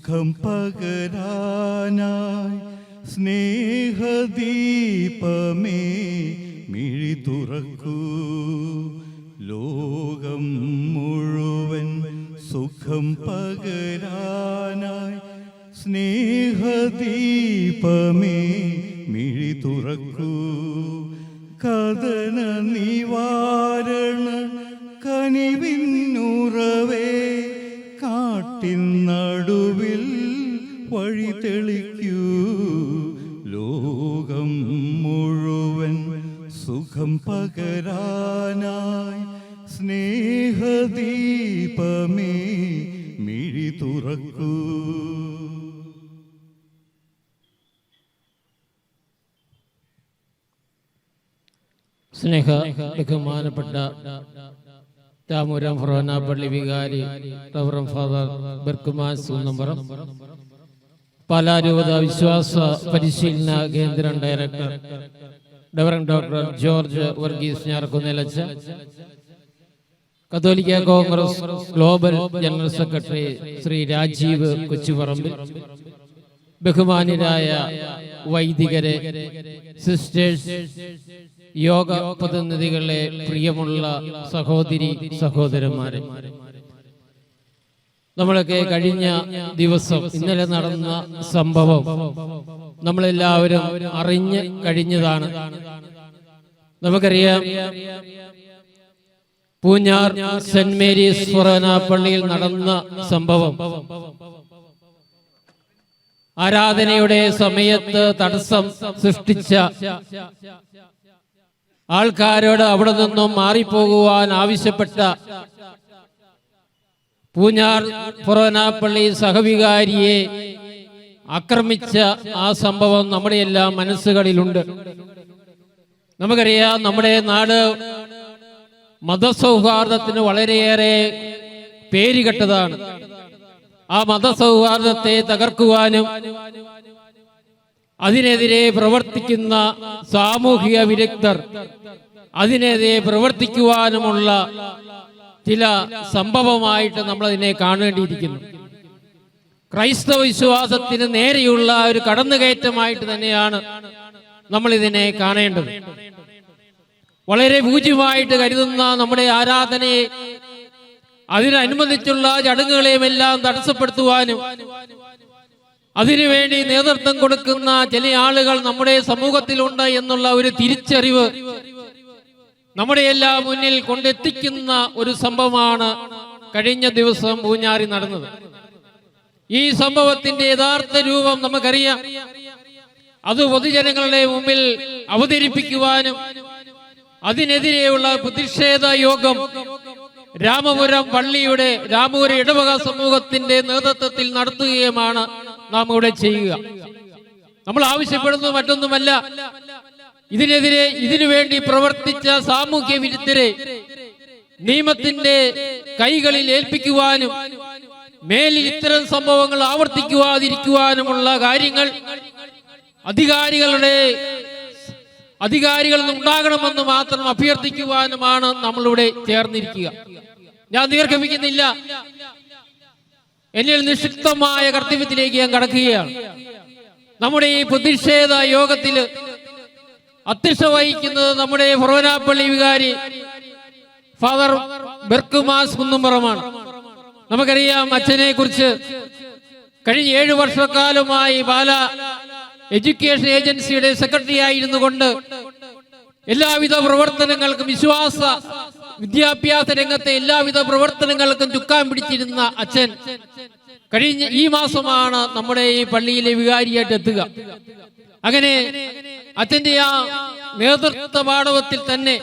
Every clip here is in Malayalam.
സുഖം പകരാനായി സ്നേഹദീപമേ മിഴി തുറക്കൂ. ലോകം മുഴുവൻ സുഖം പകരാനായി സ്നേഹദീപമേ മിഴി തുറക്കൂ. കഥന നിവാരണ കനിവിന്നുറവേ കാട്ടിൻ നടുവിൽ വഴി തെളിക്കൂ. ലോകം മുഴുവൻ സുഖം പകരാനായി സ്നേഹദീപമേ മിഴി തുറക്കൂ. ബഹുമാനപ്പെട്ട രാമപുരം ഫൊറോന പള്ളി വികാരി റവറന്റ് ഫാദർ ബെർക്കുമാസ് കുന്നമ്പറം, പാലാരൂപത വിശ്വാസ പരിശീലന കേന്ദ്രം director reverend doctor George Varghese ഞാറക്കുന്നേലച്ച, കത്തോലിക്ക Congress global general secretary Shri Rajeev Kochuparambil, ബഹുമാന്യരായ വൈദികരെ, സിസ്റ്റേഴ്സ്, യോഗ പ്രതിനിധികളെ, പ്രിയമുള്ള സഹോദരി സഹോദരന്മാരെ, നമ്മളൊക്കെ കഴിഞ്ഞ ദിവസം ഇന്നലെ നടന്ന സംഭവം നമ്മളെല്ലാവരും അറിഞ്ഞ് കഴിഞ്ഞതാണ്. നമുക്കറിയാം, പൂഞ്ഞാർ സെന്റ് മേരീസ് ഫൊറോന പള്ളിയിൽ നടന്ന സംഭവം ആരാധനയുടെ സമയത്ത് തടസ്സം സൃഷ്ടിച്ച ആൾക്കാരോട് അവിടെ നിന്നും മാറിപ്പോകുവാൻ ആവശ്യപ്പെട്ട പൂഞ്ഞാർ ഫൊറോന പള്ളി സഹവികാരിയെ ആക്രമിച്ച ആ സംഭവം നമ്മുടെ എല്ലാം മനസ്സുകളിലുണ്ട്. നമുക്കറിയാം, നമ്മുടെ നാട് മതസൗഹാർദ്ദത്തിന് വളരെയേറെ പേരുകെട്ടതാണ്. ആ മതസൗഹാർദ്ദത്തെ തകർക്കുവാനും അതിനെതിരെ പ്രവർത്തിക്കുന്ന സാമൂഹിക വിദഗ്ധർ അതിനെതിരെ പ്രവർത്തിക്കുവാനുമുള്ള ചില സംഭവമായിട്ട് നമ്മളതിനെ കാണേണ്ടിയിരിക്കുന്നു. ക്രൈസ്തവ വിശ്വാസത്തിന് നേരെയുള്ള ഒരു കടന്നുകയറ്റമായിട്ട് തന്നെയാണ് നമ്മൾ ഇതിനെ കാണേണ്ടത്. വളരെ പൂജ്യമായിട്ട് കരുതുന്ന നമ്മുടെ ആരാധനയെ, അതിനനുബന്ധിച്ചുള്ള ചടങ്ങുകളെയും എല്ലാം തടസ്സപ്പെടുത്തുവാനും അതിനുവേണ്ടി നേതൃത്വം കൊടുക്കുന്ന ചില ആളുകൾ നമ്മുടെ സമൂഹത്തിലുണ്ട് എന്നുള്ള ഒരു തിരിച്ചറിവ് നമ്മുടെ എല്ലാം മുന്നിൽ കൊണ്ടെത്തിക്കുന്ന ഒരു സംഭവമാണ് കഴിഞ്ഞ ദിവസം പൂഞ്ഞാറിൽ നടന്നത്. ഈ സംഭവത്തിന്റെ യഥാർത്ഥ രൂപം നമുക്കറിയാം. അത് പൊതുജനങ്ങളുടെ മുമ്പിൽ അവതരിപ്പിക്കുവാനും അതിനെതിരെയുള്ള പ്രതിഷേധ യോഗം രാമപുരം പള്ളിയുടെ രാമപുരം ഇടവക സമൂഹത്തിന്റെ നേതൃത്വത്തിൽ നടത്തുകയുമാണ് നാം ഇവിടെ ചെയ്യുക. നമ്മൾ ആവശ്യപ്പെടുന്നത് മറ്റൊന്നുമല്ല, ഇതിനെതിരെ ഇതിനുവേണ്ടി പ്രവർത്തിച്ച സാമൂഹ്യ വിരുദ്ധരെ നിയമത്തിന്റെ കൈകളിൽ ഏൽപ്പിക്കുവാനും മേലിൽ ഇത്തരം സംഭവങ്ങൾ ആവർത്തിക്കുവാതിരിക്കുവാനുമുള്ള കാര്യങ്ങൾ അധികാരികളിൽ നിന്നുണ്ടാകണമെന്ന് മാത്രം അഭ്യർത്ഥിക്കുവാനുമാണ് നമ്മളിവിടെ ചേർന്നിരിക്കുക. ഞാൻ ദീർഘിപ്പിക്കുന്നില്ല, എന്നിൽ നിക്ഷിപ്തമായ കർത്തവ്യത്തിലേക്ക് ഞാൻ കടക്കുകയാണ്. നമ്മുടെ ഈ പ്രതിഷേധ യോഗത്തിൽ അധ്യക്ഷത വഹിക്കുന്നത് നമ്മുടെ ഫൊറോന പള്ളി വികാരി ഫാദർ ബെർക്കുമാസ് കുന്നമ്പറമാണ്. നമുക്കറിയാം, അച്ഛനെ കുറിച്ച് കഴിഞ്ഞ 7 വർഷക്കാലമായി പാല എഡ്യൂക്കേഷൻ ഏജൻസിയുടെ സെക്രട്ടറി ആയിരുന്നു കൊണ്ട് എല്ലാവിധ പ്രവർത്തനങ്ങൾക്കും, വിദ്യാഭ്യാസ രംഗത്തെ എല്ലാവിധ പ്രവർത്തനങ്ങൾക്കും ചുക്കാൻ പിടിച്ചിരുന്ന അച്ഛൻ കഴിഞ്ഞ ഈ മാസമാണ് നമ്മുടെ ഈ പള്ളിയിലെ വികാരിയായിട്ട് എത്തുക. അങ്ങനെ അച്ഛന്റെ ആ നേതൃത്വ പാടവത്തിൽ തന്നെ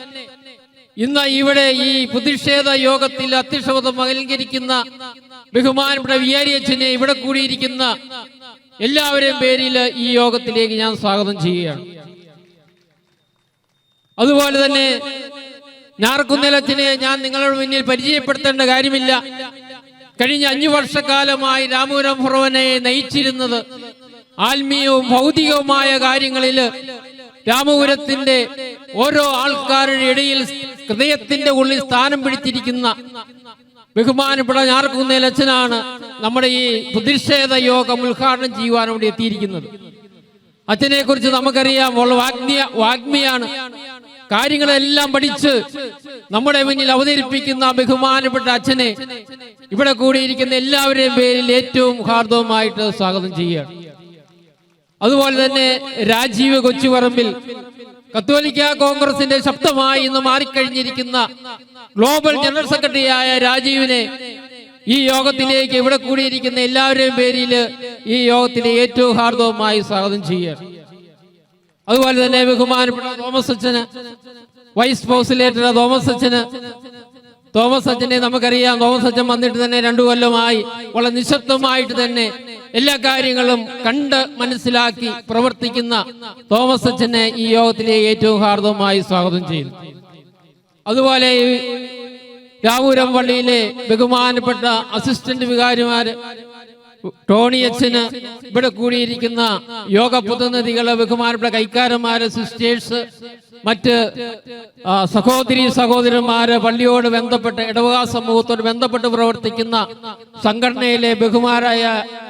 ഇന്ന് ഇവിടെ ഈ പ്രതിഷേധ യോഗത്തിൽ അധ്യക്ഷപദം അലങ്കരിക്കുന്ന ബഹുമാനപ്പെട്ട വികാരി അച്ഛനെ ഇവിടെ കൂടിയിരിക്കുന്ന എല്ലാവരെയും പേരിൽ ഈ യോഗത്തിലേക്ക് ഞാൻ സ്വാഗതം ചെയ്യുകയാണ്. അതുപോലെ തന്നെ ഞാറക്കുന്നേലച്ഛനെ ഞാൻ നിങ്ങളുടെ മുന്നിൽ പരിചയപ്പെടുത്തേണ്ട കാര്യമില്ല. കഴിഞ്ഞ 5 വർഷക്കാലമായി രാമപുരം ഫൊറോനയെ നയിച്ചിരുന്നത് ആത്മീയവും ഭൗതികവുമായ കാര്യങ്ങളിൽ രാമപുരത്തിന്റെ ഓരോ ആൾക്കാരുടെ ഇടയിൽ ഹൃദയത്തിന്റെ ഉള്ളിൽ സ്ഥാനം പിടിച്ചിരിക്കുന്ന ബഹുമാനപ്പെട്ട ഞാറക്കുന്നേൽ അച്ഛനാണ് നമ്മുടെ ഈ പ്രതിഷേധ യോഗം ഉദ്ഘാടനം ചെയ്യുവാൻ വേണ്ടി എത്തിയിരിക്കുന്നത്. അച്ഛനെ കുറിച്ച് നമുക്കറിയാം, വാഗ്മിയാണ്. കാര്യങ്ങളെല്ലാം പഠിച്ച് നമ്മുടെ മുന്നിൽ അവതരിപ്പിക്കുന്ന ബഹുമാനപ്പെട്ട അച്ഛനെ ഇവിടെ കൂടിയിരിക്കുന്ന എല്ലാവരുടെയും പേരിൽ ഏറ്റവും ഹാർദവമായിട്ട് സ്വാഗതം ചെയ്യുകയാണ്. അതുപോലെ തന്നെ രാജീവ് കൊച്ചുപറമ്പിൽ കത്തോലിക്ക കോൺഗ്രസിന്റെ ശബ്ദമായി ഇന്ന് മാറിക്കഴിഞ്ഞിരിക്കുന്ന ഗ്ലോബൽ ജനറൽ സെക്രട്ടറിയായ രാജീവിനെ ഈ യോഗത്തിലേക്ക് ഇവിടെ കൂടിയിരിക്കുന്ന എല്ലാവരുടെയും പേരിൽ ഈ യോഗത്തിലെ ഏറ്റവും ഹാർദവമായി സ്വാഗതം ചെയ്യുകയാണ്. അതുപോലെ തന്നെ ബഹുമാനപ്പെട്ട തോമസ് അച്ഛന്, വൈസ് പോസ്റ്റുലേറ്റർ തോമസ് അച്ഛനെ നമുക്കറിയാം. തോമസ് അച്ഛൻ വന്നിട്ട് തന്നെ 2 കൊല്ലമായി വളരെ നിശബ്ദമായിട്ട് തന്നെ എല്ലാ കാര്യങ്ങളും കണ്ട് മനസ്സിലാക്കി പ്രവർത്തിക്കുന്ന തോമസ് അച്ഛനെ ഈ യോഗത്തിലെ ഏറ്റവും ഹാർദവമായി സ്വാഗതം ചെയ്യുന്നു. അതുപോലെ രാവൂരം പള്ളിയിലെ ബഹുമാനപ്പെട്ട അസിസ്റ്റന്റ് വികാരിമാര്, ടോണി അച്ഛന്, ഇവിടെ കൂടിയിരിക്കുന്ന യോഗ പ്രതിനിധികള്, ബഹുമാനപ്പെട്ട കൈക്കാരന്മാര്, സിസ്റ്റേഴ്സ്, മറ്റ് സഹോദരന്മാര്, പള്ളിയോട് ബന്ധപ്പെട്ട് ഇടവക സമൂഹത്തോട് ബന്ധപ്പെട്ട് പ്രവർത്തിക്കുന്ന സംഘടനയിലെ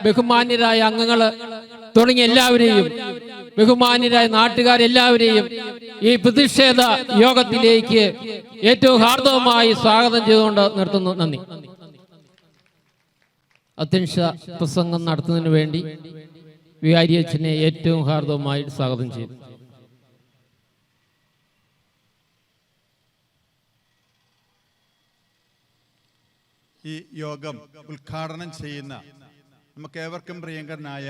ബഹുമാന്യരായ അംഗങ്ങള് തുടങ്ങിയ എല്ലാവരെയും, ബഹുമാന്യരായ നാട്ടുകാരെല്ലാവരെയും ഈ പ്രതിഷേധ യോഗത്തിലേക്ക് ഏറ്റവും ഹാർദവമായി സ്വാഗതം ചെയ്തുകൊണ്ട് നിർത്തുന്നു. നന്ദി. അധ്യക്ഷ പ്രസംഗം നടത്തുന്നതിന് വേണ്ടി വികാരി അച്ഛനെ ഏറ്റവും ഹാർദവമായി സ്വാഗതം ചെയ്തു. ഈ യോഗം ഉദ്ഘാടനം ചെയ്യുന്ന നമുക്കേവർക്കും പ്രിയങ്കരനായ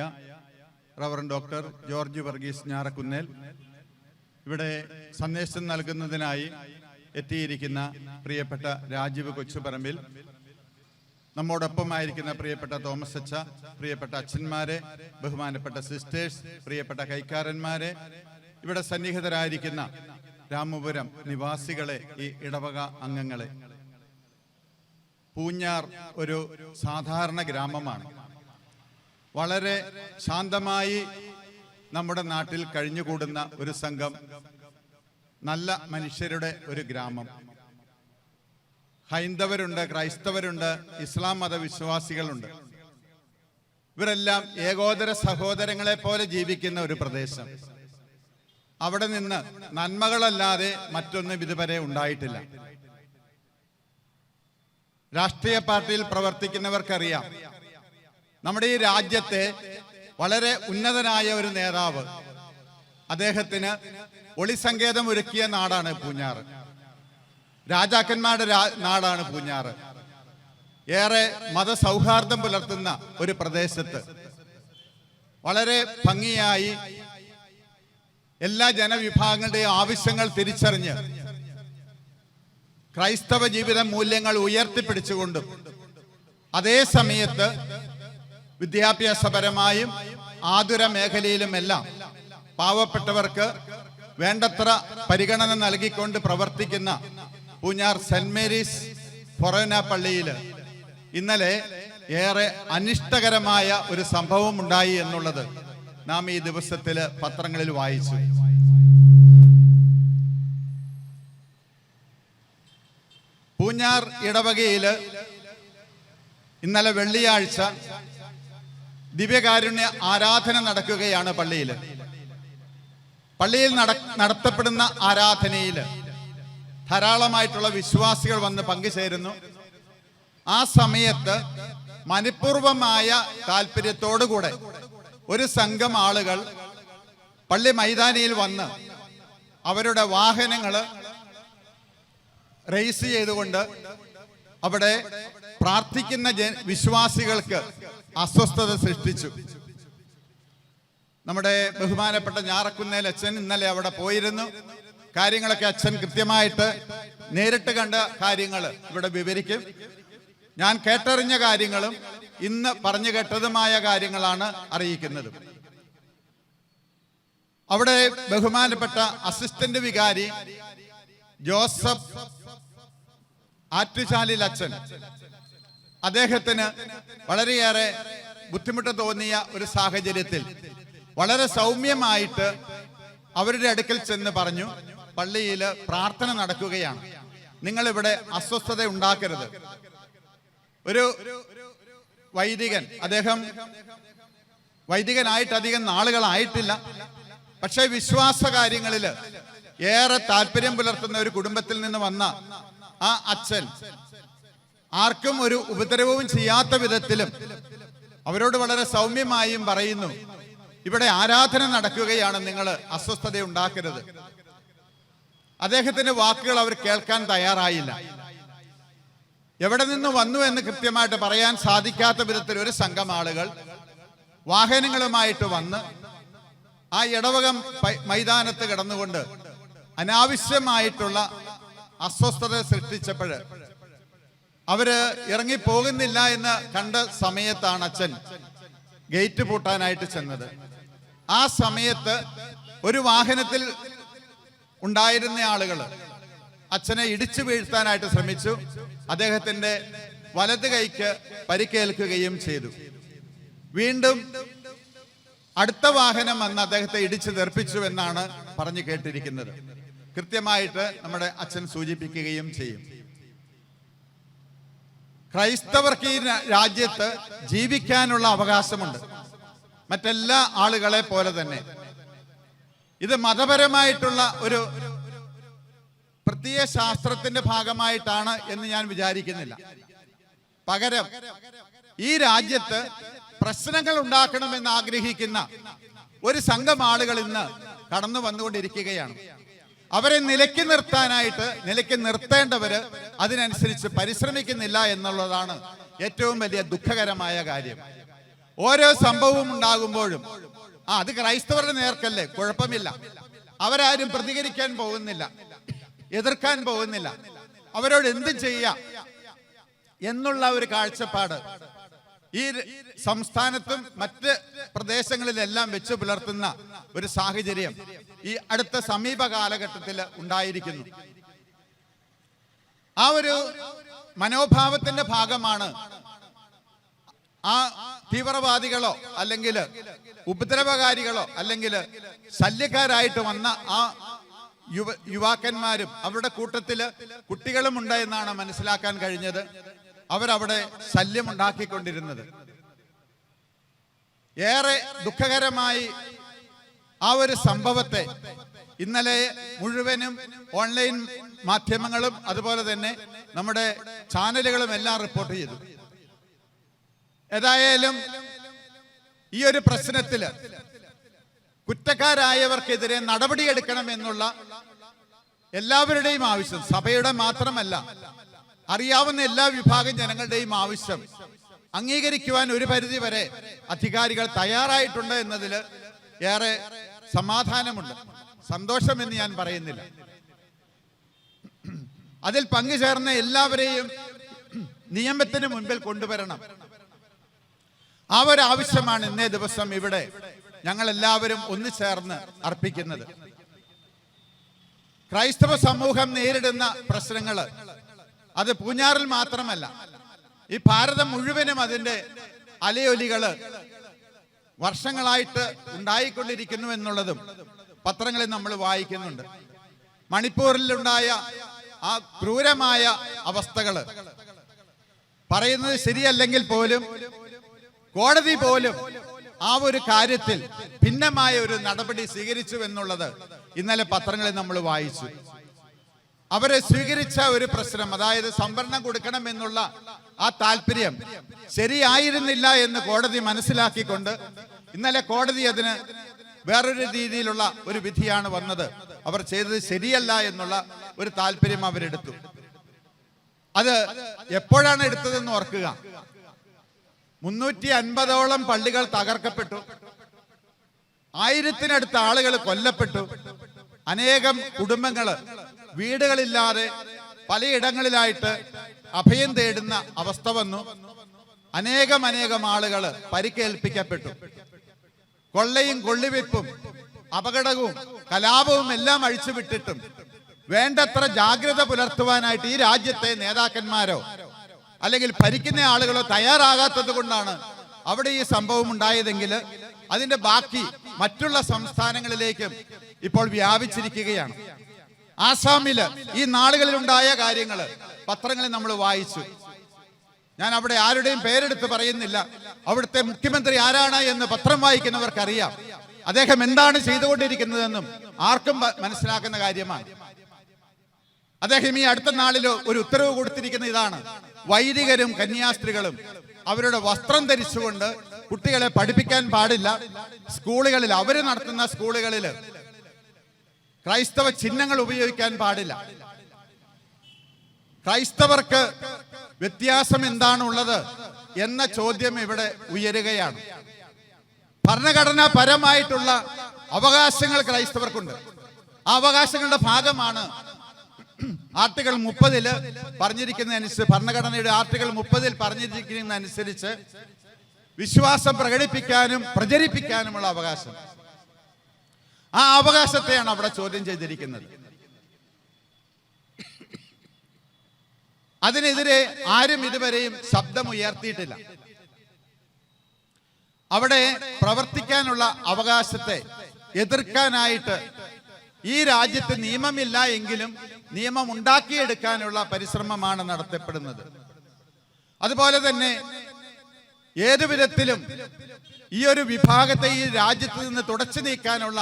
റവറൻഡ് ഡോക്ടർ ജോർജ് വർഗീസ് ഞാറക്കുന്നേൽ, ഇവിടെ സന്ദേശം നൽകുന്നതിനായി എത്തിയിരിക്കുന്ന പ്രിയപ്പെട്ട രാജീവ് കൊച്ചുപറമ്പിൽ, നമ്മോടൊപ്പമായിരിക്കുന്ന പ്രിയപ്പെട്ട തോമസ് അച്ഛ, പ്രിയപ്പെട്ട അച്ഛന്മാരെ, ബഹുമാനപ്പെട്ട സിസ്റ്റേഴ്സ്, പ്രിയപ്പെട്ട കൈക്കാരന്മാരെ, ഇവിടെ സന്നിഹിതരായിരിക്കുന്ന രാമപുരം നിവാസികളെ, ഈ ഇടവക അംഗങ്ങളെ. പൂഞ്ഞാർ ഒരു സാധാരണ ഗ്രാമമാണ്. വളരെ ശാന്തമായി നമ്മുടെ നാട്ടിൽ കഴിഞ്ഞുകൂടുന്ന ഒരു സംഘം നല്ല മനുഷ്യരുടെ ഒരു ഗ്രാമം. ഹൈന്ദവരുണ്ട്, ക്രൈസ്തവരുണ്ട്, ഇസ്ലാം മതവിശ്വാസികളുണ്ട്. ഇവരെല്ലാം ഏകോദര സഹോദരങ്ങളെ പോലെ ജീവിക്കുന്ന ഒരു പ്രദേശം. അവിടെ നിന്ന് നന്മകളല്ലാതെ മറ്റൊന്നും ഇതുവരെ ഉണ്ടായിട്ടില്ല. രാഷ്ട്രീയ പാർട്ടിയിൽ പ്രവർത്തിക്കുന്നവർക്കറിയാം, നമ്മുടെ ഈ രാജ്യത്തെ വളരെ ഉന്നതനായ ഒരു നേതാവ്, അദ്ദേഹത്തിന് ഒളിസങ്കേതം ഒരുക്കിയ നാടാണ് പൂഞ്ഞാറ്. രാജാക്കന്മാരുടെ നാടാണ് പൂഞ്ഞാറ്. ഏറെ മതസൗഹാർദ്ദം പുലർത്തുന്ന ഒരു പ്രദേശത്ത് വളരെ ഭംഗിയായി എല്ലാ ജനവിഭാഗങ്ങളുടെയും ആവശ്യങ്ങൾ തിരിച്ചറിഞ്ഞ് ക്രൈസ്തവ ജീവിത മൂല്യങ്ങൾ ഉയർത്തിപ്പിടിച്ചുകൊണ്ടും അതേ സമയത്ത് വിദ്യാഭ്യാസപരമായും ആതുര മേഖലയിലുമെല്ലാം പാവപ്പെട്ടവർക്ക് വേണ്ടത്ര പരിഗണന നൽകിക്കൊണ്ട് പ്രവർത്തിക്കുന്ന പൂഞ്ഞാർ സെന്റ് മേരീസ് ഫൊറോന പള്ളിയിൽ ഇന്നലെ ഏറെ അനിഷ്ടകരമായ ഒരു സംഭവം ഉണ്ടായി എന്നുള്ളത് നാം ഈ ദിവസത്തിൽ പത്രങ്ങളിൽ വായിച്ചു. പൂഞ്ഞാർ ഇടവകയിൽ ഇന്നലെ വെള്ളിയാഴ്ച ദിവ്യകാരുണ്യ ആരാധന നടക്കുകയാണ്. പള്ളിയിൽ നടത്തപ്പെടുന്ന ആരാധനയിൽ ധാരാളമായിട്ടുള്ള വിശ്വാസികൾ വന്ന് പങ്കുചേരുന്നു. ആ സമയത്ത് മനഃപൂർവമായ താല്പര്യത്തോടുകൂടെ ഒരു സംഘം ആളുകൾ പള്ളി മൈതാനിയിൽ വന്ന് അവരുടെ വാഹനങ്ങൾ റേസ് ചെയ്തുകൊണ്ട് അവിടെ പ്രാർത്ഥിക്കുന്ന വിശ്വാസികൾക്ക് അസ്വസ്ഥത സൃഷ്ടിച്ചു. നമ്മുടെ ബഹുമാനപ്പെട്ട ഞാറക്കുന്നേൽ അച്ഛൻ ഇന്നലെ അവിടെ പോയിരുന്നു. കാര്യങ്ങളൊക്കെ അച്ഛൻ കൃത്യമായിട്ട് നേരിട്ട് കണ്ട കാര്യങ്ങൾ ഇവിടെ വിവരിക്കും. ഞാൻ കേട്ടറിഞ്ഞ കാര്യങ്ങളും ഇന്ന് പറഞ്ഞു കേട്ടതുമായ കാര്യങ്ങളാണ് അറിയിക്കുന്നത്. അവിടെ ബഹുമാനപ്പെട്ട അസിസ്റ്റന്റ് വികാരി ജോസഫ് ആറ്റുചാലിൽ അച്ഛൻ, അദ്ദേഹത്തിന് വളരെയേറെ ബുദ്ധിമുട്ട് തോന്നിയ ഒരു സാഹചര്യത്തിൽ വളരെ സൗമ്യമായിട്ട് അവരുടെ അടുക്കൽ ചെന്ന് പറഞ്ഞു, പള്ളിയിൽ പ്രാർത്ഥന നടക്കുകയാണ്, നിങ്ങളിവിടെ അസ്വസ്ഥത ഉണ്ടാക്കരുത്. ഒരു വൈദികൻ, അദ്ദേഹം വൈദികനായിട്ട് അധികം നാളുകളായിട്ടില്ല, പക്ഷേ വിശ്വാസ കാര്യങ്ങളിൽ ഏറെ താല്പര്യം പുലർത്തുന്ന ഒരു കുടുംബത്തിൽ നിന്ന് വന്ന ആ അച്ഛൻ ആർക്കും ഒരു ഉപദ്രവവും ചെയ്യാത്ത വിധത്തിലും അവരോട് വളരെ സൗമ്യമായും പറയുന്നു, ഇവിടെ ആരാധന നടക്കുകയാണ്, നിങ്ങൾ അസ്വസ്ഥത ഉണ്ടാക്കരുത്. അദ്ദേഹത്തിന്റെ വാക്കുകൾ അവർ കേൾക്കാൻ തയ്യാറായില്ല. എവിടെ നിന്ന് വന്നു എന്ന് കൃത്യമായിട്ട് പറയാൻ സാധിക്കാത്ത വിധത്തിൽ ഒരു സംഘം ആളുകൾ വാഹനങ്ങളുമായിട്ട് വന്ന് ആ ഇടവകം മൈതാനത്ത് കിടന്നുകൊണ്ട് അനാവശ്യമായിട്ടുള്ള അസ്വസ്ഥത സൃഷ്ടിച്ചപ്പോൾ അവര് ഇറങ്ങിപ്പോകുന്നില്ല എന്ന് കണ്ട സമയത്താണ് അച്ഛൻ ഗേറ്റ് പൂട്ടാനായിട്ട് ചെന്നത്. ആ സമയത്ത് ഒരു വാഹനത്തിൽ ഉണ്ടായിരുന്ന ആളുകൾ അച്ഛനെ ഇടിച്ചു വീഴ്ത്താനായിട്ട് ശ്രമിച്ചു. അദ്ദേഹത്തിന്റെ വലത് കൈക്ക് പരിക്കേൽക്കുകയും ചെയ്തു. വീണ്ടും അടുത്ത വാഹനം വന്ന് അദ്ദേഹത്തെ ഇടിച്ചു തെറിപ്പിച്ചു എന്നാണ് പറഞ്ഞു കേട്ടിരിക്കുന്നത്. കൃത്യമായിട്ട് നമ്മുടെ അച്ഛൻ സൂചിപ്പിക്കുകയും ചെയ്യും. ക്രൈസ്തവർക്ക് ഈ രാജ്യത്ത് ജീവിക്കാനുള്ള അവകാശമുണ്ട്, മറ്റെല്ലാ ആളുകളെ പോലെ തന്നെ. ഇത് മതപരമായിട്ടുള്ള ഒരു പ്രത്യയ ശാസ്ത്രത്തിന്റെ ഭാഗമായിട്ടാണ് എന്ന് ഞാൻ വിചാരിക്കുന്നില്ല. പകരം ഈ രാജ്യത്ത് പ്രശ്നങ്ങൾ ഉണ്ടാക്കണമെന്ന് ആഗ്രഹിക്കുന്ന ഒരു സംഘം ആളുകൾ ഇന്ന് കടന്നു വന്നുകൊണ്ടിരിക്കുകയാണ്. അവരെ നിലയ്ക്ക് നിർത്താനായിട്ട്, നിലയ്ക്ക് നിർത്തേണ്ടവര് അതിനനുസരിച്ച് പരിശ്രമിക്കുന്നില്ല എന്നുള്ളതാണ് ഏറ്റവും വലിയ ദുഃഖകരമായ കാര്യം. ഓരോ സംഭവവും ഉണ്ടാകുമ്പോഴും അത് ക്രൈസ്തവരുടെ നേർക്കല്ലേ, കുഴപ്പമില്ല, അവരാരും പ്രതികരിക്കാൻ പോകുന്നില്ല, എതിർക്കാൻ പോകുന്നില്ല, അവരോട് എന്ത് ചെയ്യാം എന്നുള്ള ഒരു കാഴ്ചപ്പാട് ഈ സംസ്ഥാനത്തും മറ്റ് പ്രദേശങ്ങളിലെല്ലാം വെച്ച് പുലർത്തുന്ന ഒരു സാഹചര്യം ഈ അടുത്ത സമീപ കാലഘട്ടത്തിൽ ഉണ്ടായിരിക്കുന്നു. ആ ഒരു മനോഭാവത്തിന്റെ ഭാഗമാണ് ആ തീവ്രവാദികളോ അല്ലെങ്കിൽ ഉപദ്രവകാരികളോ അല്ലെങ്കിൽ ശല്യക്കാരായിട്ട് വന്ന ആ യുവാക്കന്മാരും അവരുടെ കൂട്ടത്തില് കുട്ടികളും ഉണ്ട് എന്നാണ് മനസ്സിലാക്കാൻ കഴിഞ്ഞത്. അവരവിടെ ശല്യമുണ്ടാക്കിക്കൊണ്ടിരുന്നത് ഏറെ ദുഃഖകരമായി. ആ ഒരു സംഭവത്തെ ഇന്നലെ മുഴുവനും ഓൺലൈൻ മാധ്യമങ്ങളും അതുപോലെ തന്നെ നമ്മുടെ ചാനലുകളും എല്ലാം റിപ്പോർട്ട് ചെയ്തു. ഏതായാലും ഈ ഒരു പ്രശ്നത്തില് കുറ്റക്കാരായവർക്കെതിരെ നടപടിയെടുക്കണം എന്നുള്ള എല്ലാവരുടെയും ആവശ്യം, സഭയുടെ മാത്രമല്ല, അറിയാവുന്ന എല്ലാ വിഭാഗം ജനങ്ങളുടെയും ആവശ്യം അംഗീകരിക്കുവാൻ ഒരു പരിധി വരെ അധികാരികൾ തയ്യാറായിട്ടുണ്ട് എന്നതിൽ ഏറെ സമാധാനമുണ്ട്, സന്തോഷമെന്ന് ഞാൻ പറയുന്നില്ല. അതിൽ പങ്കുചേർന്ന എല്ലാവരെയും നിയമത്തിന് മുൻപിൽ കൊണ്ടുവരണം. ആ ഒരു ആവശ്യമാണ് ഇന്നേ ദിവസം ഇവിടെ ഞങ്ങൾ എല്ലാവരും ഒന്നുചേർന്ന് അർപ്പിക്കുന്നത്. ക്രൈസ്തവ സമൂഹം നേരിടുന്ന പ്രശ്നങ്ങൾ അത് പൂഞ്ഞാറിൽ മാത്രമല്ല, ഈ ഭാരതം മുഴുവനും അതിന്റെ അലയൊലികള് വർഷങ്ങളായിട്ട് ഉണ്ടായിക്കൊണ്ടിരിക്കുന്നു എന്നുള്ളതും പത്രങ്ങളിൽ നമ്മൾ വായിക്കുന്നുണ്ട്. മണിപ്പൂരിലുണ്ടായ ആ ക്രൂരമായ അവസ്ഥകള് പറയുന്നത് ശരിയല്ലെങ്കിൽ പോലും കോടതി പോലും ആ ഒരു കാര്യത്തിൽ ഭിന്നമായ ഒരു നടപടി സ്വീകരിച്ചു എന്നുള്ളത് ഇന്നലെ പത്രങ്ങളിൽ നമ്മൾ വായിച്ചു. അവരെ സ്വീകരിച്ച ഒരു പ്രശ്നം, അതായത് സംവരണം കൊടുക്കണം എന്നുള്ള ആ താല്പര്യം ശരിയായിരുന്നില്ല എന്ന് കോടതി മനസ്സിലാക്കിക്കൊണ്ട് ഇന്നലെ കോടതി അതിന് വേറൊരു രീതിയിലുള്ള ഒരു വിധിയാണ് വന്നത്. അവർ ചെയ്തത് ശരിയല്ല എന്നുള്ള ഒരു താല്പര്യം അവരെടുത്തു. അത് എപ്പോഴാണ് എടുത്തതെന്ന് ഓർക്കുക. 350ഓളം പള്ളികൾ തകർക്കപ്പെട്ടു, 1000-നടുത്ത ആളുകൾ കൊല്ലപ്പെട്ടു, അനേകം കുടുംബങ്ങള് വീടുകളില്ലാതെ പലയിടങ്ങളിലായിട്ട് അഭയം തേടുന്ന അവസ്ഥ വന്നു. അനേകം ആളുകൾ പരിക്കേൽപ്പിക്കപ്പെട്ടു. കൊള്ളയും കൊള്ളിവെപ്പും അപകടവും കലാപവും എല്ലാം അഴിച്ചുവിട്ടിട്ടും വേണ്ടത്ര ജാഗ്രത പുലർത്തുവാനായിട്ട് ഈ രാജ്യത്തെ നേതാക്കന്മാരോ അല്ലെങ്കിൽ ഭരിക്കുന്ന ആളുകളോ തയ്യാറാകാത്തത് കൊണ്ടാണ് അവിടെ ഈ സംഭവം ഉണ്ടായതെങ്കിൽ അതിന്റെ ബാക്കി മറ്റുള്ള സംസ്ഥാനങ്ങളിലേക്കും ഇപ്പോൾ വ്യാപിച്ചിരിക്കുകയാണ്. ആസാമില് ഈ നാളുകളിൽ ഉണ്ടായ കാര്യങ്ങൾ പത്രങ്ങളിൽ നമ്മൾ വായിച്ചു. ഞാൻ അവിടെ ആരുടെയും പേരെടുത്ത് പറയുന്നില്ല. അവിടുത്തെ മുഖ്യമന്ത്രി ആരാണ് എന്ന് പത്രം വായിക്കുന്നവർക്കറിയാം. അദ്ദേഹം എന്താണ് ചെയ്തുകൊണ്ടിരിക്കുന്നതെന്നും ആർക്കും മനസ്സിലാക്കുന്ന കാര്യമാണ്. അദ്ദേഹം ഈ അടുത്ത നാളിൽ ഒരു ഉത്തരവ് കൊടുത്തിരിക്കുന്ന ഇതാണ്: വൈദികരും കന്യാസ്ത്രീകളും അവരുടെ വസ്ത്രം ധരിച്ചുകൊണ്ട് കുട്ടികളെ പഠിപ്പിക്കാൻ പാടില്ല. സ്കൂളുകളിൽ, അവർ നടത്തുന്ന സ്കൂളുകളിൽ ക്രൈസ്തവ ചിഹ്നങ്ങൾ ഉപയോഗിക്കാൻ പാടില്ല. ക്രൈസ്തവർക്ക് വ്യത്യാസം എന്താണുള്ളത് എന്ന ചോദ്യം ഇവിടെ ഉയരുകയാണ്. ഭരണഘടനാപരമായിട്ടുള്ള അവകാശങ്ങൾ ക്രൈസ്തവർക്കുണ്ട്. ആ അവകാശങ്ങളുടെ ഭാഗമാണ് ആർട്ടിക്കിൾ 30 പറഞ്ഞിരിക്കുന്നതനുസരിച്ച്, ഭരണഘടനയുടെ ആർട്ടിക്കിൾ 30 പറഞ്ഞിരിക്കുന്നതനുസരിച്ച് വിശ്വാസം പ്രകടിപ്പിക്കാനും പ്രചരിപ്പിക്കാനുമുള്ള അവകാശം. ആ അവകാശത്തെയാണ് അവിടെ ചോദ്യം ചെയ്തിരിക്കുന്നത്. അതിനെതിരെ ആരും ഇതുവരെയും ശബ്ദമുയർത്തിയിട്ടില്ല. അവിടെ പ്രവർത്തിക്കാനുള്ള അവകാശത്തെ എതിർക്കാനായിട്ട് ഈ രാജ്യത്ത് നിയമമില്ല എങ്കിലും നിയമം ഉണ്ടാക്കിയെടുക്കാനുള്ള പരിശ്രമമാണ് നടത്തപ്പെടുന്നത്. അതുപോലെ തന്നെ ഏതു വിധത്തിലും ഈ ഒരു വിഭാഗത്തെ ഈ രാജ്യത്ത് നിന്ന് തുടച്ചു നീക്കാനുള്ള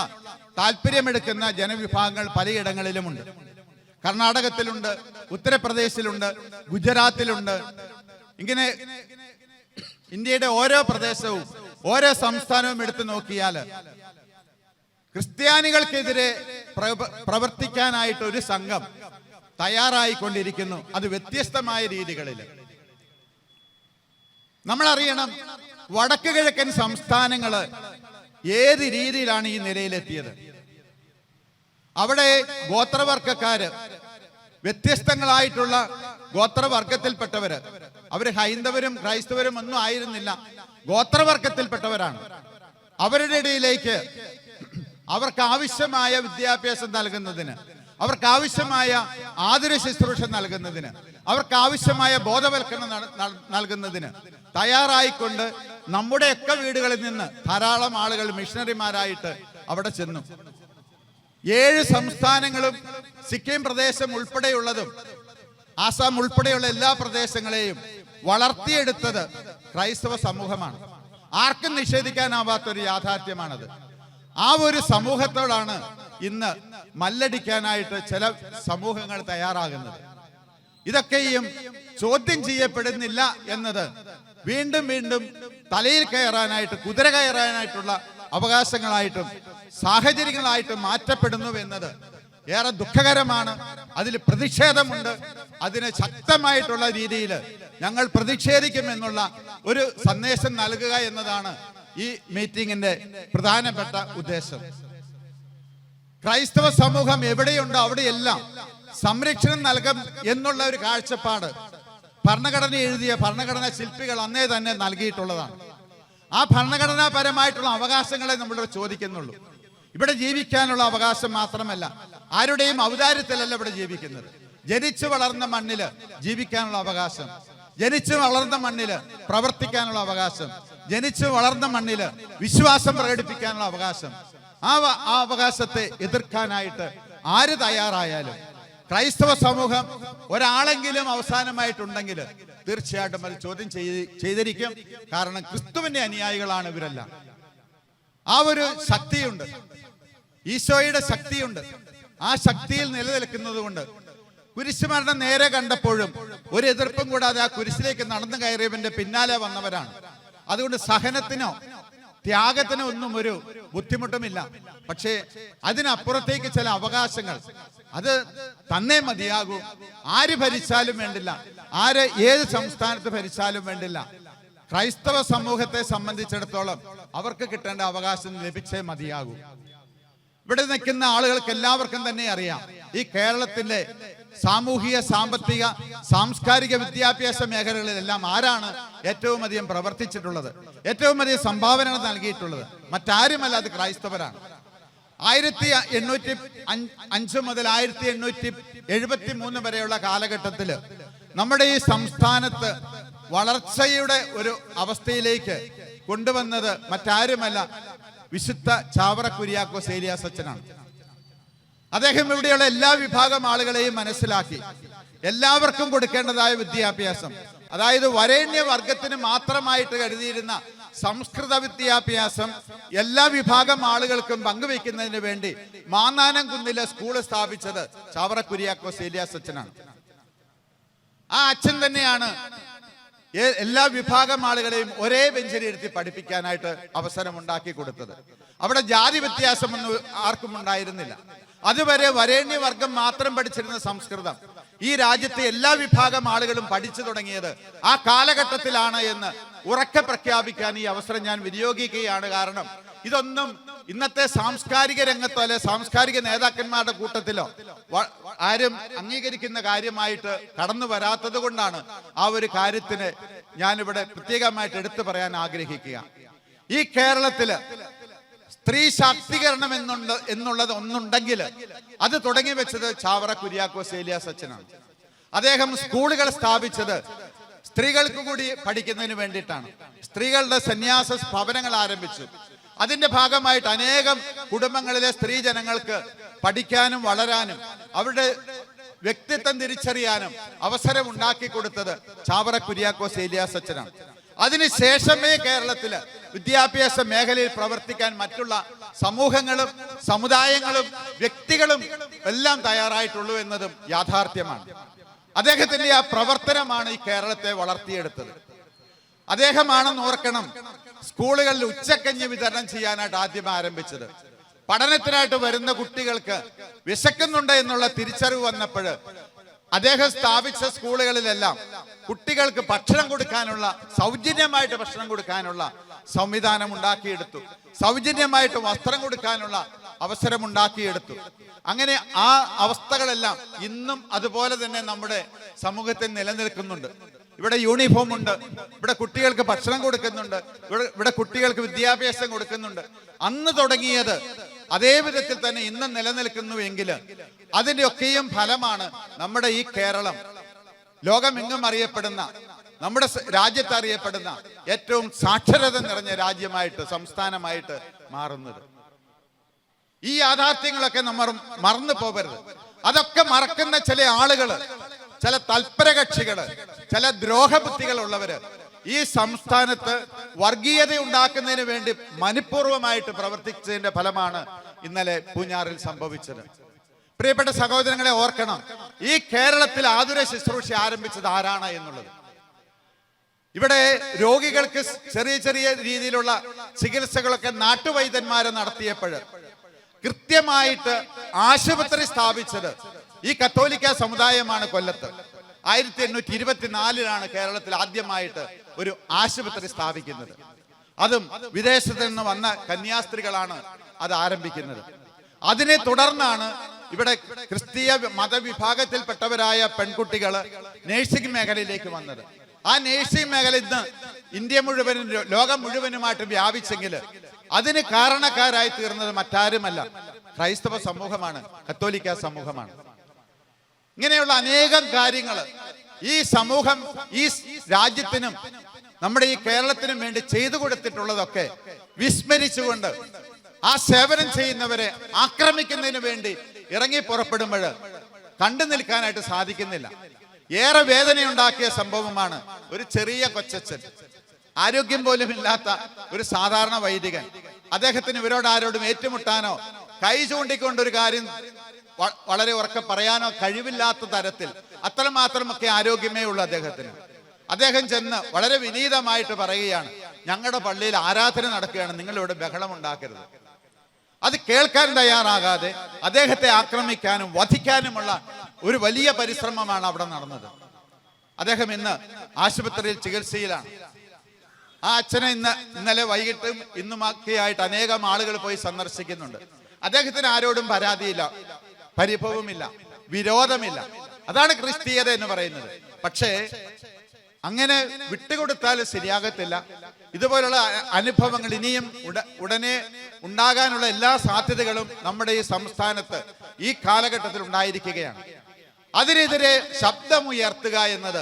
താല്പര്യമെടുക്കുന്ന ജനവിഭാഗങ്ങൾ പലയിടങ്ങളിലുമുണ്ട്. കർണാടകത്തിലുണ്ട്, ഉത്തർപ്രദേശിലുണ്ട്, ഗുജറാത്തിലുണ്ട്. ഇങ്ങനെ ഇന്ത്യയുടെ ഓരോ പ്രദേശവും ഓരോ സംസ്ഥാനവും എടുത്തു നോക്കിയാൽ ക്രിസ്ത്യാനികൾക്കെതിരെ പ്രവർത്തിക്കാനായിട്ട് ഒരു സംഘം തയ്യാറായിക്കൊണ്ടിരിക്കുന്നു. അത് വ്യത്യസ്തമായ രീതികളിൽ. നമ്മൾ അറിയണം, വടക്ക് കിഴക്കൻ സംസ്ഥാനങ്ങള് ഏത് രീതിയിലാണ് ഈ നിലയിലെത്തിയത്. അവിടെ ഗോത്രവർഗക്കാര്, വ്യത്യസ്തങ്ങളായിട്ടുള്ള ഗോത്രവർഗത്തിൽപ്പെട്ടവര്, അവര് ഹൈന്ദവരും ക്രൈസ്തവരും ഒന്നും ആയിരുന്നില്ല, ഗോത്രവർഗത്തിൽപ്പെട്ടവരാണ്. അവരുടെ ഇടയിലേക്ക് അവർക്ക് ആവശ്യമായ വിദ്യാഭ്യാസം നൽകുന്നതിന്, അവർക്ക് ആവശ്യമായ ആതുര ശുശ്രൂഷ നൽകുന്നതിന്, അവർക്ക് ആവശ്യമായ ബോധവൽക്കരണം നൽകുന്നതിന് തയ്യാറായിക്കൊണ്ട് നമ്മുടെയൊക്കെ വീടുകളിൽ നിന്ന് ധാരാളം ആളുകൾ മിഷണറിമാരായിട്ട് അവിടെ ചെന്നു. 7 സംസ്ഥാനങ്ങളും സിക്കിം പ്രദേശം ഉൾപ്പെടെയുള്ളതും ആസാം ഉൾപ്പെടെയുള്ള എല്ലാ പ്രദേശങ്ങളെയും വളർത്തിയെടുത്തത് ക്രൈസ്തവ സമൂഹമാണ്. ആർക്കും നിഷേധിക്കാനാവാത്തൊരു യാഥാർത്ഥ്യമാണത്. ആ ഒരു സമൂഹത്തോടാണ് ഇന്ന് മല്ലടിക്കാനായിട്ട് ചില സമൂഹങ്ങൾ തയ്യാറാകുന്നത്. ഇതൊക്കെയും ചോദ്യം ചെയ്യപ്പെടുന്നില്ല എന്നത് വീണ്ടും വീണ്ടും തലയിൽ കയറാനായിട്ട്, കുതിര കയറാനായിട്ടുള്ള അവകാശങ്ങളായിട്ടും സാഹചര്യങ്ങളായിട്ടും മാറ്റപ്പെടുന്നു എന്നത് ഏറെ ദുഃഖകരമാണ്. അതിൽ പ്രതിഷേധമുണ്ട്. അതിന് ശക്തമായിട്ടുള്ള രീതിയിൽ ഞങ്ങൾ പ്രതിഷേധിക്കുമെന്നുള്ള ഒരു സന്ദേശം നൽകുക എന്നതാണ് ഈ മീറ്റിംഗിന്റെ പ്രധാനപ്പെട്ട ഉദ്ദേശം. ക്രൈസ്തവ സമൂഹം എവിടെയുണ്ടോ അവിടെയെല്ലാം സംരക്ഷണം നൽകും എന്നുള്ള ഒരു കാഴ്ചപ്പാട് ഭരണഘടന എഴുതിയ ഭരണഘടനാ ശില്പികൾ അന്നേ തന്നെ നൽകിയിട്ടുള്ളതാണ്. ആ ഭരണഘടനാപരമായിട്ടുള്ള അവകാശങ്ങളെ നമ്മളിവിടെ ചോദിക്കുന്നുള്ളൂ. ഇവിടെ ജീവിക്കാനുള്ള അവകാശം മാത്രമല്ല, ആരുടെയും ഔദാര്യത്തിലല്ല ഇവിടെ ജീവിക്കുന്നത്. ജനിച്ചു വളർന്ന മണ്ണില് ജീവിക്കാനുള്ള അവകാശം, ജനിച്ചു വളർന്ന മണ്ണില് പ്രവർത്തിക്കാനുള്ള അവകാശം, ജനിച്ചു വളർന്ന മണ്ണില് വിശ്വാസം പ്രകടിപ്പിക്കാനുള്ള അവകാശം. ആ അവകാശത്തെ എതിർക്കാനായിട്ട് ആര് തയ്യാറായാലും, ക്രൈസ്തവ സമൂഹം ഒരാളെങ്കിലും അവസാനമായിട്ടുണ്ടെങ്കിൽ തീർച്ചയായിട്ടും അത് ചോദ്യം ചെയ്തിരിക്കും. കാരണം ക്രിസ്തുവിന്റെ അനുയായികളാണ് ഇവരെല്ലാം. ആ ഒരു ശക്തിയുണ്ട്, ഈശോയുടെ ശക്തിയുണ്ട്. ആ ശക്തിയിൽ നിലനിൽക്കുന്നത് കൊണ്ട് കുരിശുമരണം നേരെ കണ്ടപ്പോഴും ഒരു എതിർപ്പും കൂടാതെ ആ കുരിശിലേക്ക് നടന്നു കയറിയവന്റെ പിന്നാലെ വന്നവരാണ്. അതുകൊണ്ട് സഹനത്തിനോ ത്യാഗത്തിനോ ഒന്നും ഒരു ബുദ്ധിമുട്ടുമില്ല. പക്ഷേ അതിനപ്പുറത്തേക്ക് ചില അവകാശങ്ങൾ അത് തന്നേ മതിയാകൂ. ആര് ഭരിച്ചാലും വേണ്ടില്ല, ആര് ഏത് സംസ്ഥാനത്ത് ഭരിച്ചാലും വേണ്ടില്ല, ക്രൈസ്തവ സമൂഹത്തെ സംബന്ധിച്ചിടത്തോളം അവർക്ക് കിട്ടേണ്ട അവകാശം ലഭിച്ചേ മതിയാകൂ. ഇവിടെ നിൽക്കുന്ന ആളുകൾക്ക് എല്ലാവർക്കും തന്നെ അറിയാം, ഈ കേരളത്തിന്റെ സാമൂഹിക, സാമ്പത്തിക, സാംസ്കാരിക, വിദ്യാഭ്യാസ മേഖലകളിലെല്ലാം ആരാണ് ഏറ്റവും അധികം പ്രവർത്തിച്ചിട്ടുള്ളത്, ഏറ്റവും അധികം സംഭാവനകൾ നൽകിയിട്ടുള്ളത്? മറ്റാരുമല്ല, അത് ക്രൈസ്തവരാണ്. 1805 മുതൽ 1873 വരെയുള്ള കാലഘട്ടത്തിൽ നമ്മുടെ ഈ സംസ്ഥാനത്ത് വളർച്ചയുടെ ഒരു അവസ്ഥയിലേക്ക് കൊണ്ടുവന്നത് മറ്റാരുമല്ല, വിശുദ്ധ ചാവറ കുര്യാക്കോസ് ഏലിയാസ് അച്ഛനാണ്. അദ്ദേഹം ഇവിടെയുള്ള എല്ലാ വിഭാഗം ആളുകളെയും മനസ്സിലാക്കി എല്ലാവർക്കും കൊടുക്കേണ്ടതായ വിദ്യാഭ്യാസം, അതായത് വരേണ്യവർഗത്തിന് മാത്രമായിട്ട് കരുതിയിരുന്ന സംസ്കൃത വിദ്യാഭ്യാസം എല്ലാ വിഭാഗം ആളുകൾക്കും പങ്കുവെക്കുന്നതിന് വേണ്ടി മാന്നാനം കുന്നിലെ സ്കൂൾ സ്ഥാപിച്ചത് ചാവറ കുര്യാക്കോസ് ഏലിയാസ് അച്ഛനാണ്. ആ അച്ഛൻ തന്നെയാണ് എല്ലാ വിഭാഗം ആളുകളെയും ഒരേ ബെഞ്ചിലിരുത്തി പഠിപ്പിക്കാനായിട്ട് അവസരം ഉണ്ടാക്കി കൊടുത്തത്. അവിടെ ജാതി വ്യത്യാസമൊന്നും ആർക്കും ഉണ്ടായിരുന്നില്ല. അതുവരെ വരേണ്യവർഗം മാത്രം പഠിച്ചിരുന്ന സംസ്കൃതം ഈ രാജ്യത്തെ എല്ലാ വിഭാഗം ആളുകളും പഠിച്ചു തുടങ്ങിയത് ആ കാലഘട്ടത്തിലാണ് എന്ന് ഉറക്കെ പ്രഖ്യാപിക്കാൻ ഈ അവസരം ഞാൻ വിനിയോഗിക്കുകയാണ്. കാരണം ഇതൊന്നും ഇന്നത്തെ സാംസ്കാരിക രംഗത്തോ അല്ലെ സാംസ്കാരിക നേതാക്കന്മാരുടെ കൂട്ടത്തിലോ ആരും അംഗീകരിക്കുന്ന കാര്യമായിട്ട് കടന്നു വരാത്തത് കൊണ്ടാണ് ആ ഒരു കാര്യത്തിന് ഞാനിവിടെ പ്രത്യേകമായിട്ട് എടുത്തു പറയാൻ ആഗ്രഹിക്കുക. ഈ കേരളത്തില് സ്ത്രീ ശാക്തീകരണം എന്നുള്ളത് ഒന്നുണ്ടെങ്കിൽ അത് തുടങ്ങി വെച്ചത് ചാവറ കുര്യാക്കോസ് ഏലിയാസ് അച്ഛനാണ്. അദ്ദേഹം സ്കൂളുകൾ സ്ഥാപിച്ചത് സ്ത്രീകൾക്ക് കൂടി പഠിക്കുന്നതിന് വേണ്ടിയിട്ടാണ്. സ്ത്രീകളുടെ സന്യാസ ഭവനങ്ങൾ ആരംഭിച്ചു. അതിന്റെ ഭാഗമായിട്ട് അനേകം കുടുംബങ്ങളിലെ സ്ത്രീ ജനങ്ങൾക്ക് പഠിക്കാനും വളരാനും അവരുടെ വ്യക്തിത്വം തിരിച്ചറിയാനും അവസരം ഉണ്ടാക്കി കൊടുത്തത് ചാവറ കുര്യാക്കോസ് ഏലിയാസ് അച്ഛനാണ്. അതിനുശേഷമേ കേരളത്തില് വിദ്യാഭ്യാസ മേഖലയിൽ പ്രവർത്തിക്കാൻ മറ്റുള്ള സമൂഹങ്ങളും സമുദായങ്ങളും വ്യക്തികളും എല്ലാം തയ്യാറായിട്ടുള്ളൂ എന്നതും യാഥാർത്ഥ്യമാണ്. അദ്ദേഹത്തിന്റെ ആ പ്രവർത്തനമാണ് ഈ കേരളത്തെ വളർത്തിയെടുത്തത്. അദ്ദേഹമാണെന്ന് ഓർക്കണം സ്കൂളുകളിൽ ഉച്ചക്കഞ്ഞി വിതരണം ചെയ്യാനായിട്ട് ആദ്യം ആരംഭിച്ചത്. പഠനത്തിനായിട്ട് വരുന്ന കുട്ടികൾക്ക് വിശക്കുന്നുണ്ട് എന്നുള്ള തിരിച്ചറിവ് വന്നപ്പോൾ അദ്ദേഹം സ്ഥാപിച്ച സ്കൂളുകളിലെല്ലാം കുട്ടികൾക്ക് ഭക്ഷണം കൊടുക്കാനുള്ള സൗജന്യമായിട്ട് ഭക്ഷണം കൊടുക്കാനുള്ള സംവിധാനം ഉണ്ടാക്കിയെടുത്തു. സൗജന്യമായിട്ട് വസ്ത്രം കൊടുക്കാനുള്ള അവസരം ഉണ്ടാക്കിയെടുത്തു. അങ്ങനെ ആ അവസ്ഥകളെല്ലാം ഇന്നും അതുപോലെ തന്നെ നമ്മുടെ സമൂഹത്തിൽ നിലനിൽക്കുന്നുണ്ട്. ഇവിടെ യൂണിഫോം ഉണ്ട്, ഇവിടെ കുട്ടികൾക്ക് ഭക്ഷണം കൊടുക്കുന്നുണ്ട്, ഇവിടെ കുട്ടികൾക്ക് വിദ്യാഭ്യാസം കൊടുക്കുന്നുണ്ട്. അന്ന് തുടങ്ങിയത് അതേ വിധത്തിൽ തന്നെ ഇന്നും നിലനിൽക്കുന്നുവെങ്കിൽ അതിന്റെ ഒക്കെയും ഫലമാണ് നമ്മുടെ ഈ കേരളം ലോകമെങ്ങും അറിയപ്പെടുന്ന, നമ്മുടെ രാജ്യത്ത് അറിയപ്പെടുന്ന ഏറ്റവും സാക്ഷരത നിറഞ്ഞ രാജ്യമായിട്ട് സംസ്ഥാനമായിട്ട് മാറുന്നത്. ഈ യാഥാർത്ഥ്യങ്ങളൊക്കെ നമ്മൾ മറന്നു പോകരുത്. അതൊക്കെ മറക്കുന്ന ചില ആളുകള്, ചില തൽപരകക്ഷികള്, ചില ദ്രോഹബുദ്ധികൾ ഉള്ളവര് ഈ സംസ്ഥാനത്ത് വർഗീയത ഉണ്ടാക്കുന്നതിന് വേണ്ടി മനഃപൂർവ്വമായിട്ട് പ്രവർത്തിച്ചതിന്റെ ഫലമാണ് ഇന്നലെ പൂഞ്ഞാറിൽ സംഭവിച്ചത്. പ്രിയപ്പെട്ട സഹോദരങ്ങളെ ഓർക്കണം, ഈ കേരളത്തിൽ ആതുര ശുശ്രൂഷ ആരംഭിച്ചത് ആരാണ് എന്നുള്ളത്. ഇവിടെ രോഗികൾക്ക് ചെറിയ ചെറിയ രീതിയിലുള്ള ചികിത്സകളൊക്കെ നാട്ടുവൈദ്യന്മാരെ നടത്തിയപ്പോൾ കൃത്യമായിട്ട് ആശുപത്രി സ്ഥാപിച്ചത് ഈ കത്തോലിക്ക സമുദായമാണ്. കൊല്ലത്ത് 1824 കേരളത്തിൽ ആദ്യമായിട്ട് ഒരു ആശുപത്രി സ്ഥാപിക്കുന്നത്. അതും വിദേശത്ത് നിന്ന് വന്ന കന്യാസ്ത്രീകളാണ് അത് ആരംഭിക്കുന്നത്. അതിനെ തുടർന്നാണ് ഇവിടെ ക്രിസ്തീയ മതവിഭാഗത്തിൽപ്പെട്ടവരായ പെൺകുട്ടികള് നേഴ്സിംഗ് മേഖലയിലേക്ക് വന്നത്. ആ നേഴ്സിംഗ് മേഖല ഇന്ന് ഇന്ത്യ മുഴുവനും ലോകം മുഴുവനുമായിട്ട് വ്യാപിച്ചെങ്കിൽ അതിന് കാരണക്കാരായി തീർന്നത് മറ്റാരുമല്ല, ക്രൈസ്തവ സമൂഹമാണ്, കത്തോലിക്ക സമൂഹമാണ്. ഇങ്ങനെയുള്ള അനേകം കാര്യങ്ങൾ ഈ സമൂഹം ഈ രാജ്യത്തിനും നമ്മുടെ ഈ കേരളത്തിനും വേണ്ടി ചെയ്തു കൊടുത്തിട്ടുള്ളതൊക്കെ വിസ്മരിച്ചുകൊണ്ട് ആ സേവനം ചെയ്യുന്നവരെ ആക്രമിക്കുന്നതിന് വേണ്ടി ഇറങ്ങി പുറപ്പെടുമ്പോൾ കണ്ടു നിൽക്കാനായിട്ട് സാധിക്കുന്നില്ല. ഏറെ വേദനയുണ്ടാക്കിയ സംഭവമാണ് ഒരു ചെറിയ കൊച്ചച്ഛൻ, ആരോഗ്യം പോലും ഇല്ലാത്ത ഒരു സാധാരണ വൈദികൻ. അദ്ദേഹത്തിന് ഇവരോടാരോടും ഏറ്റുമുട്ടാനോ കൈ ചൂണ്ടിക്കൊണ്ടൊരു കാര്യം വളരെ ഉറക്കെ പറയാനോ കഴിവില്ലാത്ത തരത്തിൽ അത്രമാത്രമൊക്കെ ആരോഗ്യമേ ഉള്ളൂ അദ്ദേഹത്തിന്. അദ്ദേഹം ചെന്ന് വളരെ വിനീതമായിട്ട് പറയുകയാണ്, ഞങ്ങളുടെ പള്ളിയിൽ ആരാധന നടക്കുകയാണ്, നിങ്ങളിവിടെ ബഹളം ഉണ്ടാക്കരുത്. അത് കേൾക്കാൻ തയ്യാറാകാതെ അദ്ദേഹത്തെ ആക്രമിക്കാനും വധിക്കാനുമുള്ള ഒരു വലിയ പരിശ്രമമാണ് അവിടെ നടന്നത്. അദ്ദേഹം ഇന്ന് ആശുപത്രിയിൽ ചികിത്സയിലാണ്. ആ അച്ഛനെ ഇന്നലെ വൈകിട്ടും ഇന്നുമൊക്കെയായിട്ട് അനേകം ആളുകൾ പോയി സന്ദർശിക്കുന്നുണ്ട്. അദ്ദേഹത്തിന് ആരോടും പരാതിയില്ല, പരിഭവമില്ല, വിരോധമില്ല. അതാണ് ക്രിസ്തീയത എന്ന് പറയുന്നത്. പക്ഷേ അങ്ങനെ വിട്ടുകൊടുത്താൽ ശരിയാകത്തില്ല. ഇതുപോലുള്ള അനുഭവങ്ങൾ ഇനിയും ഉടനെ ഉണ്ടാകാനുള്ള എല്ലാ സാധ്യതകളും നമ്മുടെ ഈ സംസ്ഥാനത്ത് ഈ കാലഘട്ടത്തിൽ ഉണ്ടായിരിക്കുകയാണ്. അതിനെതിരെ ശബ്ദമുയർത്തുക എന്നത്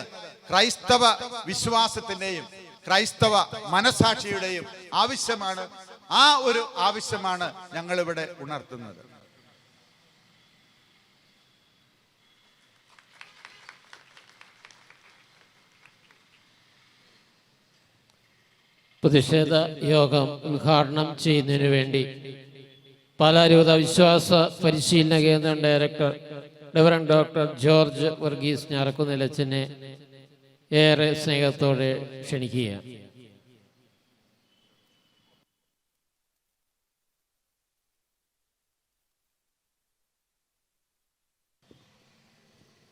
ക്രൈസ്തവ വിശ്വാസത്തിന്റെയും ക്രൈസ്തവ മനസാക്ഷിയുടെയും ആവശ്യമാണ്. ആ ഒരു ആവശ്യമാണ് ഞങ്ങളിവിടെ ഉണർത്തുന്നത്. പ്രതിഷേധ യോഗം ഉദ്ഘാടനം ചെയ്യുന്നതിന് വേണ്ടി പാലാരൂപത വിശ്വാസ പരിശീലന കേന്ദ്രം director reverend doctor George Varghese ഞാറക്കുന്നിലച്ചനെ ഏറെ സ്നേഹത്തോടെ ക്ഷണിക്കുകയാണ്.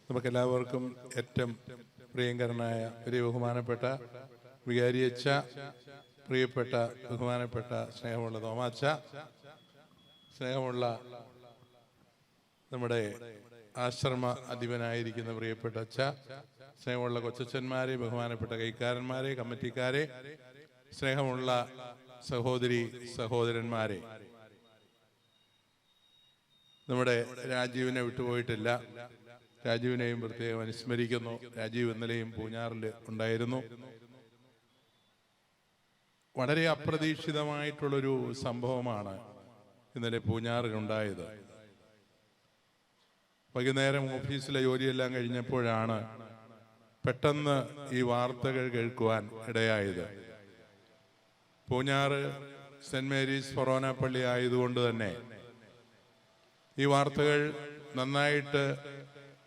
നമുക്കെല്ലാവർക്കും ഏറ്റവും പ്രിയങ്കരനായ ഒരു ബഹുമാനപ്പെട്ട വികാരിയച്ച, പ്രിയപ്പെട്ട ബഹുമാനപ്പെട്ട സ്നേഹമുള്ള തോമാച്ച, സ്നേഹമുള്ള നമ്മുടെ ആശ്രമ അധിപനായിരിക്കുന്ന പ്രിയപ്പെട്ട അച്ഛ, സ്നേഹമുള്ള കൊച്ചച്ഛന്മാരെ, ബഹുമാനപ്പെട്ട കൈക്കാരന്മാരെ, കമ്മിറ്റിക്കാരെ, സ്നേഹമുള്ള സഹോദരി സഹോദരന്മാരെ, നമ്മുടെ രാജീവിനെ വിട്ടുപോയിട്ടില്ല. രാജീവിനെയും പ്രത്യേകം അനുസ്മരിക്കുന്നു. രാജീവ് ഇന്നലെയും പൂഞ്ഞാറിൽ ഉണ്ടായിരുന്നു. വളരെ അപ്രതീക്ഷിതമായിട്ടുള്ളൊരു സംഭവമാണ് ഇന്നലെ പൂഞ്ഞാറിലുണ്ടായത്. വൈകുന്നേരം ഓഫീസിലെ ജോലിയെല്ലാം കഴിഞ്ഞപ്പോഴാണ് പെട്ടെന്ന് ഈ വാർത്തകൾ കേൾക്കുവാൻ ഇടയായത്. പൂഞ്ഞാറ് സെന്റ് മേരീസ് ഫൊറോന പള്ളി ആയതുകൊണ്ട് തന്നെ ഈ വാർത്തകൾ നന്നായിട്ട്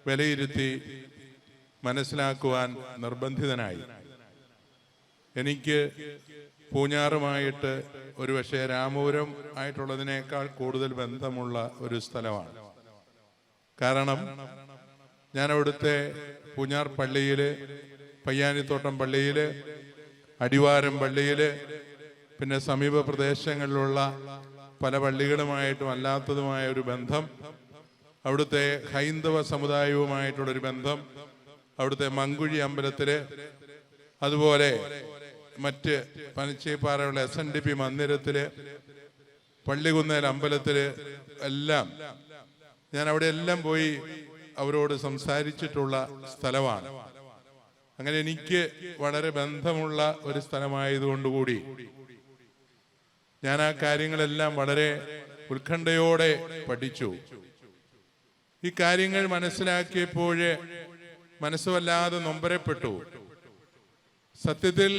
വിലയിരുത്തി മനസ്സിലാക്കുവാൻ നിർബന്ധിതനായി. എനിക്ക് പൂഞ്ഞാറുമായിട്ട് ഒരുപക്ഷെ രാമപുരം ആയിട്ടുള്ളതിനേക്കാൾ കൂടുതൽ ബന്ധമുള്ള ഒരു സ്ഥലമാണ്. കാരണം ഞാൻ അവിടുത്തെ പൂഞ്ഞാർ പള്ളിയിൽ, പയ്യാനിത്തോട്ടം പള്ളിയിൽ, അടിവാരം പള്ളിയിൽ, പിന്നെ സമീപ പ്രദേശങ്ങളിലുള്ള പല പള്ളികളുമായിട്ടും അല്ലാത്തതുമായ ഒരു ബന്ധം, അവിടുത്തെ ഹൈന്ദവ സമുദായവുമായിട്ടുള്ളൊരു ബന്ധം, അവിടുത്തെ മങ്കുഴി അമ്പലത്തില്, അതുപോലെ മറ്റ് പനച്ചേപ്പാറയുള്ള SNDP മന്ദിരത്തില്, പള്ളികുന്നേൽ അമ്പലത്തില് എല്ലാം ഞാൻ അവിടെ എല്ലാം പോയി അവരോട് സംസാരിച്ചിട്ടുള്ള സ്ഥലമാണ്. അങ്ങനെ എനിക്ക് വളരെ ബന്ധമുള്ള ഒരു സ്ഥലമായതുകൊണ്ടുകൂടി ഞാൻ ആ കാര്യങ്ങളെല്ലാം വളരെ ഉത്കണ്ഠയോടെ പഠിച്ചു. ഈ കാര്യങ്ങൾ മനസ്സിലാക്കിയപ്പോഴേ മനസ്സ് വല്ലാതെ നൊമ്പരപ്പെട്ടു. സത്യത്തിൽ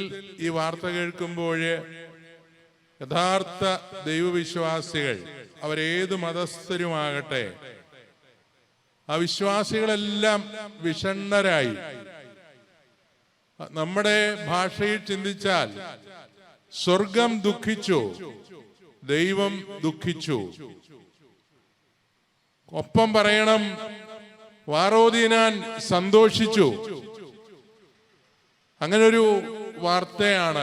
ഈ വാർത്ത കേൾക്കുമ്പോഴേ യഥാർത്ഥ ദൈവവിശ്വാസികൾ, അവരേത് മതസ്ഥരുമാകട്ടെ, ആ വിശ്വാസികളെല്ലാം വിഷണ്ണരായി. നമ്മുടെ ഭാഷയിൽ ചിന്തിച്ചാൽ സ്വർഗം ദുഃഖിച്ചു, ദൈവം ദുഃഖിച്ചു. ഒപ്പം പറയണം, വാറോദീനാൻ സന്തോഷിച്ചു. അങ്ങനൊരു വാർത്തയാണ്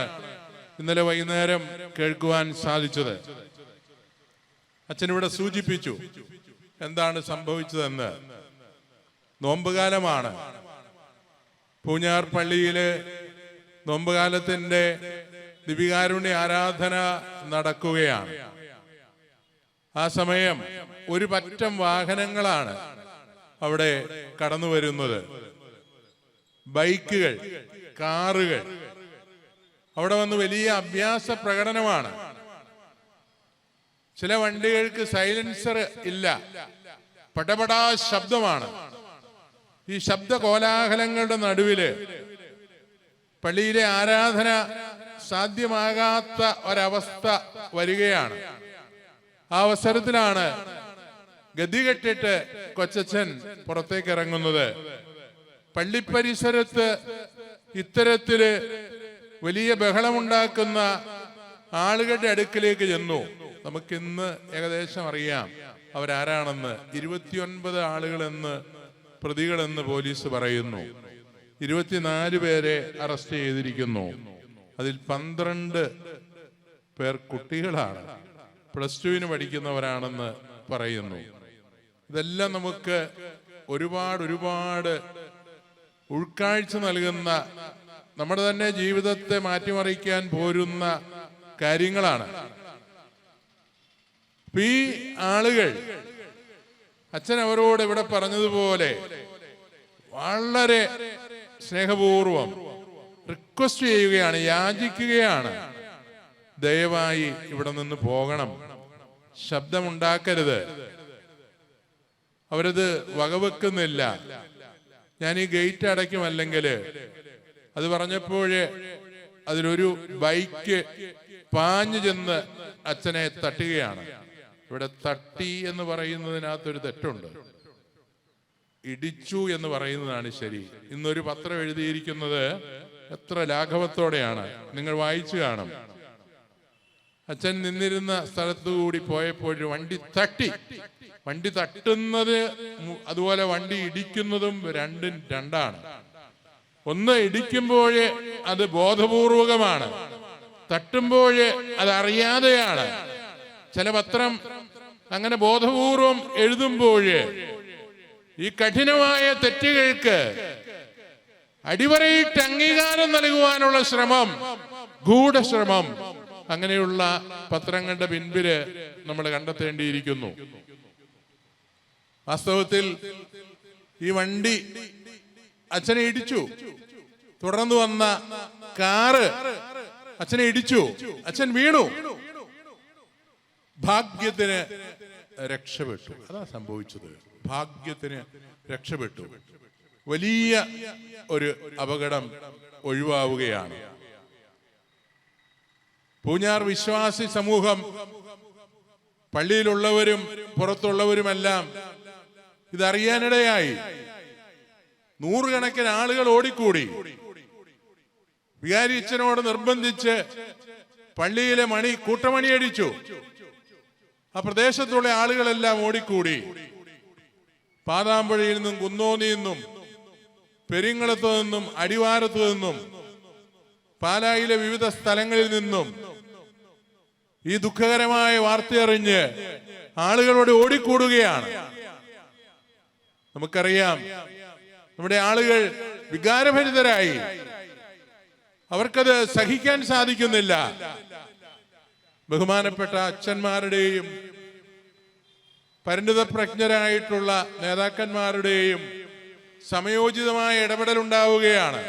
ഇന്നലെ വൈകുന്നേരം കേൾക്കുവാൻ സാധിച്ചത്. അച്ഛനിവിടെ സൂചിപ്പിച്ചു എന്താണ് സംഭവിച്ചതെന്ന്. നോമ്പുകാലമാണ്. പൂഞ്ഞാർ പള്ളിയില് നോമ്പുകാലത്തിന്റെ ദിവികാരുണ്യ ആരാധന നടക്കുകയാണ്. ആ സമയം ഒരു പറ്റം വാഹനങ്ങളാണ് അവിടെ കടന്നു വരുന്നത്. ബൈക്കുകൾ, കാറുകൾ. അവിടെ വന്ന് വലിയ അഭ്യാസ പ്രകടനമാണ്. ചില വണ്ടികൾക്ക് സൈലൻസർ ഇല്ല, പടപടാ ശബ്ദമാണ്. ഈ ശബ്ദ കോലാഹലങ്ങളുടെ നടുവില് പള്ളിയിലെ ആരാധന സാധ്യമാകാത്ത ഒരവസ്ഥ വരികയാണ്. ആ അവസരത്തിലാണ് ഗതികെട്ടിട്ട് കൊച്ചച്ഛൻ പുറത്തേക്ക് ഇറങ്ങുന്നത്. പള്ളിപ്പരിസരത്ത് ഇത്തരത്തില് വലിയ ബഹളമുണ്ടാക്കുന്ന ആളുകളുടെ അടുക്കിലേക്ക് ചെന്നു. നമുക്കിന്ന് ഏകദേശം അറിയാം അവരാരാണെന്ന്. 29 ആളുകളെന്ന് പ്രതികളെന്ന് പോലീസ് പറയുന്നു. 24 പേരെ അറസ്റ്റ് ചെയ്തിരിക്കുന്നു. അതിൽ 12 പേർ കുട്ടികളാണ്, +2 പഠിക്കുന്നവരാണെന്ന് പറയുന്നു. ഇതെല്ലാം നമുക്ക് ഒരുപാട് ഉൾക്കാഴ്ച നൽകുന്ന, നമ്മുടെ തന്നെ ജീവിതത്തെ മാറ്റിമറിക്കാൻ പോരുന്ന കാര്യങ്ങളാണ്. ഈ ആളുകൾ, അച്ഛൻ അവരോട് ഇവിടെ പറഞ്ഞതുപോലെ വളരെ സ്നേഹപൂർവം റിക്വസ്റ്റ് ചെയ്യുകയാണ്, യാചിക്കുകയാണ്, ദയവായി ഇവിടെ നിന്ന് പോകണം, ശബ്ദമുണ്ടാക്കരുത്. അവരത് വകവെക്കുന്നില്ല. ഞാൻ ഈ ഗേറ്റ് അടയ്ക്കും, അല്ലെങ്കിൽ അത് പറഞ്ഞപ്പോഴേ അതിലൊരു ബൈക്ക് പാഞ്ഞു ചെന്ന് അച്ഛനെ തട്ടുകയാണ്. ഇവിടെ തട്ടി എന്ന് പറയുന്നതിനകത്തൊരു തെറ്റുണ്ട്. ഇടിച്ചു എന്ന് പറയുന്നതാണ് ശരി. ഇന്നൊരു പത്രം എഴുതിയിരിക്കുന്നത് എത്ര ലാഘവത്തോടെയാണ്, നിങ്ങൾ വായിച്ചു കാണും. അച്ഛൻ നിന്നിരുന്ന സ്ഥലത്തു കൂടി പോയപ്പോൾ വണ്ടി തട്ടി. വണ്ടി തട്ടുന്നത് അതുപോലെ വണ്ടി ഇടിക്കുന്നതും രണ്ടും രണ്ടാണ്. ഒന്ന് ഇടിക്കുമ്പോഴേ അത് ബോധപൂർവകമാണ്, തട്ടുമ്പോഴേ അത് അറിയാതെയാണ്. ചില പത്രം അങ്ങനെ ബോധപൂർവം എഴുതുമ്പോഴേ ഈ കഠിനമായ തെറ്റുകൾക്ക് അടിവരയിട്ട് അംഗീകാരം നൽകുവാനുള്ള ശ്രമം, ഗൂഢശ്രമം, അങ്ങനെയുള്ള പത്രങ്ങളുടെ പിൻപില് നമ്മൾ കണ്ടെത്തേണ്ടിയിരിക്കുന്നു. വാസ്തവത്തിൽ ഈ വണ്ടി അച്ഛനെ ഇടിച്ചു. തുടർന്ന് വന്ന കാറ് അച്ഛനെ ഇടിച്ചു. അച്ഛൻ വീണു. ഭാഗ്യത്തിന് രക്ഷപ്പെട്ടു. അതാ സംഭവിച്ചത്. ഭാഗ്യത്തിന് രക്ഷപ്പെട്ടു. വലിയ ഒരു അപകടം ഒഴിവാവുകയാണ്. പൂഞ്ഞാർ വിശ്വാസി സമൂഹം, പള്ളിയിലുള്ളവരും പുറത്തുള്ളവരുമെല്ലാം ഇതറിയാനിടയായി. നൂറുകണക്കിന് ആളുകൾ ഓടിക്കൂടി. വികാരി അച്ഛനോട് നിർബന്ധിച്ച് പള്ളിയിലെ കൂട്ടമണി അടിച്ചു. ആ പ്രദേശത്തുള്ള ആളുകളെല്ലാം ഓടിക്കൂടി. പാതാമ്പുഴയിൽ നിന്നും, കുന്നോന്നിൽ നിന്നും, പെരിങ്ങളത്തു നിന്നും, അടിവാരത്തു നിന്നും, പാലായിലെ വിവിധ സ്ഥലങ്ങളിൽ നിന്നും ഈ ദുഃഖകരമായ വാർത്തയറിഞ്ഞ് ആളുകളോട് ഓടിക്കൂടുകയാണ്. നമുക്കറിയാം, നമ്മുടെ ആളുകൾ വികാരഭരിതരായി. അവർക്കത് സഹിക്കാൻ സാധിക്കുന്നില്ല. ബഹുമാനപ്പെട്ട അച്ഛന്മാരുടെയും പരിണിതപ്രജ്ഞരായിട്ടുള്ള നേതാക്കന്മാരുടെയും സമയോചിതമായ ഇടപെടൽ ഉണ്ടാവുകയാണ്.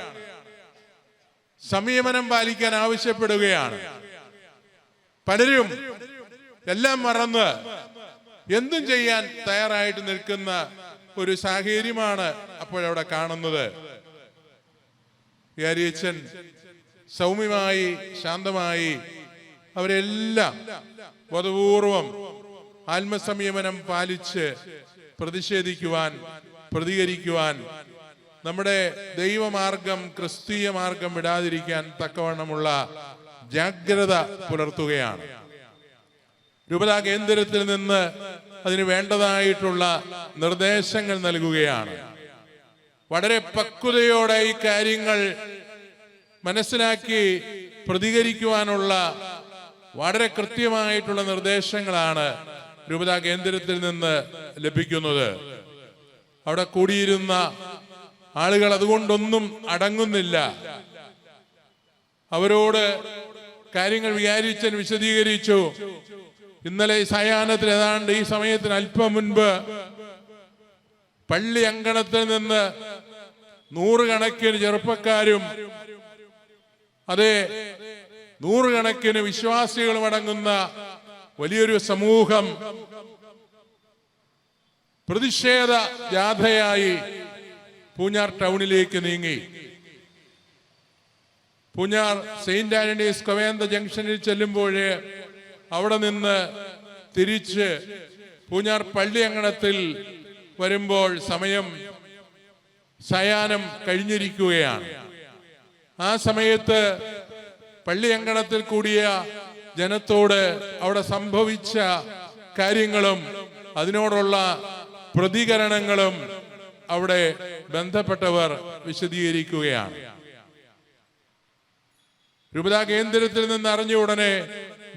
സംയമനം പാലിക്കാൻ ആവശ്യപ്പെടുകയാണ്. പലരും എല്ലാം മറന്ന് എന്തും ചെയ്യാൻ തയ്യാറായിട്ട് നിൽക്കുന്ന ഒരു സാഹചര്യമാണ് അപ്പോഴവിടെ കാണുന്നത്. വികാരിയച്ഛൻ സൗമ്യമായി, ശാന്തമായി അവരെല്ലാം ബോധപൂർവം ആത്മസംയമനം പാലിച്ച് പ്രതിഷേധിക്കുവാൻ, പ്രതികരിക്കുവാൻ, നമ്മുടെ ദൈവമാർഗം, ക്രിസ്തീയ മാർഗം വിടാതിരിക്കാൻ തക്കവണ്ണമുള്ള ജാഗ്രത പുലർത്തുകയാണ്. രൂപതാ കേന്ദ്രത്തിൽ നിന്ന് അതിന് വേണ്ടതായിട്ടുള്ള നിർദ്ദേശങ്ങൾ നൽകുകയാണ്. വളരെ പക്വതയോടെ ഈ കാര്യങ്ങൾ മനസ്സിലാക്കി പ്രതികരിക്കുവാനുള്ള വളരെ കൃത്യമായിട്ടുള്ള നിർദ്ദേശങ്ങളാണ് രൂപതാ കേന്ദ്രത്തിൽ നിന്ന് ലഭിക്കുന്നത്. അവിടെ കൂടിയിരുന്ന ആളുകൾ അതുകൊണ്ടൊന്നും അടങ്ങുന്നില്ല. അവരോട് കാര്യങ്ങൾ വികാരിച്ചൻ വിശദീകരിച്ചു. ഇന്നലെ സായാഹ്നത്തിൽ ഏതാണ്ട് ഈ സമയത്തിന് അല്പം മുൻപ് പള്ളി അങ്കണത്തിൽ നിന്ന് നൂറുകണക്കിന് ചെറുപ്പക്കാരും അതെ നൂറുകണക്കിന് വിശ്വാസികളും അടങ്ങുന്ന വലിയൊരു സമൂഹം പ്രതിഷേധ ജാഥയായി പൂഞ്ഞാർ ടൗണിലേക്ക് നീങ്ങി. പൂഞ്ഞാർ സെയിന്റ് ആന്റണീസ് കൊവേന്ത ജംഗ്ഷനിൽ ചെല്ലുമ്പോഴേ അവിടെ നിന്ന് തിരിച്ച് പൂഞ്ഞാർ പള്ളി അങ്കണത്തിൽ വരുമ്പോൾ സമയം സായാഹ്നം കഴിഞ്ഞിരിക്കുകയാണ്. ആ സമയത്ത് പള്ളി അങ്കണത്തിൽ കൂടിയ ജനത്തോട് അവിടെ സംഭവിച്ച കാര്യങ്ങളും അതിനോടുള്ള പ്രതികരണങ്ങളും അവിടെ ബന്ധപ്പെട്ടവർ വിശദീകരിക്കുകയാണ്. രൂപതാ കേന്ദ്രത്തിൽ നിന്ന് അറിഞ്ഞ ഉടനെ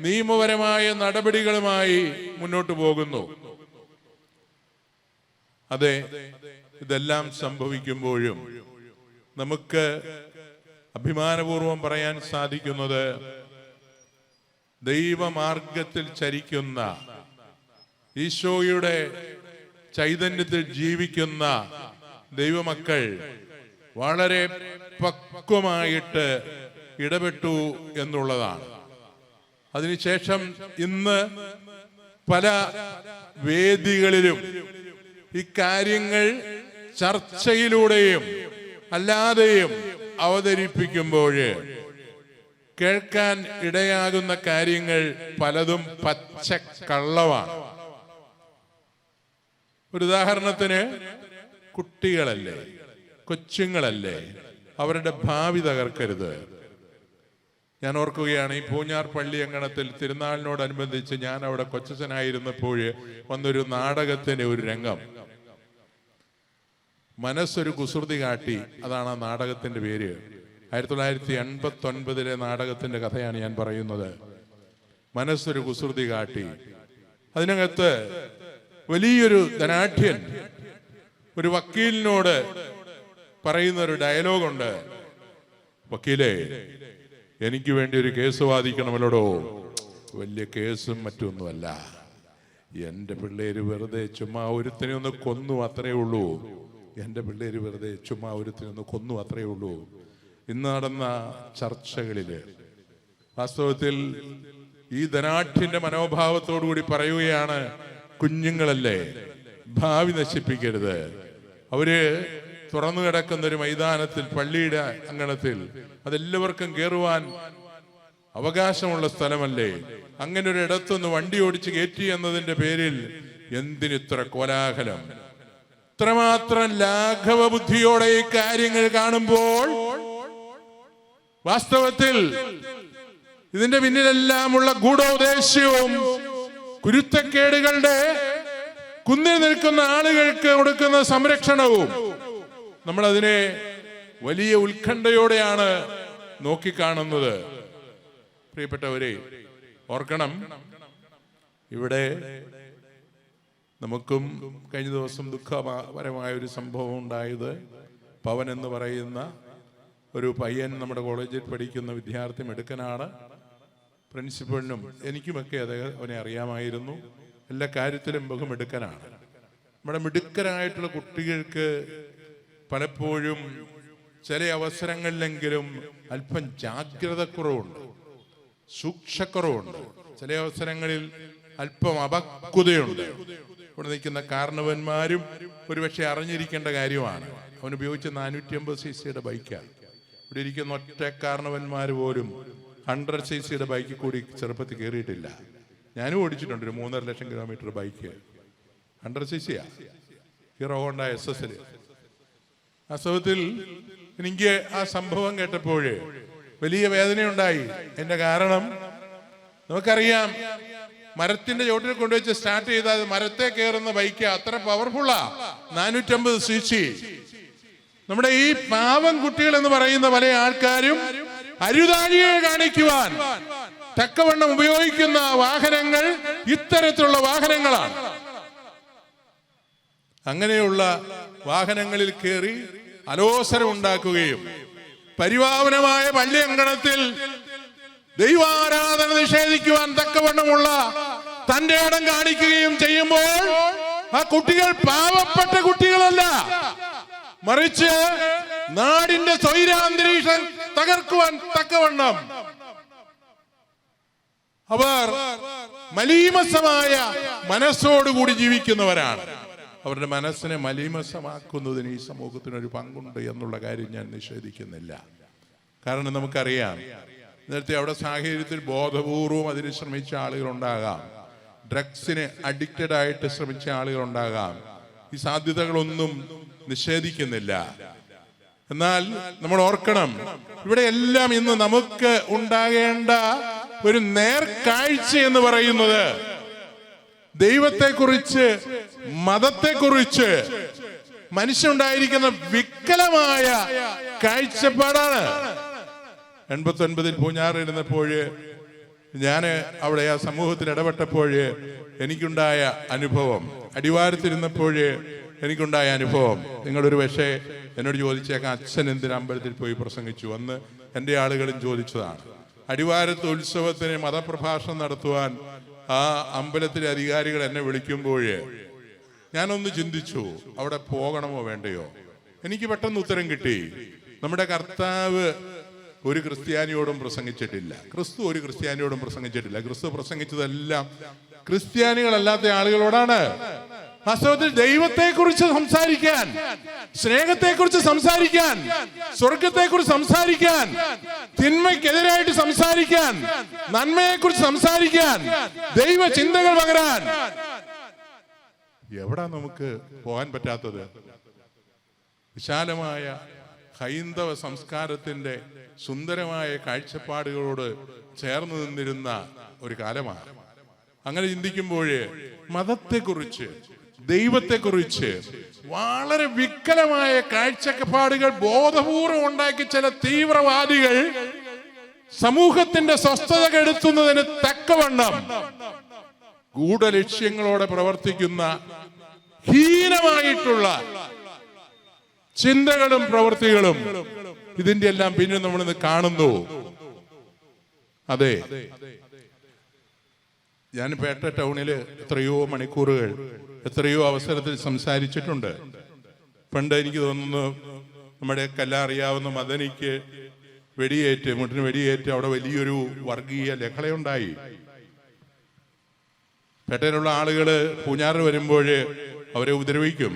നിയമപരമായ നടപടികളുമായി മുന്നോട്ട് പോകുന്നു. അതെ, ഇതെല്ലാം സംഭവിക്കുമ്പോഴും നമുക്ക് അഭിമാനപൂർവം പറയാൻ സാധിക്കുന്നത് ദൈവമാർഗത്തിൽ ചരിക്കുന്ന, ഈശോയുടെ ചൈതന്യത്തിൽ ജീവിക്കുന്ന ദൈവമക്കൾ വളരെ പക്വമായിട്ട് ഇടപെട്ടു എന്നുള്ളതാണ്. അതിനുശേഷം ഇന്ന് പല വേദികളിലും ഇക്കാര്യങ്ങൾ ചർച്ചയിലൂടെയും അല്ലാതെയും അവതരിപ്പിക്കുമ്പോൾ കേൾക്കാൻ ഇടയാകുന്ന കാര്യങ്ങൾ പലതും പച്ച കള്ളമാണ്. ഒരു ഉദാഹരണത്തിന്, കുട്ടികളല്ലേ, കൊച്ചുങ്ങളല്ലേ, അവരുടെ ഭാവി തകർക്കരുത്. ഞാൻ ഓർക്കുകയാണ്, ഈ പൂഞ്ഞാർ പള്ളി അങ്കണത്തിൽ തിരുനാളിനോടനുബന്ധിച്ച് ഞാൻ അവിടെ കൊച്ചനായിരുന്നപ്പോൾ വന്നൊരു നാടകത്തിന്റെ ഒരു രംഗം. മനസ്സൊരു കുസൃതി കാട്ടി, അതാണ് ആ നാടകത്തിന്റെ പേര്. 1989 നാടകത്തിന്റെ കഥയാണ് ഞാൻ പറയുന്നത്. മനസ്സൊരു കുസൃതി കാട്ടി. അതിനകത്ത് വലിയൊരു ധനാഢ്യൻ ഒരു വക്കീലിനോട് പറയുന്ന ഒരു ഡയലോഗുണ്ട്. വക്കീലേ, എനിക്ക് വേണ്ടി ഒരു കേസ് വാദിക്കണമല്ലോടോ. വലിയ കേസും മറ്റൊന്നുമല്ല, എൻ്റെ പിള്ളേര് വെറുതെ ചുമ്മാ ഒരുത്തിനെ ഒന്ന് കൊന്നു, അത്രേ ഉള്ളൂ. എൻ്റെ പിള്ളേര് വെറുതെ ചുമ്മാ ഒരുത്തിനെ ഒന്ന് കൊന്നു, അത്രേ ഉള്ളൂ. ഇന്ന് നടന്ന ചർച്ചകളില് വാസ്തവത്തിൽ ഈ ധനാഠ്യന്റെ മനോഭാവത്തോടു കൂടി പറയുകയാണ്, കുഞ്ഞുങ്ങളല്ലേ, ഭാവി നശിപ്പിക്കരുത്. അവര് തുറന്നു കിടക്കുന്ന ഒരു മൈതാനത്തിൽ, പള്ളിയുടെ അങ്കണത്തിൽ, അതെല്ലാവർക്കും കയറുവാൻ അവകാശമുള്ള സ്ഥലമല്ലേ. അങ്ങനെ ഒരു ഇടത്തുനിന്ന് വണ്ടി ഓടിച്ച് കയറ്റി എന്നതിന്റെ പേരിൽ എന്തിനിത്ര കോലാഹലം? ഇത്രമാത്രം ലാഘവ ബുദ്ധിയോടെ ഈ കാര്യങ്ങൾ കാണുമ്പോൾ വാസ്തവത്തിൽ ഇതിന്റെ പിന്നിലെല്ലാമുള്ള ഗൂഢോദ്ദേശ്യവും കുരുത്തക്കേടുകളുടെ കുന്നിൽ നിൽക്കുന്ന ആളുകൾക്ക് കൊടുക്കുന്ന സംരക്ഷണവും നമ്മളതിനെ വലിയ ഉത്കണ്ഠയോടെയാണ് നോക്കിക്കാണുന്നത്. പ്രിയപ്പെട്ടവരെ, ഓർക്കണം, ഇവിടെ നമുക്കും കഴിഞ്ഞ ദിവസം ദുഃഖപരമായ ഒരു സംഭവം ഉണ്ടായത്. പവൻ എന്ന് പറയുന്ന ഒരു പയ്യൻ നമ്മുടെ കോളേജിൽ പഠിക്കുന്ന വിദ്യാർത്ഥി, മിടുക്കനാണ്. പ്രിൻസിപ്പളിനും എനിക്കുമൊക്കെ അവനെ അറിയാമായിരുന്നു. എല്ലാ കാര്യത്തിലും ബഹുമിടുക്കനാണ്. നമ്മുടെ മിടുക്കരായിട്ടുള്ള കുട്ടികൾക്ക് പലപ്പോഴും ചില അവസരങ്ങളിലെങ്കിലും അല്പം ജാഗ്രതക്കുറവുണ്ട്, സൂക്ഷ്മക്കുറവുണ്ട്. ചില അവസരങ്ങളിൽ അല്പം അപക്വതയുണ്ട്. ഇവിടെ നിൽക്കുന്ന കാരണവന്മാരും ഒരുപക്ഷെ അറിഞ്ഞിരിക്കേണ്ട കാര്യമാണ്. അവൻ ഉപയോഗിച്ച 450cc ബൈക്കാണ്. ഇവിടെ ഇരിക്കുന്ന ഒറ്റ കാരണവന്മാർ പോലും 100cc ബൈക്കിൽ കൂടി ചെറുപ്പത്തിൽ കയറിയിട്ടില്ല. ഞാനും ഓടിച്ചിട്ടുണ്ട് ഒരു 3.5 ലക്ഷം kilometre bike. 100cc Hero Honda SS. വാസ്തവത്തിൽ എനിക്ക് ആ സംഭവം കേട്ടപ്പോൾ വലിയ വേദനയുണ്ടായി. എന്റെ കാരണം നമുക്കറിയാം, മരത്തിന്റെ ചോട്ടിൽ കൊണ്ടുവച്ച് സ്റ്റാർട്ട് ചെയ്താൽ മരത്തെ കയറുന്ന ബൈക്ക് അത്ര പവർഫുള്ളാ, 450cc. നമ്മുടെ ഈ പാവം കുട്ടികൾ എന്ന് പറയുന്ന പല ആൾക്കാരും അരുതാഴിയെ കാണിക്കുവാൻ തക്കവണ്ണം ഉപയോഗിക്കുന്ന വാഹനങ്ങൾ ഇത്തരത്തിലുള്ള വാഹനങ്ങളാണ്. അങ്ങനെയുള്ള വാഹനങ്ങളിൽ കയറി അലോസരം ഉണ്ടാക്കുകയും പരിപാവനമായ പള്ളി അങ്കണത്തിൽ ദൈവാരാധന നിഷേധിക്കുവാൻ തക്കവണ്ണമുള്ള തന്റെ ഇടം കാണിക്കുകയും ചെയ്യുമ്പോൾ ആ കുട്ടികൾ പാവപ്പെട്ട കുട്ടികളല്ല, മറിച്ച് നാടിന്റെ സ്വൈരാന്തരീക്ഷം തകർക്കുവാൻ തക്കവണ്ണം അവർ മലീമസമായ മനസ്സോടുകൂടി ജീവിക്കുന്നവരാണ്. അവരുടെ മനസ്സിനെ മലീമസമാക്കുന്നതിന് ഈ സമൂഹത്തിനൊരു പങ്കുണ്ട് എന്നുള്ള കാര്യം ഞാൻ നിഷേധിക്കുന്നില്ല. കാരണം നമുക്കറിയാം, നേരത്തെ അവിടെ സാഹചര്യത്തിൽ ബോധപൂർവം അതിന് ശ്രമിച്ച ആളുകളുണ്ടാകാം, ഡ്രഗ്സിന് അഡിക്റ്റഡ് ആയിട്ട് ശ്രമിച്ച ആളുകളുണ്ടാകാം. ഈ സാധ്യതകളൊന്നും നിഷേധിക്കുന്നില്ല. എന്നാൽ നമ്മൾ ഓർക്കണം, ഇവിടെ എല്ലാം ഇന്ന് നമുക്ക് ഉണ്ടാകേണ്ട ഒരു നേർക്കാഴ്ച എന്ന് പറയുന്നത് ദൈവത്തെക്കുറിച്ച്, മതത്തെക്കുറിച്ച് മനുഷ്യനുണ്ടായിരിക്കുന്ന വികലമായ കാഴ്ചപ്പാടാണ്. 89 പൂഞ്ഞാറിരുന്നപ്പോൾ ഞാൻ അവിടെ ആ സമൂഹത്തിൽ ഇടപെട്ടപ്പോൾ എനിക്കുണ്ടായ അനുഭവം, അടിവാരത്തിരുന്നപ്പോൾ എനിക്കുണ്ടായ അനുഭവം, നിങ്ങളൊരു പക്ഷേ എന്നോട് ചോദിച്ചേക്കാം, അച്ഛൻ എന്തിന് അമ്പലത്തിൽ പോയി പ്രസംഗിച്ചു? അന്ന് എൻ്റെ ആളുകളും ചോദിച്ചതാണ്. അടിവാരത്ത് ഉത്സവത്തിന് മതപ്രഭാഷണം നടത്തുവാൻ ആ അമ്പലത്തിലെ അധികാരികൾ എന്നെ വിളിക്കുമ്പോൾ ഞാനൊന്ന് ചിന്തിച്ചു, അവിടെ പോകണമോ വേണ്ടയോ? എനിക്ക് പെട്ടെന്ന് ഉത്തരം കിട്ടി. നമ്മുടെ കർത്താവ് ഒരു ക്രിസ്ത്യാനിയോടും പ്രസംഗിച്ചിട്ടില്ല, ക്രിസ്തു ഒരു ക്രിസ്ത്യാനിയോടും പ്രസംഗിച്ചിട്ടില്ല. ക്രിസ്തു പ്രസംഗിച്ചതെല്ലാം ക്രിസ്ത്യാനികളല്ലാത്ത ആളുകളോടാണ്. വാസ്തവത്തിൽ ദൈവത്തെക്കുറിച്ച് സംസാരിക്കാൻ, സ്നേഹത്തെക്കുറിച്ച് സംസാരിക്കാൻ, സ്വർഗത്തെക്കുറിച്ച് സംസാരിക്കാൻ, തിന്മയ്ക്കെതിരായിട്ട് സംസാരിക്കാൻ, നന്മയെക്കുറിച്ച് സംസാരിക്കാൻ, ദൈവ ചിന്തകൾ പകരാൻ എവിടാ നമുക്ക് പോകാൻ പറ്റാത്തത്? വിശാലമായ ഹൈന്ദവ സംസ്കാരത്തിന്റെ സുന്ദരമായ കാഴ്ചപ്പാടുകളോട് ചേർന്ന് നിന്നിരുന്ന ഒരു കാലമാണ്. അങ്ങനെ ചിന്തിക്കുമ്പോൾ മതത്തെക്കുറിച്ച്, ദൈവത്തെക്കുറിച്ച് വളരെ വികലമായ കാഴ്ചപ്പാടുകൾ ബോധപൂർവം ഉണ്ടാക്കി ചില തീവ്രവാദികൾ സമൂഹത്തിന്റെ സ്വസ്ഥത കെടുത്തുന്നതിന് തക്കവണ്ണം ഗൂഢലക്ഷ്യങ്ങളോടെ പ്രവർത്തിക്കുന്ന ഹീനമായിട്ടുള്ള ചിന്തകളും പ്രവൃത്തികളും ഇതിന്റെ എല്ലാം പിന്നിൽ നമ്മളിന്ന് കാണുന്നു. അതെ, ഞാൻ പേട്ട ടൗണില് എത്രയോ മണിക്കൂറുകൾ, എത്രയോ അവസരത്തിൽ സംസാരിച്ചിട്ടുണ്ട്. പണ്ട് എനിക്ക് തോന്നുന്നു നമ്മുടെ എല്ലാം അറിയാവുന്ന മദനിക്ക് മുട്ടിന് വെടിയേറ്റ് അവിടെ വലിയൊരു വർഗീയ ലഹളയുണ്ടായി. പേട്ടയിലുള്ള ആളുകള് പൂഞ്ഞാറ് വരുമ്പോൾ അവരെ ഉപദ്രവിക്കും,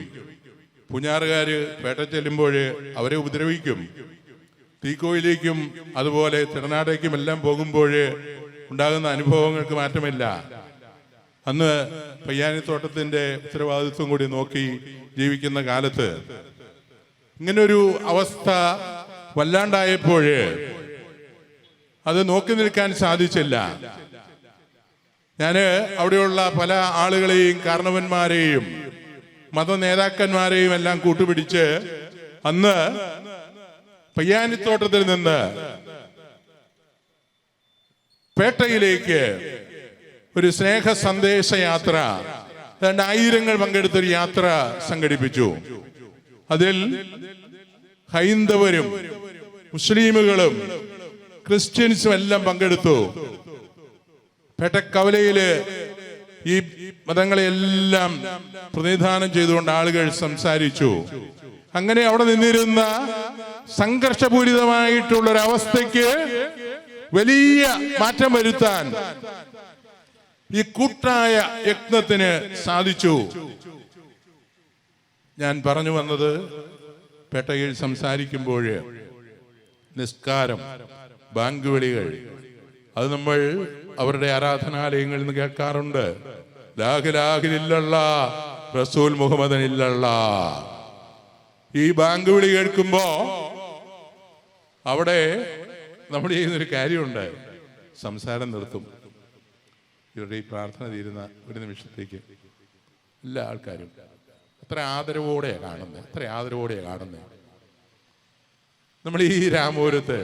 പൂഞ്ഞാറുകാര് പേട്ട ചെല്ലുമ്പോൾ അവരെ ഉപദ്രവിക്കും. തീക്കോയിലേക്കും അതുപോലെ തിരുനാടേക്കും എല്ലാം പോകുമ്പോൾ ഉണ്ടാകുന്ന അനുഭവങ്ങൾക്ക് മാറ്റമില്ല. അന്ന് പയ്യാനിത്തോട്ടത്തിന്റെ ഉത്തരവാദിത്വം കൂടി നോക്കി ജീവിക്കുന്ന കാലത്ത് ഇങ്ങനൊരു അവസ്ഥ വല്ലാണ്ടായപ്പോൾ അത് നോക്കി നിൽക്കാൻ സാധിച്ചില്ല. ഞാന് അവിടെയുള്ള പല ആളുകളെയും, കാരണവന്മാരെയും മത നേതാക്കന്മാരെയും എല്ലാം കൂട്ടുപിടിച്ച് അന്ന് പയ്യാനിത്തോട്ടത്തിൽ നിന്ന് പേട്ടയിലേക്ക് ഒരു സ്നേഹ സന്ദേശ യാത്ര, 2000 പങ്കെടുത്തൊരു യാത്ര സംഘടിപ്പിച്ചു. അതിൽ ഹൈന്ദവരും മുസ്ലിമുകളും ക്രിസ്ത്യൻസും എല്ലാം പങ്കെടുത്തു. പേട്ടക്കവലയില് ഈ മതങ്ങളെല്ലാം പ്രതിനിധാനം ചെയ്തുകൊണ്ട് ആളുകൾ സംസാരിച്ചു. അങ്ങനെ അവിടെ നിന്നിരുന്ന സംഘർഷപൂരിതമായിട്ടുള്ളൊരവസ്ഥയ്ക്ക് വലിയ മാറ്റം വരുത്താൻ ഈ കൂട്ടായ യജ്ഞത്തിന് സാധിച്ചു. ഞാൻ പറഞ്ഞു വന്നത്, പേട്ടയിൽ സംസാരിക്കുമ്പോൾ നിസ്കാരം, ബാങ്ക് വിളികൾ, അത് നമ്മൾ അവരുടെ ആരാധനാലയങ്ങളിൽ നിന്ന് കേൾക്കാറുണ്ട്. ലാഹിലാഹിലില്ലല്ലാ റസൂൽ മുഹമ്മദനില്ലല്ലാ. ഈ ബാങ്ക് വിളി കേൾക്കുമ്പോ അവിടെ നമ്മൾ ചെയ്യുന്നൊരു കാര്യമുണ്ട്, സംസാരം നിർത്തും. ഇവരുടെ ഈ പ്രാർത്ഥന തീരുന്ന ഒരു നിമിഷത്തേക്ക് എല്ലാ ആൾക്കാരും എത്ര ആദരവോടെയാണ് കാണുന്നത്. നമ്മൾ ഈ രാമപുരത്ത്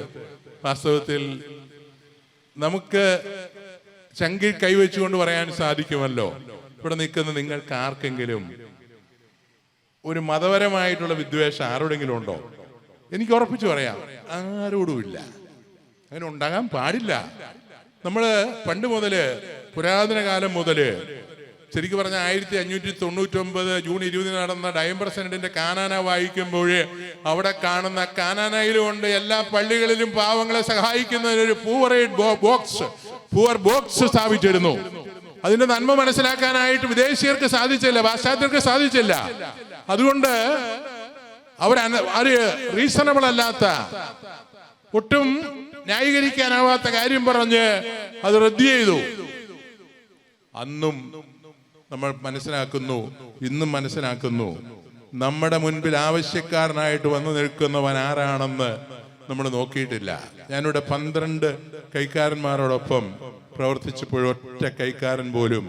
വാസ്തവത്തിൽ നമുക്ക് ചങ്കിൽ കൈവച്ചുകൊണ്ട് പറയാൻ സാധിക്കുമല്ലോ, ഇവിടെ നിൽക്കുന്ന നിങ്ങൾക്ക് ആർക്കെങ്കിലും ഒരു മതപരമായിട്ടുള്ള വിദ്വേഷം ആരോടെങ്കിലും ഉണ്ടോ? എനിക്ക് ഉറപ്പിച്ചു പറയാം, ആരോടുമില്ല. അങ്ങനെ ഉണ്ടാകാൻ പാടില്ല. നമ്മള് പണ്ട് മുതല്, പുരാതന കാലം മുതല്, ശരിക്കും പറഞ്ഞ 1599 ജൂൺ 20 നടന്ന ഡയംബർ സെനറ്റിന്റെ കാനാന വായിക്കുമ്പോൾ അവിടെ കാണുന്ന കാനാനയിലും ഉണ്ട് എല്ലാ പള്ളികളിലും പാവങ്ങളെ സഹായിക്കുന്നതിനൊരു പൂവർ ബോക്സ് സ്ഥാപിച്ചിരുന്നു. അതിന്റെ നന്മ മനസ്സിലാക്കാനായിട്ട് വിദേശീയർക്ക് സാധിച്ചില്ല, പാശ്ചാത്യർക്ക് സാധിച്ചില്ല. അതുകൊണ്ട് അവര് റീസണബിൾ അല്ലാത്ത, ഒട്ടും ന്യായീകരിക്കാനാവാത്ത കാര്യം പറഞ്ഞ് അത് റദ്ദ് ചെയ്തു. അന്നും നമ്മൾ മനസ്സിലാക്കുന്നു, ഇന്നും മനസ്സിലാക്കുന്നു, നമ്മുടെ മുൻപിൽ ആവശ്യക്കാരനായിട്ട് വന്നു നിൽക്കുന്നവൻ ആരാണെന്ന് നമ്മൾ നോക്കിയിട്ടില്ല. ഞാനിവിടെ 12 കൈക്കാരന്മാരോടൊപ്പം പ്രവർത്തിച്ചപ്പോൾ ഒറ്റ കൈക്കാരൻ പോലും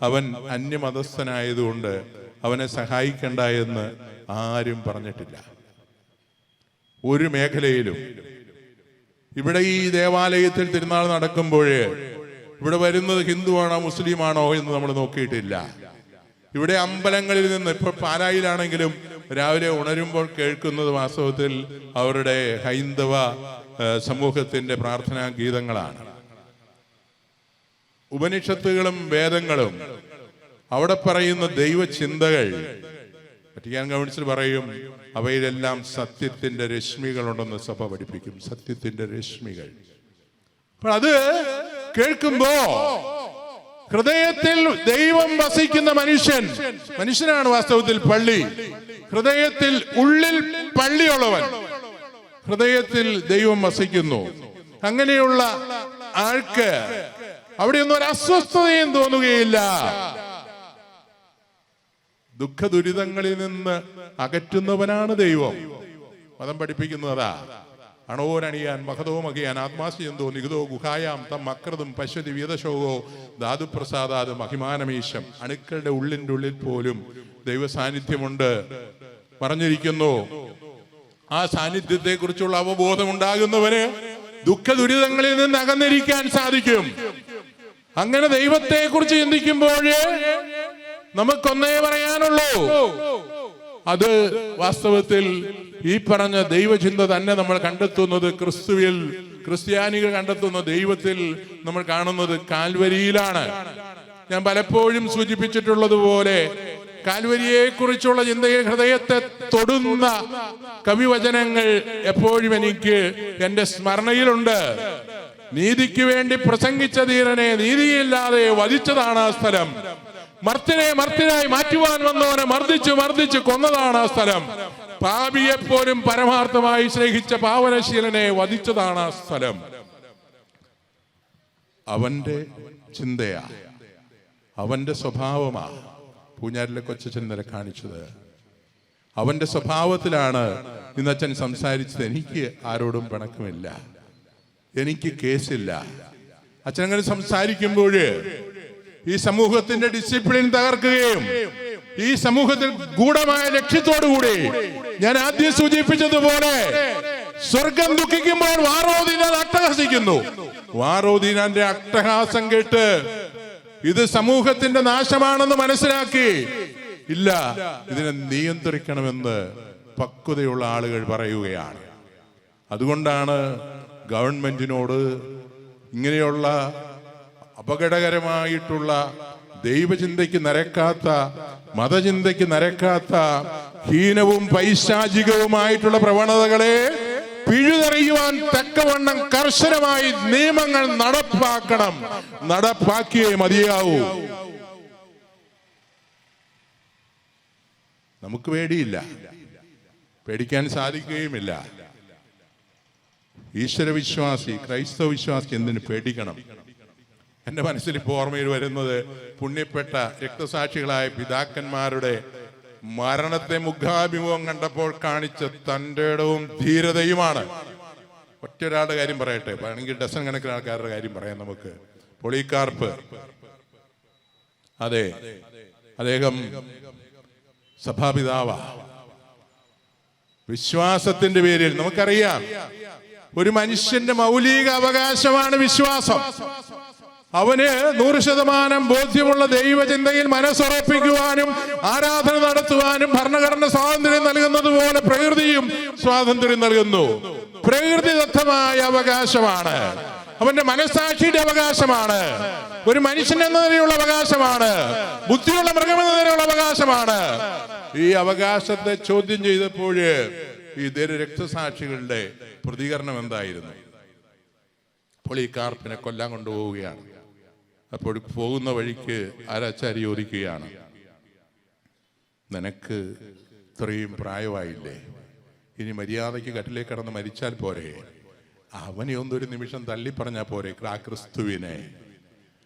അവൻ അന്യമതസ്ഥനായതുകൊണ്ട് അവനെ സഹായിക്കണ്ട എന്ന് ആരും പറഞ്ഞിട്ടില്ല, ഒരു മേഖലയിലും. ഇവിടെ ഈ ദേവാലയത്തിൽ തിരുനാൾ നടക്കുമ്പോൾ ഇവിടെ വരുന്നത് ഹിന്ദുവാണോ മുസ്ലിമാണോ എന്ന് നമ്മൾ നോക്കിയിട്ടില്ല. ഇവിടെ അമ്പലങ്ങളിൽ നിന്ന്, ഇപ്പോൾ പാലായിലാണെങ്കിലും രാവിലെ ഉണരുമ്പോൾ കേൾക്കുന്നത് വാസ്തവത്തിൽ അവരുടെ ഹൈന്ദവ സമൂഹത്തിന്റെ പ്രാർത്ഥനാ ഗീതങ്ങളാണ്. ഉപനിഷത്തുകളും വേദങ്ങളും അവിടെ പറയുന്ന ദൈവചിന്തകൾ വത്തിക്കാൻ കൗൺസിൽ പറയും, അവയിലെല്ലാം സത്യത്തിന്റെ രശ്മികളുണ്ടെന്ന് സഭ പഠിപ്പിക്കും. സത്യത്തിന്റെ രശ്മികൾ. അപ്പോൾ അത് കേൾക്കുമ്പോ ഹൃദയത്തിൽ ദൈവം വസിക്കുന്ന മനുഷ്യനാണ് വാസ്തവത്തിൽ പള്ളി. ഹൃദയത്തിൽ ഉള്ളിൽ പള്ളിയുള്ളവൻ, ഹൃദയത്തിൽ ദൈവം വസിക്കുന്നു. അങ്ങനെയുള്ള ആൾക്ക് അവിടെയൊന്നും ഒരു അസ്വസ്ഥതയും തോന്നുകയില്ല. ദുഃഖ ദുരിതങ്ങളിൽ നിന്ന് അകറ്റുന്നവനാണ് ദൈവം. മതം പഠിപ്പിക്കുന്നതാ. അണോരണിയാൻ മഹതോമകിയാൻ ആത്മാശയന്തോ നികുതോ ഗുഹായാം തം അക്രതും പശ്വതി വീതശോകോ ധാതുപ്രസാദാത് മഹിമാനമീശം. അണുക്കളുടെ ഉള്ളിൽ പോലും ദൈവ സാന്നിധ്യമുണ്ട് പറഞ്ഞിരിക്കുന്നു. ആ സാന്നിധ്യത്തെ കുറിച്ചുള്ള അവബോധം ഉണ്ടാകുന്നവന് ദുഃഖ ദുരിതങ്ങളിൽ നിന്ന് അകന്നിരിക്കാൻ സാധിക്കും. അങ്ങനെ ദൈവത്തെ കുറിച്ച് ചിന്തിക്കുമ്പോൾ നമുക്കൊന്നേ പറയാനുള്ളൂ, അത് വാസ്തവത്തിൽ ഈ പറഞ്ഞ ദൈവചിന്ത തന്നെ നമ്മൾ കണ്ടെത്തുന്നത് ക്രിസ്തുവിൽ, ക്രിസ്ത്യാനികൾ കണ്ടെത്തുന്ന ദൈവത്തിൽ നമ്മൾ കാണുന്നത് കാൽവരിയിലാണ്. ഞാൻ പലപ്പോഴും സൂചിപ്പിച്ചിട്ടുള്ളതുപോലെ കാൽവരിയെ കുറിച്ചുള്ള ചിന്തയിൽ ഹൃദയത്തെ തൊടുന്ന കവിവചനങ്ങൾ എപ്പോഴും എനിക്ക് എന്റെ സ്മരണയിലുണ്ട്. നീതിക്ക് വേണ്ടി പ്രസംഗിച്ച ധീരനെ നീതിയില്ലാതെ വധിച്ചതാണ് ആ സ്ഥലം. മർത്യനായി മാറ്റുവാൻ വന്നവനെ മർദ്ദിച്ച് കൊന്നതാണ് ആ സ്ഥലം. പാപിയെപ്പോലും പരമാർത്ഥമായി സ്നേഹിച്ച പാവനശീലനെ വധിച്ചതാണ് ആ സ്ഥലം. അവന്റെ ചിന്തയാ, അവന്റെ സ്വഭാവമാ പൂഞ്ഞാരിലെ കൊച്ചച്ഛൻ ഇന്നലെ കാണിച്ചത്. അവന്റെ സ്വഭാവത്തിലാണ് ഇന്നച്ഛൻ സംസാരിച്ചത്. എനിക്ക് ആരോടും പിണക്കമില്ല, എനിക്ക് കേസില്ല. അച്ഛൻ അങ്ങനെ സംസാരിക്കുമ്പോൾ ഈ സമൂഹത്തിന്റെ ഡിസിപ്ലിൻ തകർക്കുകയും ഈ സമൂഹത്തിൽ ഗൂഢമായ ലക്ഷ്യത്തോടുകൂടി ഞാൻ ആദ്യം സൂചിപ്പിച്ചതുപോലെ സ്വർഗം ദുഃഖിക്കുമ്പോൾ വാറോദീനാൻ അട്ടഹസിക്കുന്നു. വാറോദീനാന്റെ അട്ടഹാസം കേട്ട് ഇത് സമൂഹത്തിന്റെ നാശമാണെന്ന് മനസ്സിലാക്കി ഇല്ല, ഇതിനെ നിയന്ത്രിക്കണമെന്ന് പക്വതയുള്ള ആളുകൾ പറയുകയാണ്. അതുകൊണ്ടാണ് ഗവൺമെന്റിനോട് ഇങ്ങനെയുള്ള അപകടകരമായിട്ടുള്ള ദൈവചിന്തയ്ക്ക് നിരക്കാത്ത, മതചിന്തയ്ക്ക് നിരക്കാത്ത ഹീനവും പൈശാചികവുമായിട്ടുള്ള പ്രവണതകളെ പിഴുതെറിയുവാൻ തക്കവണ്ണം കർശനമായി നിയമങ്ങൾ നടപ്പാക്കണം. നടപ്പാക്കിയേ മതിയാവൂ. നമുക്ക് പേടിയില്ല, പേടിക്കാൻ സാധിക്കുകയുമില്ല. ഈശ്വരവിശ്വാസി, ക്രൈസ്തവ വിശ്വാസി എന്തിനു പേടിക്കണം? എന്റെ മനസ്സിൽ ഇപ്പോൾ ഓർമ്മയിൽ വരുന്നത് പുണ്യപ്പെട്ട രക്തസാക്ഷികളായ പിതാക്കന്മാരുടെ മരണത്തെ മുഖാഭിമുഖം കണ്ടപ്പോൾ കാണിച്ച തന്റെ ഇടവും ധീരതയുമാണ്. ഒറ്റൊരാളുടെ കാര്യം പറയട്ടെ, വേണമെങ്കിൽ ഡസൻ കണക്കിന് ആൾക്കാരുടെ കാര്യം പറയാം നമുക്ക്. പൊളിക്കാർപ്പ്, അതെ, അദ്ദേഹം സഭാപിതാവ. വിശ്വാസത്തിന്റെ പേരിൽ നമുക്കറിയാം, ഒരു മനുഷ്യന്റെ മൗലിക അവകാശമാണ് വിശ്വാസം. അവന് 100% ബോധ്യമുള്ള ദൈവചിന്തയിൽ മനസ്സുറപ്പിക്കുവാനും ആരാധന നടത്തുവാനും ഭരണഘടന സ്വാതന്ത്ര്യം നൽകുന്നത് പോലെ പ്രകൃതിയും സ്വാതന്ത്ര്യം നൽകുന്നു. പ്രകൃതിദത്തമായ അവകാശമാണ്, അവന്റെ മനസ്സാക്ഷിയുടെ അവകാശമാണ്, ഒരു മനുഷ്യൻ എന്ന നിലയിലുള്ള അവകാശമാണ്, ബുദ്ധിയുള്ള മൃഗം എന്ന നിലയിലുള്ള അവകാശമാണ്. ഈ അവകാശത്തെ ചോദ്യം ചെയ്തപ്പോൾ ഈ രക്തസാക്ഷികളുടെ പ്രതികരണം എന്തായിരുന്നു? പൊളിക്കാർപ്പിനെ കൊല്ലാൻ കൊണ്ടുപോവുകയാണ്. അപ്പോൾ പോകുന്ന വഴിക്ക് ആരാച്ചാരി ചോദിക്കുകയാണ്, നിനക്ക് ഇത്രയും പ്രായമായില്ലേ, ഇനി മര്യാദയ്ക്ക് കട്ടിലേക്ക് കിടന്ന് മരിച്ചാൽ പോരെ? അവനെ ഒന്നൊരു നിമിഷം തള്ളി പറഞ്ഞാൽ പോരെ ആ ക്രിസ്തുവിനെ?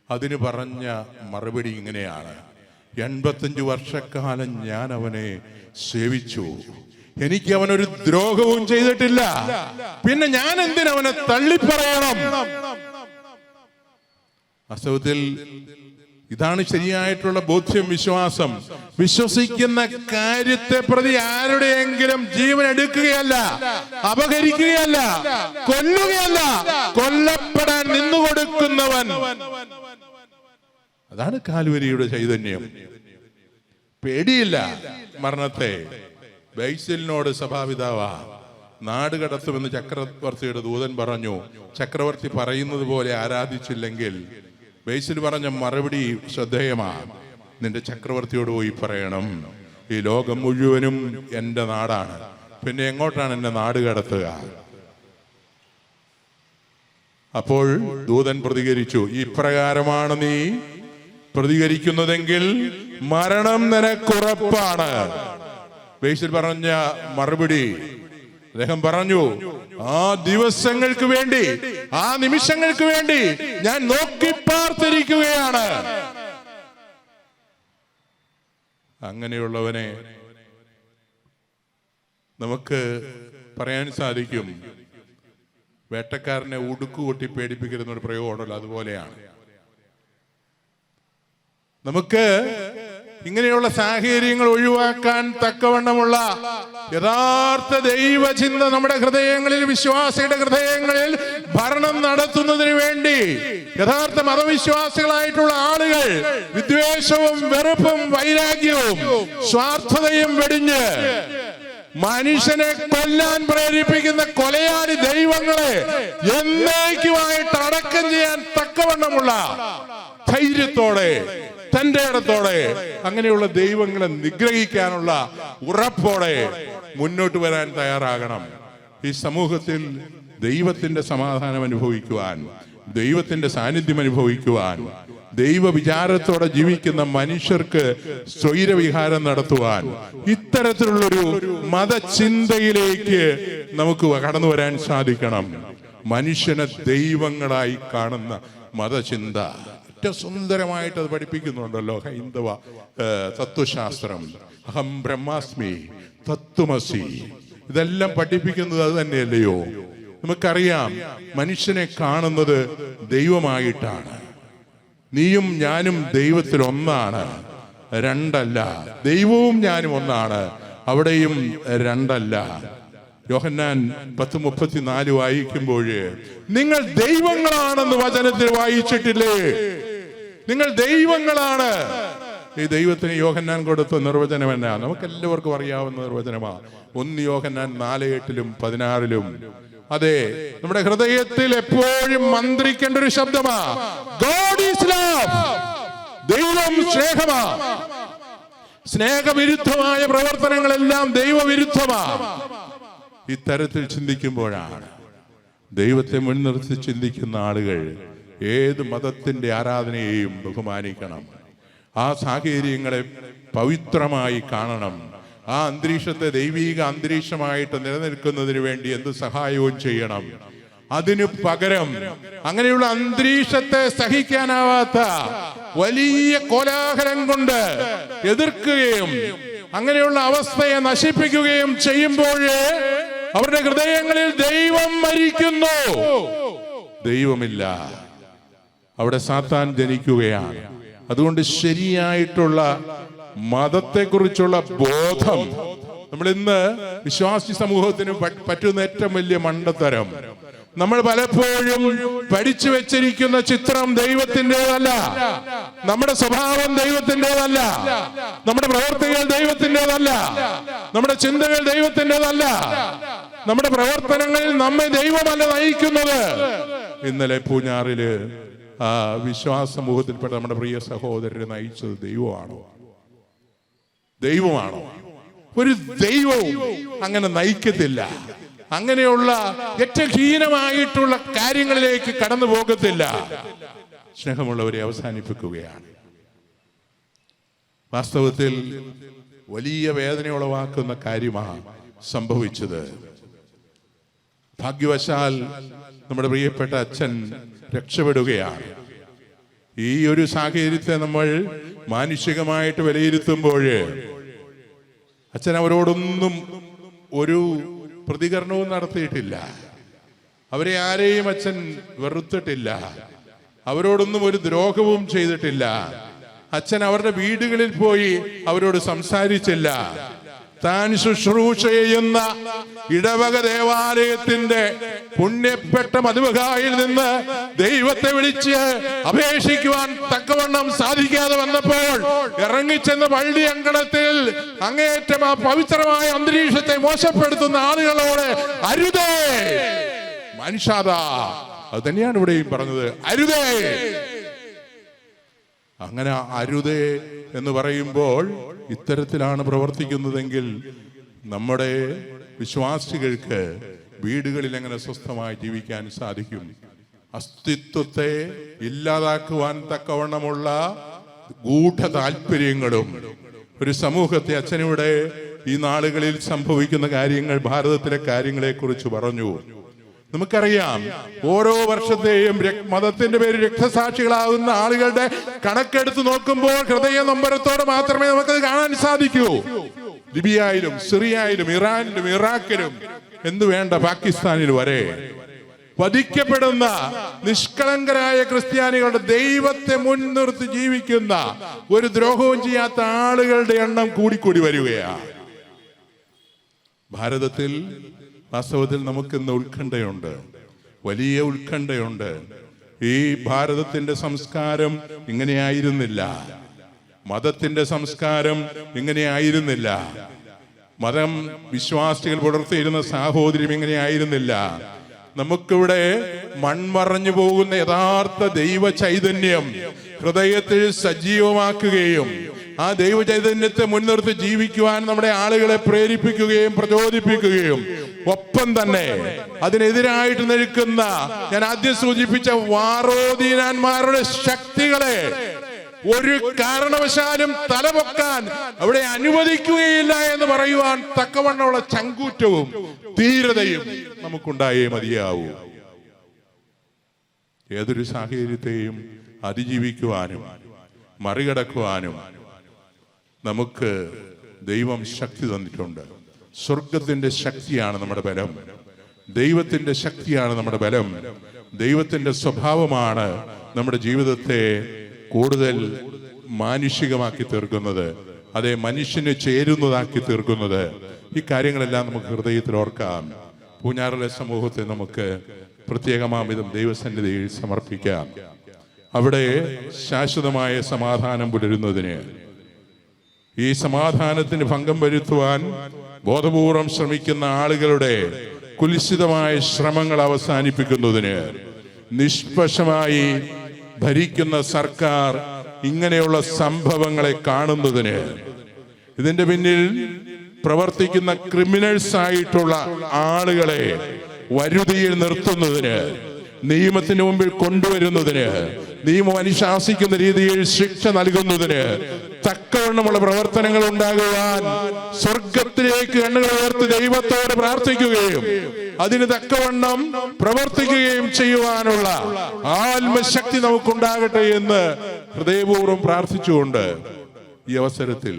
അതിന് പറഞ്ഞ മറുപടി ഇങ്ങനെയാണ്, 85 വർഷക്കാലം ഞാൻ അവനെ സേവിച്ചു, എനിക്ക് അവനൊരു ദ്രോഹവും ചെയ്തിട്ടില്ല, പിന്നെ ഞാൻ എന്തിനവനെ തള്ളിപ്പറയണം? വാസ്തവത്തിൽ ഇതാണ് ശരിയായിട്ടുള്ള ബോധ്യം, വിശ്വാസം. വിശ്വസിക്കുന്ന കാര്യത്തെ പ്രതി ആരുടെയെങ്കിലും ജീവൻ എടുക്കുകയല്ല, അപഹരിക്കുകയല്ല, കൊല്ലുകയല്ല, കൊല്ലപ്പെടാൻ നിന്നുകൊടുക്കുന്നവൻ. അതാണ് കാൽവരിയുടെ ചൈതന്യം. പേടിയില്ല മരണത്തെ. ബൈസിലിനോട് സഭാപിതാവാ നാട് കടത്തുമെന്ന് ചക്രവർത്തിയുടെ ദൂതൻ പറഞ്ഞു. ചക്രവർത്തി പറയുന്നത് പോലെ ആരാധിച്ചില്ലെങ്കിൽ ബൈസിൽ പറഞ്ഞ മറുപടി ശ്രദ്ധേയമാണ്. നിന്റെ ചക്രവർത്തിയോട് പോയി പറയണം, ഈ ലോകം മുഴുവനും എന്റെ നാടാണ്, പിന്നെ എങ്ങോട്ടാണ് എന്നെ നാട് കടത്തുക? അപ്പോൾ ദൂതൻ പ്രതികരിച്ചു, ഇപ്രകാരമാണ് നീ പ്രതികരിക്കുന്നതെങ്കിൽ മരണം നിനക്കുറപ്പാണ്. ബേസിൽ പറഞ്ഞ മറുപടി അദ്ദേഹം പറഞ്ഞു, ആ ദിവസങ്ങൾക്ക് വേണ്ടി, ആ നിമിഷങ്ങൾക്ക് വേണ്ടി ഞാൻ നോക്കി പാർത്തിരിക്കുകയാണ്. അങ്ങനെയുള്ളവനെ നമുക്ക് പറയാൻ സാധിക്കും, വേട്ടക്കാരനെ ഉടുക്കുകൊട്ടി പേടിപ്പിക്കുന്ന ഒരു പ്രയോഗമുണ്ടല്ലോ, അതുപോലെയാണ്. നമുക്ക് ഇങ്ങനെയുള്ള സാഹചര്യങ്ങൾ ഒഴിവാക്കാൻ തക്കവണ്ണമുള്ള യഥാർത്ഥ ദൈവചിന്ത നമ്മുടെ ഹൃദയങ്ങളിൽ, വിശ്വാസിയുടെ ഹൃദയങ്ങളിൽ ഭരണം നടത്തുന്നതിന് വേണ്ടി യഥാർത്ഥ മതവിശ്വാസികളായിട്ടുള്ള ആളുകൾ വിദ്വേഷവും വെറുപ്പും വൈരാഗ്യവും സ്വാർത്ഥതയും വെടിഞ്ഞ് മനുഷ്യനെ കൊല്ലാൻ പ്രേരിപ്പിക്കുന്ന കൊലയാളി ദൈവങ്ങളെ എന്നേക്കുമായിട്ട് അടക്കം ചെയ്യാൻ തക്കവണ്ണമുള്ള ധൈര്യത്തോടെ, തന്റെ ഇടത്തോടെ അങ്ങനെയുള്ള ദൈവങ്ങളെ നിഗ്രഹിക്കാനുള്ള ഉറപ്പോടെ മുന്നോട്ട് വരാൻ തയ്യാറാകണം. ഈ സമൂഹത്തിൽ ദൈവത്തിന്റെ സമാധാനം അനുഭവിക്കുവാൻ, ദൈവത്തിന്റെ സാന്നിധ്യം അനുഭവിക്കുവാൻ, ദൈവവിചാരത്തോടെ ജീവിക്കുന്ന മനുഷ്യർക്ക് സ്വൈരവിഹാരം നടത്തുവാൻ ഇത്തരത്തിലുള്ളൊരു മതചിന്തയിലേക്ക് നമുക്ക് കടന്നു വരാൻ സാധിക്കണം. മനുഷ്യനെ ദൈവങ്ങളായി കാണുന്ന മതചിന്ത ഏറ്റവും സുന്ദരമായിട്ട് അത് പഠിപ്പിക്കുന്നുണ്ടല്ലോ ഹൈന്ദവ തത്വശാസ്ത്രം. അഹം ബ്രഹ്മാസ്മി, തത്വമസി, ഇതെല്ലാം പഠിപ്പിക്കുന്നത് അത് തന്നെയല്ലയോ? നമുക്കറിയാം, മനുഷ്യനെ കാണുന്നത് ദൈവമായിട്ടാണ്. നീയും ഞാനും ദൈവത്തിൽ ഒന്നാണ്, രണ്ടല്ല. ദൈവവും ഞാനും ഒന്നാണ്, അവിടെയും രണ്ടല്ല. യോഹന്നാൻ 10:34 വായിക്കുമ്പോൾ നിങ്ങൾ ദൈവങ്ങളാണെന്ന് വചനത്തിൽ വായിച്ചിട്ടില്ലേ? നിങ്ങൾ ദൈവങ്ങളാണ്. ഈ ദൈവത്തിന് യോഹന്നാൻ കൊടുത്ത നിർവചനം എന്നാ? നമുക്ക് എല്ലാവർക്കും അറിയാവുന്ന നിർവചനമാ. 1 യോഹന്നാൻ 4:8 16. അതെ, നമ്മുടെ ഹൃദയത്തിൽ എപ്പോഴും മന്ത്രിക്കേണ്ട ഒരു ശബ്ദമാ, ഗോഡ് ഈസ് ലവ്. ദൈവം സ്നേഹമാ. സ്നേഹവിരുദ്ധമായ പ്രവർത്തനങ്ങളെല്ലാം ദൈവവിരുദ്ധമാ. ഇത്തരത്തിൽ ചിന്തിക്കുമ്പോഴാണ് ദൈവത്തെ മുൻനിർത്തി ചിന്തിക്കുന്ന ആളുകൾ ഏത് മതത്തിന്റെ ആരാധനയെയും ബഹുമാനിക്കണം. ആ സാഹചര്യങ്ങളെ പവിത്രമായി കാണണം. ആ അന്തരീക്ഷത്തെ ദൈവീക അന്തരീക്ഷമായിട്ട് നിലനിൽക്കുന്നതിന് വേണ്ടി എന്ത് സഹായവും ചെയ്യണം. അതിനു പകരം അങ്ങനെയുള്ള അന്തരീക്ഷത്തെ സഹിക്കാനാവാത്ത വലിയ കോലാഹലം കൊണ്ട് എതിർക്കുകയും അങ്ങനെയുള്ള അവസ്ഥയെ നശിപ്പിക്കുകയും ചെയ്യുമ്പോൾ അവരുടെ ഹൃദയങ്ങളിൽ ദൈവം മരിക്കുന്നു. ദൈവമില്ല, അവിടെ സാത്താൻ ജനിക്കുകയാണ്. അതുകൊണ്ട് ശരിയായിട്ടുള്ള മതത്തെക്കുറിച്ചുള്ള ബോധം നമ്മൾ ഇന്ന് വിശ്വാസി സമൂഹത്തിന് പറ്റുന്ന ഏറ്റവും വലിയ മണ്ടത്തരം, നമ്മൾ പലപ്പോഴും പഠിച്ചു വെച്ചിരിക്കുന്ന ചിത്രം ദൈവത്തിൻ്റെതല്ല, നമ്മുടെ സ്വഭാവം ദൈവത്തിൻ്റെതല്ല, നമ്മുടെ പ്രവർത്തികൾ ദൈവത്തിൻ്റെതല്ല, നമ്മുടെ ചിന്തകൾ ദൈവത്തിൻ്റെതല്ല, നമ്മുടെ പ്രവർത്തനങ്ങളിൽ നമ്മെ ദൈവമല്ല നയിക്കുന്നത്. ഇന്നലെ പൂഞ്ഞാറില് ആ വിശ്വാസ സമൂഹത്തിൽപ്പെട്ട നമ്മുടെ പ്രിയ സഹോദരനെ നയിച്ചത് ദൈവമാണോ? ദൈവമാണോ? ഒരു ദൈവവും അങ്ങനെ നയിക്കത്തില്ല. അങ്ങനെയുള്ള ഏറ്റവും ഹീനമായിട്ടുള്ള കാര്യങ്ങളിലേക്ക് കടന്നു പോകത്തില്ല. സ്നേഹമുള്ളവരെ, അവസാനിപ്പിക്കുകയാണ്. വാസ്തവത്തിൽ വലിയ വേദന ഉളവാക്കുന്ന കാര്യമാണ് സംഭവിച്ചത്. ഭാഗ്യവശാൽ നമ്മുടെ പ്രിയപ്പെട്ട അച്ഛൻ രക്ഷപ്പെടുകയാണ്. ഈ ഒരു സാഹചര്യത്തെ നമ്മൾ മാനുഷികമായിട്ട് വിലയിരുത്തുമ്പോൾ അച്ഛൻ അവരോടൊന്നും ഒരു പ്രതികരണവും നടത്തിയിട്ടില്ല. അവരെ ആരെയും അച്ഛൻ വെറുത്തിട്ടില്ല. അവരോടൊന്നും ഒരു ദ്രോഹവും ചെയ്തിട്ടില്ല. അച്ഛൻ അവരുടെ വീടുകളിൽ പോയി അവരോട് സംസാരിച്ചില്ല. താൻ ശുശ്രൂഷ ചെയ്യുന്ന ഇടവക ദേവാലയത്തിന്റെ പുണ്യപ്പെട്ട മധുബകായിൽ നിന്ന് ദൈവത്തെ വിളിച്ച് അപേക്ഷിക്കുവാൻ തക്കവണ്ണം സാധിക്കാതെ വന്നപ്പോൾ ഇറങ്ങിച്ചെന്ന പള്ളി അങ്കണത്തിൽ അങ്ങേയറ്റം ആ പവിത്രമായ അന്തരീക്ഷത്തെ മോശപ്പെടുത്തുന്ന ആളുകളോട് അരുതേ, മനുഷ്യാത, അത് തന്നെയാണ് ഇവിടെയും പറഞ്ഞത്, അരുതേ. അങ്ങനെ അരുതേ എന്ന് പറയുമ്പോൾ ഇത്തരത്തിലാണ് പ്രവർത്തിക്കുന്നതെങ്കിൽ നമ്മുടെ വിശ്വാസികൾക്ക് വീടുകളിൽ എങ്ങനെ സ്വസ്ഥമായി ജീവിക്കാൻ സാധിക്കും? അസ്തിത്വത്തെ ഇല്ലാതാക്കുവാൻ തക്കവണ്ണമുള്ള ഗൂഢ താല്പര്യങ്ങളും ഒരു സമൂഹത്തെ അച്ഛനിവിടെ ഈ നാളുകളിൽ സംഭവിക്കുന്ന കാര്യങ്ങൾ, ഭാരതത്തിലെ കാര്യങ്ങളെ കുറിച്ച് പറഞ്ഞു. നമുക്കറിയാം, ഓരോ വർഷത്തെയും മതത്തിന്റെ പേരിൽ രക്തസാക്ഷികളാകുന്ന ആളുകളുടെ കണക്കെടുത്ത് നോക്കുമ്പോൾ ഹൃദയ നൊമ്പരത്തോടെ മാത്രമേ നമുക്കത് കാണാൻ സാധിക്കൂ. ലിബിയയിലും സിറിയയിലും ഇറാനിലും ഇറാഖിലും എന്തു വേണ്ട പാകിസ്ഥാനിൽ വരെ വധിക്കപ്പെടുന്ന നിഷ്കളങ്കരായ ക്രിസ്ത്യാനികളുടെ, ദൈവത്തെ മുൻനിർത്തി ജീവിക്കുന്ന, ഒരു ദ്രോഹവും ചെയ്യാത്ത ആളുകളുടെ എണ്ണം കൂടിക്കൂടി വരികയാണ്. ഭാരതത്തിൽ വാസ്തവത്തിൽ നമുക്കിന്ന് ഉത്കണ്ഠയുണ്ട്, വലിയ ഉത്കണ്ഠയുണ്ട്. ഈ ഭാരതത്തിന്റെ സംസ്കാരം ഇങ്ങനെയായിരുന്നില്ല, മതത്തിന്റെ സംസ്കാരം ഇങ്ങനെയായിരുന്നില്ല, മതം വിശ്വാസികൾ പുലർത്തിയിരുന്ന സാഹോദര്യം ഇങ്ങനെയായിരുന്നില്ല. നമുക്കിവിടെ മൺമറഞ്ഞു പോകുന്ന യഥാർത്ഥ ദൈവ ചൈതന്യം ഹൃദയത്തിൽ സജീവമാക്കുകയും ആ ദൈവ ചൈതന്യത്തെ മുൻനിർത്തി ജീവിക്കുവാൻ നമ്മുടെ ആളുകളെ പ്രേരിപ്പിക്കുകയും പ്രചോദിപ്പിക്കുകയും ഒപ്പം തന്നെ അതിനെതിരായിട്ട് നിൽക്കുന്ന, ഞാൻ ആദ്യം സൂചിപ്പിച്ച വാറോദീനന്മാരുടെ ശക്തികളെ ഒരു കാരണവശാലും തലപൊക്കാൻ അവിടെ അനുവദിക്കുകയില്ല എന്ന് പറയുവാൻ തക്കവണ്ണമുള്ള ചങ്കൂറ്റവും ധീരതയും നമുക്കുണ്ടായേ മതിയാവൂ. ഏതൊരു സാഹചര്യത്തെയും അതിജീവിക്കുവാനും മറികടക്കുവാനും നമുക്ക് ദൈവം ശക്തി തന്നിട്ടുണ്ട്. സ്വർഗത്തിന്റെ ശക്തിയാണ് നമ്മുടെ ബലം, ദൈവത്തിന്റെ ശക്തിയാണ് നമ്മുടെ ബലം, ദൈവത്തിന്റെ സ്വഭാവമാണ് നമ്മുടെ ജീവിതത്തെ കൂടുതൽ മാനുഷികമാക്കി തീർക്കുന്നത്, അതേ മനുഷ്യന് ചേരുന്നതാക്കി തീർക്കുന്നത്. ഈ കാര്യങ്ങളെല്ലാം നമുക്ക് ഹൃദയത്തിൽ ഓർക്കാം. പൂഞ്ഞാറിലെ സമൂഹത്തെ നമുക്ക് പ്രത്യേകമാംവിധം ദൈവസന്നിധിയിൽ സമർപ്പിക്കാം. അവിടെ ശാശ്വതമായ സമാധാനം പുലരുന്നതിന്, ഈ സമാധാനത്തിന് ഭംഗം വരുത്തുവാൻ ബോധപൂർവം ശ്രമിക്കുന്ന ആളുകളുടെ കുൽസിതമായ ശ്രമങ്ങൾ അവസാനിപ്പിക്കുന്നതിന്, നിഷ്പക്ഷമായി ഭരിക്കുന്ന സർക്കാർ ഇങ്ങനെയുള്ള സംഭവങ്ങളെ കാണുന്നതിന്, ഇതിന്റെ പിന്നിൽ പ്രവർത്തിക്കുന്ന ക്രിമിനൽസ് ആയിട്ടുള്ള ആളുകളെ വരുതിയിൽ നിർത്തുന്നതിന്, നിയമത്തിന് മുമ്പിൽ കൊണ്ടുവരുന്നതിന്, നിയമം അനുശാസിക്കുന്ന രീതിയിൽ ശിക്ഷ നൽകുന്നതിന് തക്കവണ്ണമുള്ള പ്രവർത്തനങ്ങൾ ഉണ്ടാകുവാൻ സ്വർഗത്തിലേക്ക് കണ്ണുകൾ ഉയർത്തി ദൈവത്തോട് പ്രാർത്ഥിക്കുകയും അതിന് തക്കവണ്ണം പ്രവർത്തിക്കുകയും ചെയ്യുവാനുള്ള ആത്മശക്തി നമുക്കുണ്ടാകട്ടെ എന്ന് ഹൃദയപൂർവ്വം പ്രാർത്ഥിച്ചുകൊണ്ട് ഈ അവസരത്തിൽ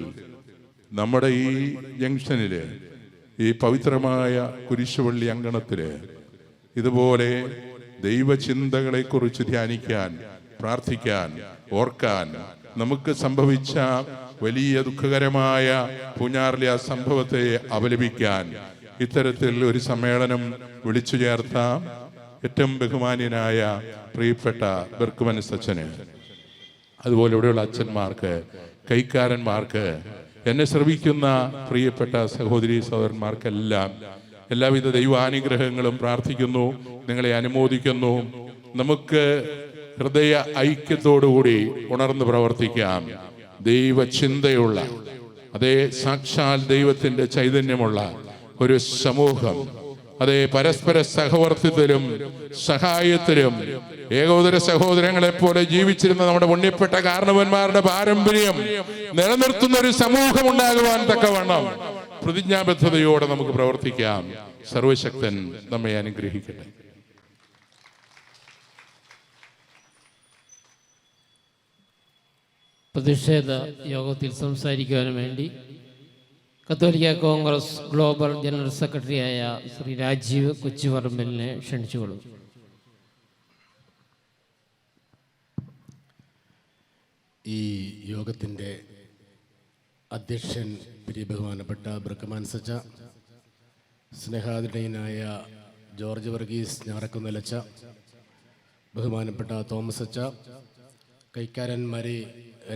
നമ്മുടെ ഈ ജംഗ്ഷനില്, ഈ പവിത്രമായ കുരിശുപള്ളി അങ്കണത്തില് ഇതുപോലെ ദൈവചിന്തകളെ കുറിച്ച് ധ്യാനിക്കാൻ, പ്രാർത്ഥിക്കാൻ, ഓർക്കാൻ, നമുക്ക് സംഭവിച്ച വലിയ ദുഃഖകരമായ പൂഞ്ഞാറിലെ ആ സംഭവത്തെ അപലപിക്കാൻ ഇത്തരത്തിൽ ഒരു സമ്മേളനം വിളിച്ചു ചേർത്ത ഏറ്റവും ബഹുമാന്യനായ പ്രിയപ്പെട്ട ബെർക്കുമനസ് അച്ഛന്, അതുപോലെ ഇവിടെയുള്ള അച്ഛന്മാർക്ക്, കൈക്കാരന്മാർക്ക്, എന്നെ ശ്രവിക്കുന്ന പ്രിയപ്പെട്ട സഹോദരി സഹോദരന്മാർക്കെല്ലാം എല്ലാവിധ ദൈവാനുഗ്രഹങ്ങളും പ്രാർത്ഥിക്കുന്നു, നിങ്ങളെ അനുമോദിക്കുന്നു. നമുക്ക് ഹൃദയ ഐക്യത്തോടുകൂടി ഉണർന്ന് പ്രവർത്തിക്കാം. ദൈവചിന്തയുള്ള, അതേ സാക്ഷാൽ ദൈവത്തിന്റെ ചൈതന്യമുള്ള ഒരു സമൂഹം, അതേ പരസ്പര സഹവർത്തിത്വത്തിലും സഹായത്തിലും ഏകോദര സഹോദരങ്ങളെ പോലെ ജീവിച്ചിരുന്ന നമ്മുടെ പുണ്യപ്പെട്ട കാരണവന്മാരുടെ പാരമ്പര്യം നിലനിർത്തുന്ന ഒരു സമൂഹം ഉണ്ടാകുവാൻ തക്കവണ്ണം പ്രതിജ്ഞാബദ്ധതയോടെ നമുക്ക് പ്രവർത്തിക്കാം. സർവശക്തൻ നമ്മെ അനുഗ്രഹിക്കട്ടെ. പ്രതിഷേധ യോഗത്തിൽ സംസാരിക്കുവാൻ വേണ്ടി കത്തോലിക്ക കോൺഗ്രസ് ഗ്ലോബൽ ജനറൽ സെക്രട്ടറിയായ ശ്രീ രാജീവ് കൊച്ചുപറമ്പലിനെ ക്ഷണിച്ചുകൊള്ളും. ഈ യോഗത്തിൻ്റെ അധ്യക്ഷൻ പ്രിയ ബഹുമാനപ്പെട്ട ബർക്കുമാനസ് അച്ഛ, സ്നേഹാദരണീയനായ ജോർജ് വർഗീസ് ഞാറക്കുന്നലച്ച, ബഹുമാനപ്പെട്ട തോമസ് അച്ഛ, കൈക്കാരന്മാരെ,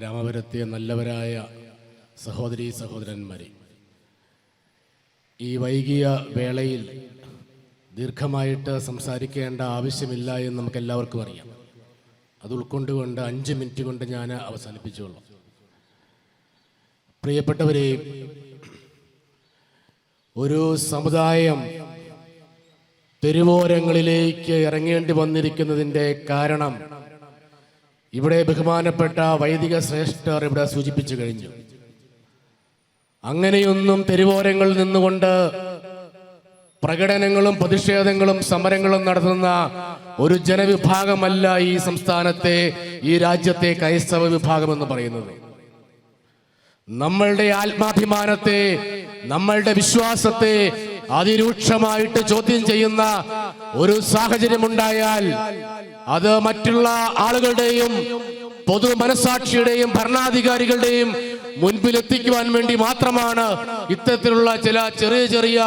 രാമപുരത്തെ നല്ലവരായ സഹോദരീ സഹോദരന്മാരെ, ഈ വൈകിയ വേളയിൽ ദീർഘമായിട്ട് സംസാരിക്കേണ്ട ആവശ്യമില്ല എന്ന് നമുക്കെല്ലാവർക്കും അറിയാം. അത് ഉൾക്കൊണ്ടുകൊണ്ട് 5 മിനിറ്റ് കൊണ്ട് ഞാൻ അവസാനിപ്പിച്ചോളാം. പ്രിയപ്പെട്ടവരെ, ഒരു സമുദായം തെരുവോരങ്ങളിലേക്ക് ഇറങ്ങേണ്ടി വന്നിരിക്കുന്നതിൻ്റെ കാരണം ഇവിടെ ബഹുമാനപ്പെട്ട വൈദിക ശ്രേഷ്ഠർ ഇവിടെ സൂചിപ്പിച്ചു കഴിഞ്ഞു. അങ്ങനെയൊന്നും തെരുവോരങ്ങളിൽ നിന്നുകൊണ്ട് പ്രകടനങ്ങളും പ്രതിഷേധങ്ങളും സമരങ്ങളും നടത്തുന്ന ഒരു ജനവിഭാഗമല്ല ഈ സംസ്ഥാനത്തെ, ഈ രാജ്യത്തെ ക്രൈസ്തവ വിഭാഗം എന്ന് പറയുന്നത്. നമ്മളുടെ ആത്മാഭിമാനത്തെ, നമ്മളുടെ വിശ്വാസത്തെ അതിരൂക്ഷമായിട്ട് ചോദ്യം ചെയ്യുന്ന ഒരു സാഹചര്യമുണ്ടായാൽ അത് മറ്റുള്ള ആളുകളുടെയും പൊതു മനസാക്ഷിയുടെയും ഭരണാധികാരികളുടെയും മുൻപിലെത്തിക്കുവാൻ വേണ്ടി മാത്രമാണ് ഇത്തരത്തിലുള്ള ചില ചെറിയ ചെറിയ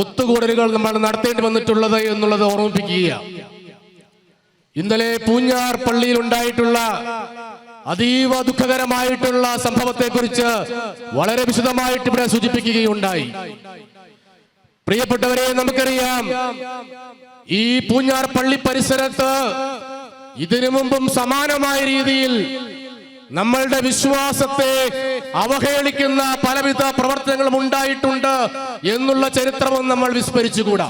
ഒത്തുകൂടലുകൾ നമ്മൾ നടത്തേണ്ടി വന്നിട്ടുള്ളത് എന്നുള്ളത് ഓർമ്മിപ്പിക്കുക. ഇന്നലെ പൂഞ്ഞാർ പള്ളിയിൽ ഉണ്ടായിട്ടുള്ള അതീവ ദുഃഖകരമായിട്ടുള്ള സംഭവത്തെക്കുറിച്ച് വളരെ വിശദമായിട്ട് ഇവിടെ സൂചിപ്പിക്കുകയുണ്ടായി. പ്രിയപ്പെട്ടവരെ, നമുക്കറിയാം ഈ പൂഞ്ഞാർ പള്ളി പരിസരത്ത് ഇതിനു മുമ്പും സമാനമായ രീതിയിൽ നമ്മളുടെ വിശ്വാസത്തെ അവഹേളിക്കുന്ന പലവിധ പ്രവർത്തനങ്ങളും ഉണ്ടായിട്ടുണ്ട് എന്നുള്ള ചരിത്രവും നമ്മൾ വിസ്മരിച്ചുകൂടാ.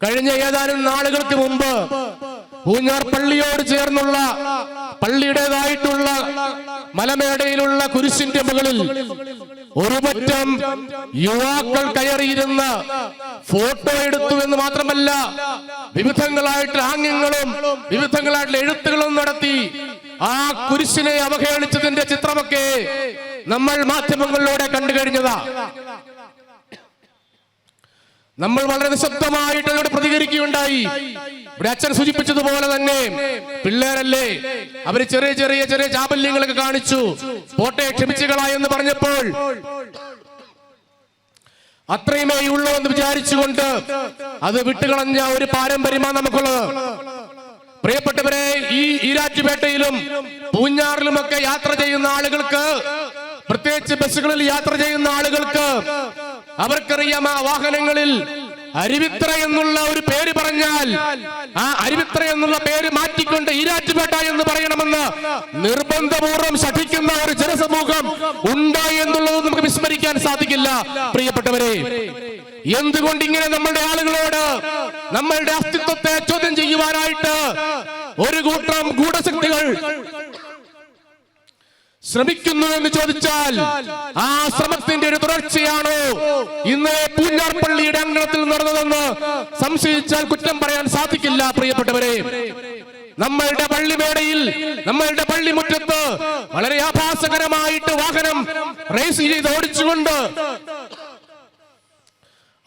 കഴിഞ്ഞ ഏതാനും നാളുകൾക്ക് മുമ്പ് പൂഞ്ഞാർ പള്ളിയോട് ചേർന്നുള്ള പള്ളിയുടേതായിട്ടുള്ള മലമേടയിലുള്ള കുരിശിന്റെ മുകളിൽ ഒരു പറ്റം യുവാക്കൾ കയറിയിരുന്ന ഫോട്ടോ എടുത്തു എന്ന് മാത്രമല്ല, വിവിധങ്ങളായിട്ടുള്ള ആംഗ്യങ്ങളും വിവിധങ്ങളായിട്ടുള്ള എഴുത്തുകളും നടത്തി ആ കുരിശിനെ അവഹേളിച്ചതിന്റെ ചിത്രമൊക്കെ നമ്മൾ മാധ്യമങ്ങളിലൂടെ കണ്ടു കഴിഞ്ഞതാ. നമ്മൾ വളരെ നിശബ്ദമായിട്ട് അതിനോട് പ്രതികരിക്കുകയുണ്ടായി. ഇവിടെ അച്ഛൻ സൂചിപ്പിച്ചതുപോലെ തന്നെ പിള്ളേരല്ലേ, അവര് ചെറിയ ചെറിയ ചെറിയ ചാബല്യങ്ങളൊക്കെ കാണിച്ചു, പോട്ടെ ക്ഷമിച്ചുകളായി എന്ന് പറഞ്ഞപ്പോൾ അത്രയുമേ ഉള്ളൂ എന്ന് വിചാരിച്ചുകൊണ്ട് അത് വിട്ടുകളഞ്ഞ ഒരു പാരമ്പര്യമാണ് നമുക്കുള്ളത്. പ്രിയപ്പെട്ടവരെ, ഈ ഈരാറ്റുപേട്ടയിലും പൂഞ്ഞാറിലുമൊക്കെ യാത്ര ചെയ്യുന്ന ആളുകൾക്ക്, പ്രത്യേകിച്ച് ബസ്സുകളിൽ യാത്ര ചെയ്യുന്ന ആളുകൾക്ക് അവർക്കറിയാം, ആ വാഹനങ്ങളിൽ അരുവിത്ര എന്നുള്ള ഒരു പേര് പറഞ്ഞാൽ ആ അരുവിത്ര എന്നുള്ള പേര് മാറ്റിക്കൊണ്ട് ഈരാറ്റുപേട്ട എന്ന് പറയണമെന്ന് നിർബന്ധപൂർവ്വം ശഠിക്കുന്ന ഒരു ജനസമൂഹം ഉണ്ടായി എന്നുള്ളത് നമുക്ക് വിസ്മരിക്കാൻ സാധിക്കില്ല. പ്രിയപ്പെട്ടവരെ, എന്തുകൊണ്ട് ഇങ്ങനെ നമ്മളുടെ ആളുകളോട് നമ്മളുടെ അസ്തിത്വത്തെ ചോദ്യം ചെയ്യുവാനായിട്ട് ഒരു കൂട്ടം ഗൂഢശക്തികൾ ശ്രമിക്കുന്നു എന്ന് ചോദിച്ചാൽ ആ ശ്രമത്തിന്റെ ഒരു തുടർച്ചയാണോ ഇന്ന് പൂഞ്ഞാർ പള്ളിയുടെ അങ്കണത്തിൽ നടന്നതെന്ന് സംശയിച്ചാൽ കുറ്റം പറയാൻ സാധിക്കില്ല. പ്രിയപ്പെട്ടവരെ, നമ്മളുടെ പള്ളിമേടയിൽ, നമ്മളുടെ പള്ളിമുറ്റത്ത് വളരെ ആഭാസകരമായിട്ട് വാഹനം റേസ് ചെയ്ത് ഓടിച്ചുകൊണ്ട്,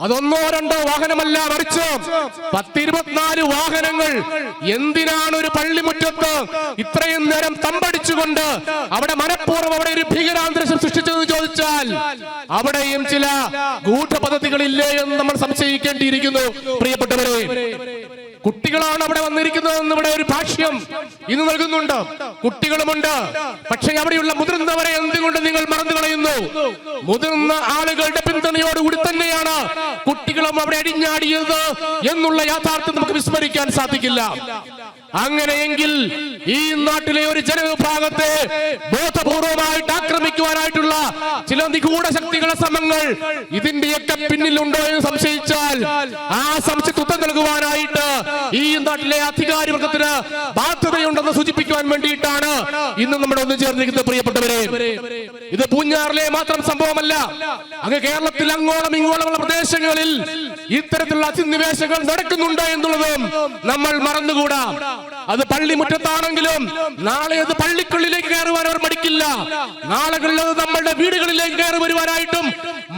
അതൊന്നോ രണ്ടോ വാഹനമല്ല, മറിച്ച് 10-24 വാഹനങ്ങൾ എന്തിനാണ് ഒരു പള്ളിമുറ്റത്ത് ഇത്രയും നേരം തമ്പടിച്ചുകൊണ്ട് അവിടെ മനഃപൂർവ്വം അവിടെ ഒരു ഭീകരാന്തരീക്ഷം സൃഷ്ടിച്ചതെന്ന് ചോദിച്ചാൽ അവിടെയും ചില ഗൂഢപദ്ധതികളില്ലേ എന്ന് നമ്മൾ സംശയിക്കേണ്ടിയിരിക്കുന്നു. പ്രിയപ്പെട്ടവരെ, കുട്ടികളാണ് അവിടെ വന്നിരിക്കുന്നതെന്ന് ഇവിടെ ഒരു ഭാഷ്യം ഇന്ന് നൽകുന്നുണ്ട്. കുട്ടികളുമുണ്ട്. പക്ഷേ അവിടെയുള്ള മുതിർന്നവരെ എന്തുകൊണ്ട് നിങ്ങൾ മറന്നു കളയുന്നു? മുതിർന്ന ആളുകളുടെ പിന്തുണയോടുകൂടി തന്നെയാണ് കുട്ടികളും അവിടെ അടിഞ്ഞാടിയത് എന്നുള്ള യാഥാർത്ഥ്യം നമുക്ക് വിസ്മരിക്കാൻ സാധിക്കില്ല. അങ്ങനെയെങ്കിൽ ഈ നാട്ടിലെ ഒരു ജനവിഭാഗത്തെ ബോധപൂർവമായിട്ട് ആക്രമിക്കുവാനായിട്ടുള്ള ചില നിഗൂഢ ശക്തികളുടെ ശ്രമങ്ങൾ ഇതിന്റെയൊക്കെ പിന്നിലുണ്ടോ എന്ന് സംശയിച്ചാൽ ആ സംശയത്തിന് ഉത്തരം നൽകുവാനായിട്ട് ഈ നാട്ടിലെ അധികാരിവർഗത്തിന് ബാധ്യതയുണ്ടെന്ന് സൂചിപ്പിക്കുവാൻ വേണ്ടിയിട്ടാണ് ഇന്ന് നമ്മുടെ ഒന്നു ചേർന്നിരിക്കുന്നത്. പ്രിയപ്പെട്ടവരെ, ഇത് പൂഞ്ഞാറിലെ മാത്രം സംഭവമല്ല. അങ്ങ് കേരളത്തിൽ അങ്ങോളം ഇങ്ങോളമുള്ള പ്രദേശങ്ങളിൽ ഇത്തരത്തിലുള്ള അധിനിവേശങ്ങൾ നടക്കുന്നുണ്ട് എന്നുള്ളതും നമ്മൾ മറന്നുകൂടാ. അത് പള്ളിമുറ്റത്താണെങ്കിലും നാളെ അത് പള്ളിക്കുള്ളിലേക്ക് കയറുവാൻ അവർ മടിക്കില്ല. നാളുകളിൽ അത് നമ്മളുടെ വീടുകളിലേക്ക് കയറി വരുവാനായിട്ടും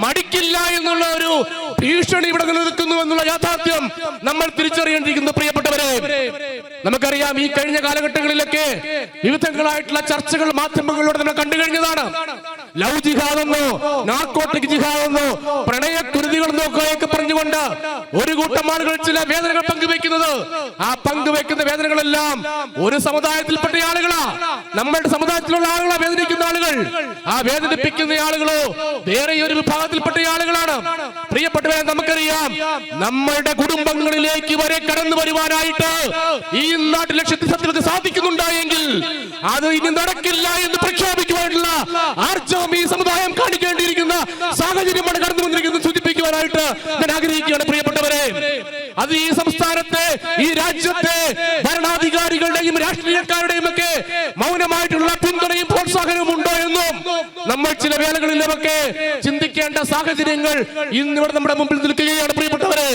മടിക്കില്ല എന്നുള്ള ഒരു ഭീഷണി ഇവിടെ നിലനിൽക്കുന്നു എന്നുള്ള യാഥാർത്ഥ്യം നമ്മൾ തിരിച്ചറിയേണ്ടിയിരിക്കുന്നു. പ്രിയപ്പെട്ടവരെ, നമുക്കറിയാം ഈ കഴിഞ്ഞ കാലഘട്ടങ്ങളിലൊക്കെ വിവിധങ്ങളായിട്ടുള്ള ചർച്ചകൾ മാധ്യമങ്ങളിലൂടെ നമ്മൾ കണ്ടു കഴിഞ്ഞതാണ്. ലവ് ജിഹാദെന്നോ നാർക്കോട്ടിക് ജിഹാദെന്നോ പ്രണയക്കുരുതികളെന്നോ ഒക്കെ പറഞ്ഞുകൊണ്ട് ഒരു കൂട്ടം ആളുകൾ ചില വേദനകൾ പങ്കുവെക്കുന്നത്, ആ പങ്കുവെക്കുന്ന വേദനകളെല്ലാം ഒരു സമുദായത്തിൽപ്പെട്ട ആളുകളാ, നമ്മളുടെ സമുദായത്തിലുള്ള ആളുകളാ വേദനിക്കുന്ന ആളുകൾ. ആ വേദനിപ്പിക്കുന്ന ആളുകളോ വേറെ ഒരു വിഭാഗത്തിൽപ്പെട്ട ആളുകളാണ്. പ്രിയപ്പെട്ടവരെ, നമുക്കറിയാം നമ്മളുടെ കുടുംബങ്ങളിലേക്ക് വരെ കടന്നു വരുവാനായിട്ട് ഈ നാട്ടിൽ ലക്ഷ്യത്തിൽ സാധിക്കുന്നുണ്ടായെങ്കിൽ അത് ഇനി നടക്കില്ല എന്ന് പ്രഖ്യാപിക്കുവാനുള്ള ആർജവം ഈ സമുദായം കാണിക്കേണ്ടിയിരിക്കുന്ന സാഹചര്യമാണ് കടന്നു വന്നിരിക്കുന്നത് സൂചിപ്പിക്കുവാനായിട്ട് ഞാൻ ആഗ്രഹിക്കുകയാണ്. പ്രിയപ്പെട്ടവരെ, അത് ഈ സംസ്ഥാനത്തെ, ഈ രാജ്യത്തെ ഭരണാധികാരികളുടെയും രാഷ്ട്രീയക്കാരുടെയും ഒക്കെ വേളകളിലുമൊക്കെ ചിന്തിക്കേണ്ട സാഹചര്യങ്ങൾ ഇന്നിവിടെ നമ്മുടെ മുമ്പിൽ നിൽക്കുകയാണ്. പ്രിയപ്പെട്ടവരെ,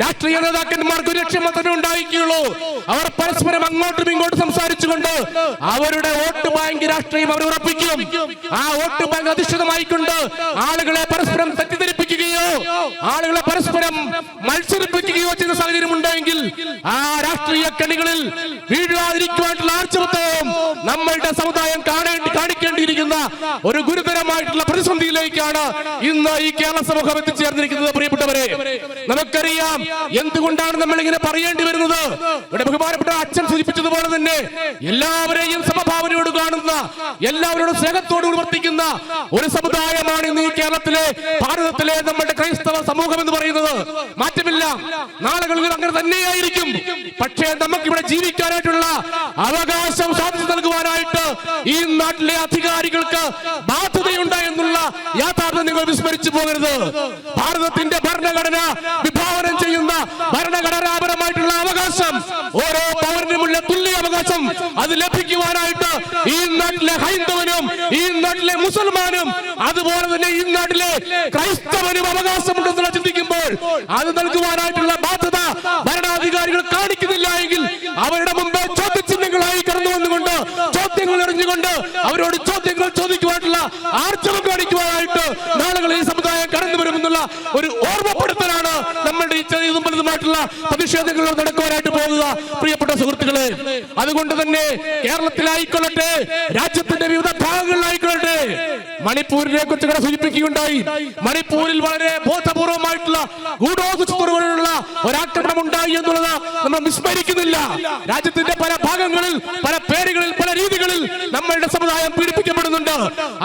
രാഷ്ട്രീയ നേതാക്കന്മാർക്ക് ഒരു ലക്ഷ്യം മാത്രമേ ഉണ്ടായിരിക്കുള്ളൂ. അവർ പരസ്പരം അങ്ങോട്ടും ഇങ്ങോട്ടും സംസാരിച്ചുകൊണ്ട് അവരുടെ വോട്ട് ബാങ്ക് രാഷ്ട്രീയം അവർ ഉറപ്പിക്കും. ആ വോട്ട് ബാങ്ക് അധിഷ്ഠിതമായിക്കൊണ്ട് ആളുകളെ പരസ്പരം തെറ്റിദ്ധരിപ്പിക്കുകയോ ആളുകളെ പരസ്പരം മത്സരിപ്പിക്കുകയോ ചെയ്യുന്ന സാഹചര്യം ഉണ്ടെങ്കിൽ ആ രാഷ്ട്രീയ കണികളിൽ വീഴാതിരിക്കുവാനുള്ള ആർജവത്വവും നമ്മളുടെ സമുദായം കാണിക്കേണ്ടിയിരിക്കുന്ന ഒരു ഗുരുതരമായിട്ടുള്ള പ്രതിസന്ധിയിലേക്കാണ് ഇന്ന് ഈ കേരള സമൂഹം എത്തിച്ചേർന്നിരിക്കുന്നത്. പ്രിയപ്പെട്ടവരെ, നമുക്കറിയാം എന്തുകൊണ്ടാണ് നമ്മൾ ഇങ്ങനെ പറയേണ്ടി വരുന്നത്. ഇവിടെ ബഹുമാനപ്പെട്ട അച്ഛൻ സൂചിപ്പിച്ചതുപോലെ തന്നെ എല്ലാവരെയും സമഭാവനയോട് കാണുന്ന, എല്ലാവരോടും സ്നേഹത്തോട് വർത്തിക്കുന്ന ഒരു സമുദായമാണ് ഇന്ന് ഈ കേരളത്തിലെ, ഭാരതത്തിലെ നമ്മുടെ ക്രൈസ്തവ സമൂഹം എന്ന് പറയുന്നത്. മാറ്റമില്ല, നാളുകളിൽ അങ്ങനെ തന്നെയായിരിക്കും. പക്ഷേ നമുക്കിവിടെ ജീവിക്കാനായിട്ടുള്ള അവകാശം സാധിച്ചു നൽകുവാനായിട്ട് ഈ നാട്ടിലെ അധികാരികൾക്ക് ബാധ്യതയുണ്ട് എന്നുള്ള യാഥാർത്ഥ്യം നിങ്ങൾ വിസ്മരിച്ചു പോകരുത്. ഭാരതത്തിന്റെ ഭരണഘടന വിഭാവനം ചെയ്യുന്ന ഭരണഘടനാപരമായിട്ടുള്ള അവകാശം, ഓരോ പൗരനുമുള്ള തുല്യ അവകാശം അത് ലഭിക്കുവാനായിട്ട് ഈ നാട്ടിലെ ഹൈന്ദവനും ഈ നാട്ടിലെ മുസൽമാനും അതുപോലെ തന്നെ ഈ നാട്ടിലെ ക്രൈസ്തവനും അവകാശമുണ്ടെന്നുള്ള ചിന്തിക്കുമ്പോൾ അത് നൽകുവാനായിട്ടുള്ള ബാധ്യത ഭരണാധികാരികൾ കാണിക്കുന്നില്ല എങ്കിൽ അവരുടെ മുമ്പ് ചോദ്യചിഹ്നങ്ങളായി കടന്നു വന്നുകൊണ്ട് ചോദ്യങ്ങൾ എറിഞ്ഞുകൊണ്ട് അവരോട് ചോദ്യങ്ങൾ ചോദിക്കുവാനുള്ള ആർജവം കാണിക്കുവാനായിട്ട് നാളുകളിൽ ഈ സമുദായം കടന്നു വരുമെന്നുള്ള ഒരു ഓർമ്മപ്പെടുത്തലാണ് നമ്മളുടെ ഈ ചെറിയതും വലുതുമായിട്ടുള്ള പ്രതിഷേധങ്ങൾ നടക്കുവാനായിട്ട് പോകുക. പ്രിയപ്പെട്ട സുഹൃത്തുക്കളെ, അതുകൊണ്ട് തന്നെ കേരളത്തിലായിക്കൊള്ളട്ടെ, രാജ്യത്തിന്റെ വിവിധ ഭാഗങ്ങളിലായിക്കൊള്ളട്ടെ, മണിപ്പൂരിനെ കുറിച്ച് ഇവിടെ സൂചിപ്പിക്കുകയുണ്ടായി. മണിപ്പൂരിൽ വളരെ ബോധപൂർവമായിട്ടുള്ള ഗൂഢോദ്ദേശത്തോടുള്ള ഒരാക്രമണം ഉണ്ടായി എന്നുള്ളത് നമ്മൾ വിസ്മരിക്കുന്നില്ല. രാജ്യത്തിന്റെ പല ഭാഗങ്ങളിൽ, പല പേരുകളിൽ, പല രീതികളിൽ നമ്മളുടെ സമുദായം പീഡിപ്പിക്കപ്പെടുന്നുണ്ട്.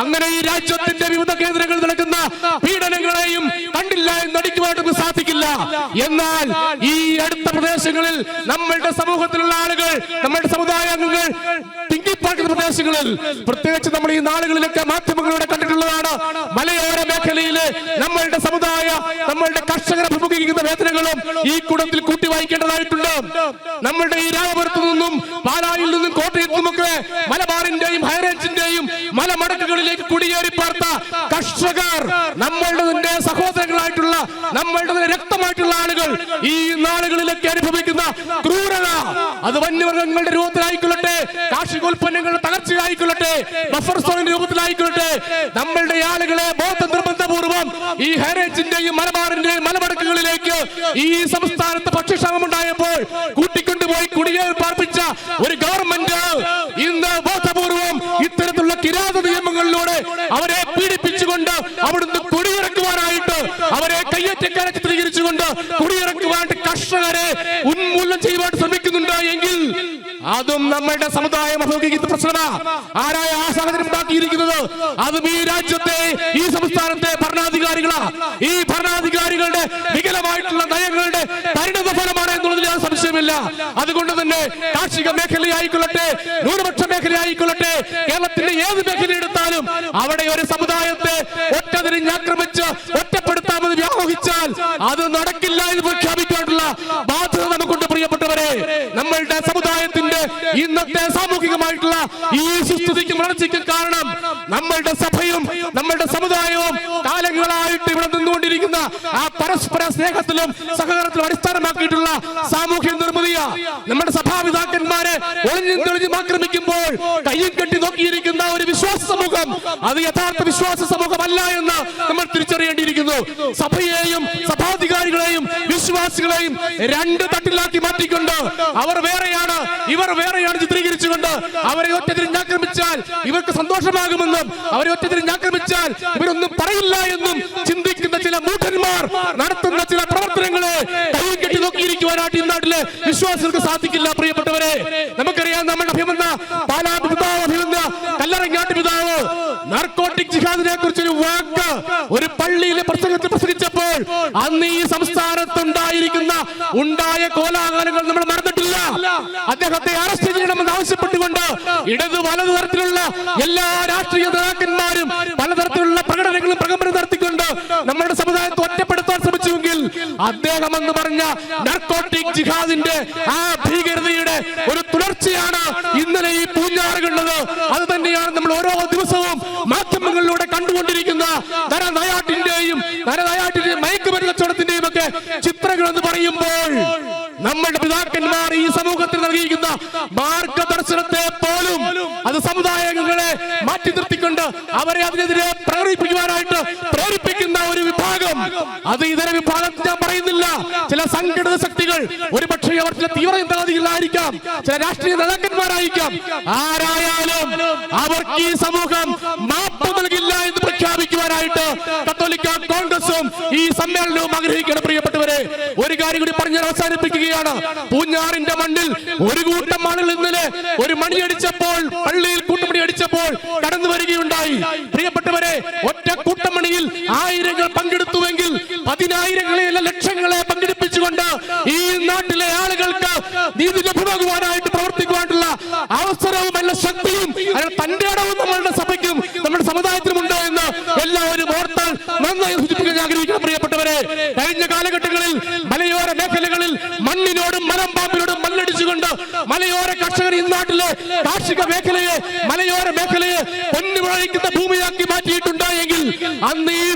അങ്ങനെ ഈ രാജ്യത്തിന്റെ വിവിധ കേന്ദ്രങ്ങളിൽ നടക്കുന്ന പീഡനങ്ങളെയും കണ്ടില്ല എന്ന് നടിക്കുവാനായിട്ട് സാധിക്കില്ല. എന്നാൽ ഈ അടുത്ത പ്രദേശങ്ങളിൽ നമ്മളുടെ സമൂഹത്തിലുള്ള ആളുകൾ, നമ്മളുടെ സമുദായാംഗങ്ങൾ തിങ്ങിപ്പാർക്കുന്ന പ്രദേശങ്ങളിൽ, പ്രത്യേകിച്ച് നമ്മൾ ഈ നാളുകളിലൊക്കെ മാധ്യമങ്ങളിലൂടെ കണ്ടിട്ടുള്ളതാണ്, മലയോര മേഖലയിലെ നമ്മളുടെ സമുദായ, നമ്മളുടെ കർഷകർ അഭിമുഖീകരിക്കുന്ന വേദനകളും ഈ കൂട്ടത്തിൽ കൂട്ടി വായിക്കേണ്ടതായിട്ടുണ്ട്. നമ്മളുടെ ഈ രാമപുരത്തു നിന്നും പാലായിൽ നിന്നും കോട്ടയത്തു നിന്നുമൊക്കെ മലബാറിന്റെയും ഹൈറേഞ്ചിന്റെയും മലമടക്കുകളിലേക്ക് കുടിയേറി പാർത്ത കർഷകർ, നമ്മളുടെ സഹോദരങ്ങളായിട്ടുള്ള, നമ്മളുടെ രക്തമായിട്ടുള്ള ആളുകൾ ഈ നാളുകളിലൊക്കെ അനുഭവിക്കുന്ന ക്രൂരത, അത് വന്യമൃഗങ്ങളുടെ രൂപത്തിലായിക്കൊള്ളട്ടെ, കാർഷികോൽപ്പന്നങ്ങളുടെ തകർച്ചയായിക്കൊള്ളട്ടെ, ബഫർ സോണിന്റെ രൂപത്തിലായിക്കൊള്ളട്ടെ, നമ്മളുടെ ആളുകളെ നിർബന്ധപൂർവ്വം ഈ ഹൈറേഞ്ചിന്റെയും മലബാറിന്റെയും മലമടക്കുകളിലേക്ക് ഈ സംസ്ഥാനത്ത് ഭക്ഷ്യക്ഷാമം ഉണ്ടായപ്പോൾ കൂട്ടിക്കൊണ്ടുപോയി കുടിയേറി പാർപ്പിച്ച ഒരു ഗവൺമെന്റ് ഇന്ന് ബോധപൂർവം ഇത്തരത്തിലുള്ള കിരാത നിയമങ്ങളിലൂടെ അവരെ പീഡിപ്പിച്ചുകൊണ്ട് അവിടുന്ന് കുടിയിറക്കുവാനായിട്ട്, അവരെ കയ്യേറ്റക്കാരെ ചിത്രീകരിച്ചുകൊണ്ട് കുടിയിറക്കുവാനായിട്ട് കർഷകരെ ഉന്മൂലനം ചെയ്യുവാൻ ശ്രമിക്കുന്നുണ്ട് എങ്കിൽ അതും നമ്മളുടെ സമുദായം അഭിമുഖീകരിക്കുന്ന പ്രശ്നമാണ്. ആരായ ആ സാഹചര്യം ഉണ്ടാക്കിയിരിക്കുന്നത്? അതും ഈ രാജ്യത്തെ, ഈ സംസ്ഥാനത്തെ ഭരണാധികാരികളാ. ഈ ഭരണാധികാരികളുടെ വികലമായിട്ടുള്ള നയങ്ങളുടെ പരിണത ഫലമാണ് എന്നുള്ളതിൽ യാതൊരു സംശയമില്ല. അതുകൊണ്ട് തന്നെ കാർഷിക മേഖലയായിക്കൊള്ളട്ടെ, ന്യൂനപക്ഷ മേഖലയായിക്കൊള്ളട്ടെ, കേരളത്തിന്റെ ഏത് മേഖല എടുത്താലും അവിടെ ഒരു സമുദായത്തെ ഒറ്റതിരിഞ്ഞാക്രമിച്ച് ഒറ്റപ്പെടുത്താമെന്ന് വ്യാമോഹിച്ചാൽ അത് നടക്കില്ല എന്ന് പ്രഖ്യാപിക്കാനുള്ള ബാധ്യത നമുക്കുണ്ട്. പ്രിയപ്പെട്ടവരെ, നമ്മളുടെ സമുദായത്തിന്റെ ഇന്നത്തെ സാമൂഹികമായിട്ടുള്ള ഈ സുസ്ഥിതിക്കും വളർച്ചയ്ക്കും കാരണം നമ്മളുടെ സഭയും നമ്മളുടെ സമുദായവും കാലങ്ങളായിട്ട് ഇവിടെ നിന്നുകൊണ്ടിരിക്കുന്ന ആ പരസ്പര സ്നേഹത്തിലും സഹകരണത്തിലും അടിസ്ഥാനമാക്കിയിട്ടുള്ള സാമൂഹ്യ നിർമ്മിതിയ നമ്മുടെ സഭാപിതാക്കന്മാരെ ഒളിഞ്ഞും തെളിഞ്ഞും ആക്രമിക്കുമ്പോൾ കയ്യും കെട്ടി നോക്കിയിരിക്കുന്ന ഒരു വിശ്വാസ സമൂഹം അത് യഥാർത്ഥ വിശ്വാസ സമൂഹമല്ല എന്ന് നമ്മൾ തിരിച്ചറിയേണ്ടിയിരിക്കുന്നു. സഭയെയും സഭാധികാരികളെയും വിശ്വാസികളെയും രണ്ട് തട്ടിലാക്കി മാറ്റിക്കൊണ്ട് അവർ വേറെയാണ് ഇവർ വേറെയാണ് ചിത്രീകരിച്ചുകൊണ്ട് അവരെ ഒറ്റതിരിഞ്ഞാക്രമിച്ചാൽ ഇവർക്ക് സന്തോഷമാകുമെന്നും അവരെ ഒറ്റതിരിഞ്ഞാക്രമിച്ചാൽ ഇവരൊന്നും പറയില്ല എന്നും ചിന്തിക്കുന്ന ചില മൂഢന്മാർ നടത്തുന്ന ചില പ്രവർത്തനങ്ങളെ കൈ കെട്ടി നോക്കിയിരിക്കുവാനായിട്ട് ഈ നാട്ടിലെ വിശ്വാസികൾക്ക് സാധിക്കില്ല. പ്രിയപ്പെട്ടവരെ, നമുക്കറിയാം നമ്മുടെ അഭിമന്യ പാലാ പിതാവ്, അഭിമന്യ കല്ലറങ്ങാട്ട് പിതാവ് നാർക്കോട്ടിക് ജിഹാദിനെ കുറിച്ചൊരു വാക്ക് ഒരു പള്ളിയിലെ പ്രസംഗത്തിൽ പ്രസംഗിച്ചപ്പോൾ അന്ന് ഈ ഉണ്ടായ കോലാഹലങ്ങൾ നമ്മൾ മറന്നിട്ടില്ല. അദ്ദേഹത്തെ അറസ്റ്റ് ചെയ്യണമെന്ന് ആവശ്യപ്പെട്ടുകൊണ്ട് ഇടത് വലതു തരത്തിലുള്ള എല്ലാ രാഷ്ട്രീയ നേതാക്കന്മാരും പലതരത്തിലുള്ള പ്രകടനങ്ങളും പ്രകമ്പനം നടത്തിക്കൊണ്ട് നമ്മുടെ സമുദായത്തെ ഒറ്റപ്പെടുത്താൻ ശ്രമിച്ചുവെങ്കിൽ അദ്ദേഹം എന്ന് പറഞ്ഞ നാർക്കോട്ടിക് ജിഹാദിന്റെ ആ ഭീകരതയുടെ ഒരു തുടർച്ചയാണ് ഇന്നലെ ഈ പൂഞ്ഞാറ് കണ്ടത്. അത് തന്നെയാണ് നമ്മൾ ഓരോ ദിവസവും മാധ്യമങ്ങളിലൂടെ കണ്ടു നടന്നുകൊണ്ടിരിക്കുന്ന നരനായാട്ടിന്റെയും മയക്കുമരുന്ന് കച്ചവടത്തിന്റെയും ഒക്കെ ചിത്രങ്ങൾ എന്ന് പറയുമ്പോൾ നമ്മുടെ പിതാക്കന്മാർ ഈ സമൂഹത്തിൽ നൽകിയിരിക്കുന്ന മാർഗദർശനത്തെ പോലും അത് സമുദായങ്ങളെ മാറ്റി നിർത്തിക്കൊണ്ട് അവരെ അതിനെതിരെ പ്രകടിപ്പിക്കുവാനായിട്ട് പ്രേരിപ്പിക്കുന്ന ഒരു വിഭാഗം, അത് ഇതര വിഭാഗം ഞാൻ പറയുന്നില്ല, ചില സംഘടിത ശക്തികൾ, ഒരുപക്ഷെ അവർ ചില തീവ്രവാദികളായിരിക്കാം, ചില രാഷ്ട്രീയ നേതാക്കന്മാരായിരിക്കാം, ആരായാലും അവർക്ക് ഈ സമൂഹം മാപ്പ് നൽകില്ല എന്ന് പ്രഖ്യാപിക്കുവാനായിട്ട് കത്തോലിക്ക കോൺഗ്രസും ഈ സമ്മേളനവും ആഗ്രഹിക്കണം. പ്രിയപ്പെട്ടവരെ, ഒരു കാര്യം കൂടി പറഞ്ഞ് അവസാനിപ്പിക്കുകയാണ്. പൂഞ്ഞാറിന്റെ മണ്ണിൽ ഒരു കൂട്ടം ആളുകൾ ഇന്നലെ ഒരു മണിയടിച്ചപ്പോൾ, പള്ളിയിൽ കൂട്ടമണി അടിച്ചപ്പോൾ കടന്നു വരികയുണ്ടായി. പ്രിയപ്പെട്ടവരെ, ഒറ്റ കൂട്ടമണിയിൽ ആയിരങ്ങൾ പങ്കെടുത്തുവെങ്കിൽ പതിനായിരങ്ങളെയല്ല ലക്ഷങ്ങളെ പങ്കെടുപ്പിച്ചുകൊണ്ട് ഈ നാട്ടിലെ ആളുകൾക്ക് നീതി ലഭ്യമാകുവാനായിട്ട് പ്രവർത്തിക്കുവാനുള്ള അവസരവും എല്ലാ ശക്തിയും തന്റെ ഇടവും നമ്മളുടെ സഭയ്ക്കും നമ്മുടെ സമുദായത്തിനുമുണ്ട് എന്ന് എല്ലാവരും ഓർത്താൽ നന്നായി സൂചിപ്പിക്കാൻ ആഗ്രഹിക്കണം. പ്രിയപ്പെട്ടവരെ, കഴിഞ്ഞ കാലഘട്ടങ്ങളിൽ മലയോര മേഖലകളിൽ മണ്ണിനോടും മലമ്പാമ്പിനോടും മല്ലടിച്ചുകൊണ്ട് മലയോര കർഷകർ ഈ നാട്ടിലെ കാർഷിക മേഖലയെ, മലയോര മേഖലയെ പൊന്നുമുളയ്ക്കുന്ന ഭൂമിയാക്കി മാറ്റിയിട്ടുണ്ടായെങ്കിൽ അന്ന് ഈ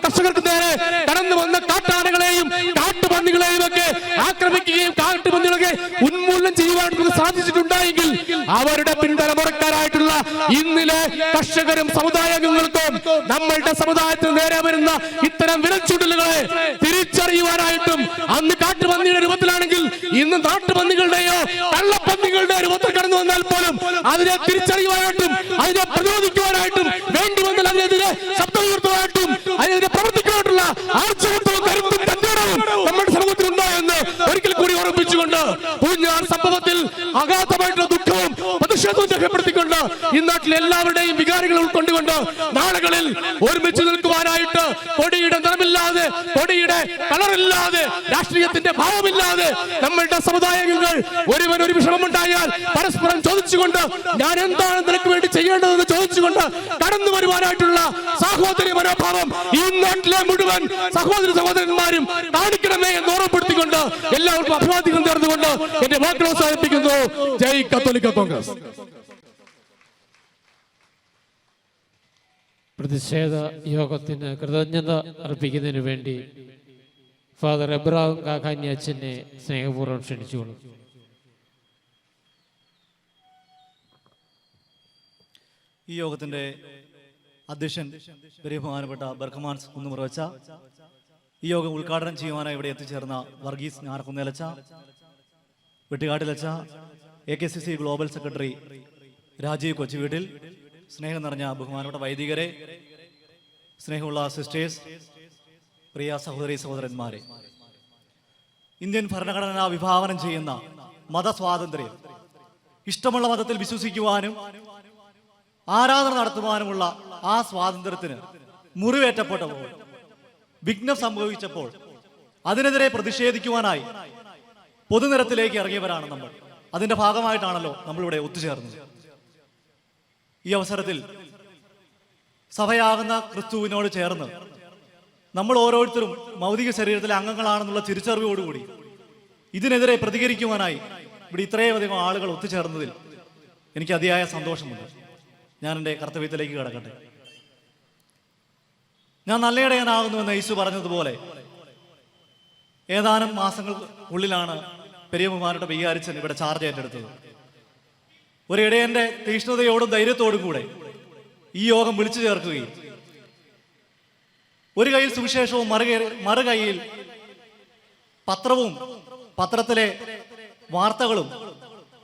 കർഷകർക്ക് നേരെ കടന്നു വന്ന കാട്ടാനകളെയും കാട്ടുപന്നികളെയും ഒക്കെ ആക്രമിക്കുകയും കാട്ടുപന്നികളൊക്കെ ഉന്മൂലനം ചെയ്യുവാൻ സാധിച്ചിട്ടുണ്ടായെങ്കിൽ അവരുടെ പിൻതലമുറക്കാരായിട്ടുള്ള ഇന്നിലെ കർഷകരും സമുദായാംഗങ്ങൾക്കും നമ്മളുടെ സമുദായത്തിന് നേരെ വരുന്ന ഇത്തരം വിരൽച്ചൂടലുകളെ തിരിച്ചറിയുവാനായിട്ടും അന്ന് കാട്ടുപന്നിയുടെ രൂപത്തിലാണെങ്കിൽ ഇന്ന് നാട്ടുപന്നികളുടെയോ കള്ളപ്പന്നികളുടെ രൂപത്തിൽ കടന്നു വന്നാൽ പോലും അതിനെ തിരിച്ചറിയുവാനായിട്ടും അതിനെ പ്രതിരോധിക്കുവാനായിട്ടും വേണ്ടി വന്നാൽ അതിനെതിരെ ശബ്ദം ഉയർത്തുവാനായിട്ടും അതിനെതിരെ പ്രവർത്തിക്കുവാനായിട്ടുള്ള ആർജവത്വവും കരുത്തും തന്റേടവും നമ്മുടെ സമൂഹത്തിലുണ്ടോ എന്ന് ഒരിക്കൽ കൂടി ഓർമ്മിപ്പിച്ചുകൊണ്ട് പൂഞ്ഞാർ സംഭവത്തിൽ അഗാധമായിട്ടുള്ള ദുഃഖവും പ്രതിഷേധവും രേഖപ്പെടുത്തിക്കൊണ്ട് ഈ നാട്ടിലെ എല്ലാവരുടെയും വികാരങ്ങൾ ഉൾക്കൊണ്ടുകൊണ്ട് നാളുകളിൽ ഒരുമിച്ച് നിൽക്കുവാനായിട്ട് കൊടിയുടെ നിറമില്ലാതെ, കൊടിയുടെ കളറില്ലാതെ, രാഷ്ട്രീയത്തിന്റെ ഭാവമില്ലാതെ നമ്മളുടെ സമുദായങ്ങൾ ഒരുവൻ ഒരു വിഷമമുണ്ടായാൽ പരസ്പരം ചോദിച്ചുകൊണ്ട് ഞാൻ എന്താണ് നിനക്ക് വേണ്ടി ചെയ്യേണ്ടതെന്ന് ചോദിച്ചുകൊണ്ട് കടന്നു വരുവാനായിട്ടുള്ള സാഹോദര്യ മനോഭാവം ഈ നാട്ടിലെ മുഴുവൻ സഹോദരന്മാരും കാണിക്കണമേ എന്ന് ഓർമ്മപ്പെടുത്തിക്കൊണ്ട് എല്ലാവർക്കും അഭിവാദ്യം നേർന്നുകൊണ്ട് എന്റെ വാക്കുകൾ അവസാനിപ്പിക്കുന്നു. ജയ് കത്തോലിക്ക കോൺഗ്രസ്. പ്രതിഷേധ യോഗത്തിന് കൃതജ്ഞത അർപ്പിക്കുന്നതിന് വേണ്ടി ഫാദർ എബ്രഹാം കാക്കാനി അച്ഛനെ സ്നേഹപൂർവ്വം ക്ഷണിച്ചുകൊള്ളും. ഈ യോഗത്തിന്റെ അധ്യക്ഷൻ ബഹുമാനപ്പെട്ട ബർക്കമാൻസ് കുന്നുമുറവച്ച, ഈ യോഗം ഉദ്ഘാടനം ചെയ്യുവാനായി ഇവിടെ എത്തിച്ചേർന്ന വർഗീസ് ഞാറക്കുന്നേലച്ച, വെട്ടുകാട്ടിലച്ച, AKCC global secretary Rajeev Kochuveettil, സ്നേഹം നിറഞ്ഞ ബഹുമാനപ്പെട്ട വൈദികരെ, സ്നേഹമുള്ള സിസ്റ്റേഴ്സ്, പ്രിയ സഹോദരി സഹോദരന്മാരെ, ഇന്ത്യൻ ഭരണഘടന വിഭാവനം ചെയ്യുന്ന മതസ്വാതന്ത്ര്യം, ഇഷ്ടമുള്ള മതത്തിൽ വിശ്വസിക്കുവാനും ആരാധന നടത്തുവാനുമുള്ള ആ സ്വാതന്ത്ര്യത്തിന് മുറിവേറ്റപ്പെട്ടപ്പോൾ, വിഘ്നം സംഭവിച്ചപ്പോൾ അതിനെതിരെ പ്രതിഷേധിക്കുവാനായി പൊതുനിരത്തിലേക്ക് ഇറങ്ങിയവരാണ് നമ്മൾ. അതിന്റെ ഭാഗമായിട്ടാണല്ലോ നമ്മളിവിടെ ഒത്തുചേർന്നത്. ഈ അവസരത്തിൽ സഭയാകുന്ന ക്രിസ്തുവിനോട് ചേർന്ന് നമ്മൾ ഓരോരുത്തരും ഭൗതിക ശരീരത്തിലെ അംഗങ്ങളാണെന്നുള്ള തിരിച്ചറിവോടുകൂടി ഇതിനെതിരെ പ്രതികരിക്കുവാനായി ഇവിടെ ഇത്രയും അധികം ആളുകൾ ഒത്തുചേർന്നതിൽ എനിക്ക് അതിയായ സന്തോഷമുണ്ട്. ഞാൻ എൻ്റെ കർത്തവ്യത്തിലേക്ക് കിടക്കട്ടെ. ഞാൻ നല്ലയിടയനാകുന്നുവെന്ന് യേശു പറഞ്ഞതുപോലെ ഏതാനും മാസങ്ങൾക്കുള്ളിലാണ് പെരിയമ്മമാരുടെ വികാരിച്ചൻ ഇവിടെ ചാർജ് ഏറ്റെടുത്തത്. ഒരു ഇടയന്റെ തീഷ്ണതയോടും ധൈര്യത്തോടും കൂടെ ഈ യോഗം വിളിച്ചു ചേർക്കുകയും ഒരു കയ്യിൽ സുവിശേഷവും മറുകൈയിൽ പത്രവും പത്രത്തിലെ വാർത്തകളും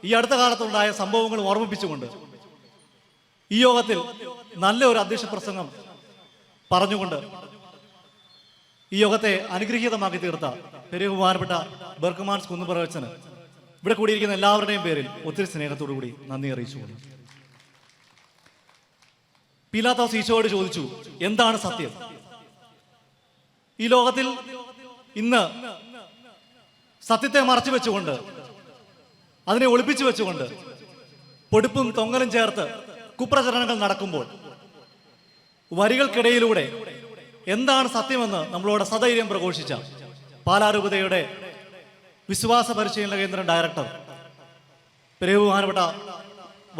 ഈ അടുത്ത കാലത്തുണ്ടായ സംഭവങ്ങളും ഓർമ്മിപ്പിച്ചുകൊണ്ട് ഈ യോഗത്തിൽ നല്ല ഒരു അധ്യക്ഷ പ്രസംഗം പറഞ്ഞുകൊണ്ട് ഈ യോഗത്തെ അനുഗ്രഹീതമാക്കി തീർത്ത ബഹുമാനപ്പെട്ട ബർക്കമാൻസ് കുന്നുപുറവച്ചന് ഇവിടെ കൂടിയിരിക്കുന്ന എല്ലാവരുടെയും പേരിൽ ഒത്തിരി സ്നേഹത്തോടു കൂടി നന്ദി അറിയിച്ചുകൊണ്ട്, പീലാത്തോസ് ഈശോയോട് ചോദിച്ചു, എന്താണ് സത്യം? ഈ ലോകത്തിൽ ഇന്ന് സത്യത്തെ മറച്ചു വെച്ചുകൊണ്ട്, അതിനെ ഒളിപ്പിച്ചു വെച്ചുകൊണ്ട്, പൊടിപ്പും തൊങ്ങലും ചേർത്ത് കുപ്രചരണങ്ങൾ നടക്കുമ്പോൾ വരികൾക്കിടയിലൂടെ എന്താണ് സത്യമെന്ന് നമ്മളോട് സധൈര്യം പ്രഘോഷിച്ച പാലാരൂപതയുടെ വിശ്വാസ പരിശീലന കേന്ദ്രം ഡയറക്ടർ ബഹുമാനപ്പെട്ട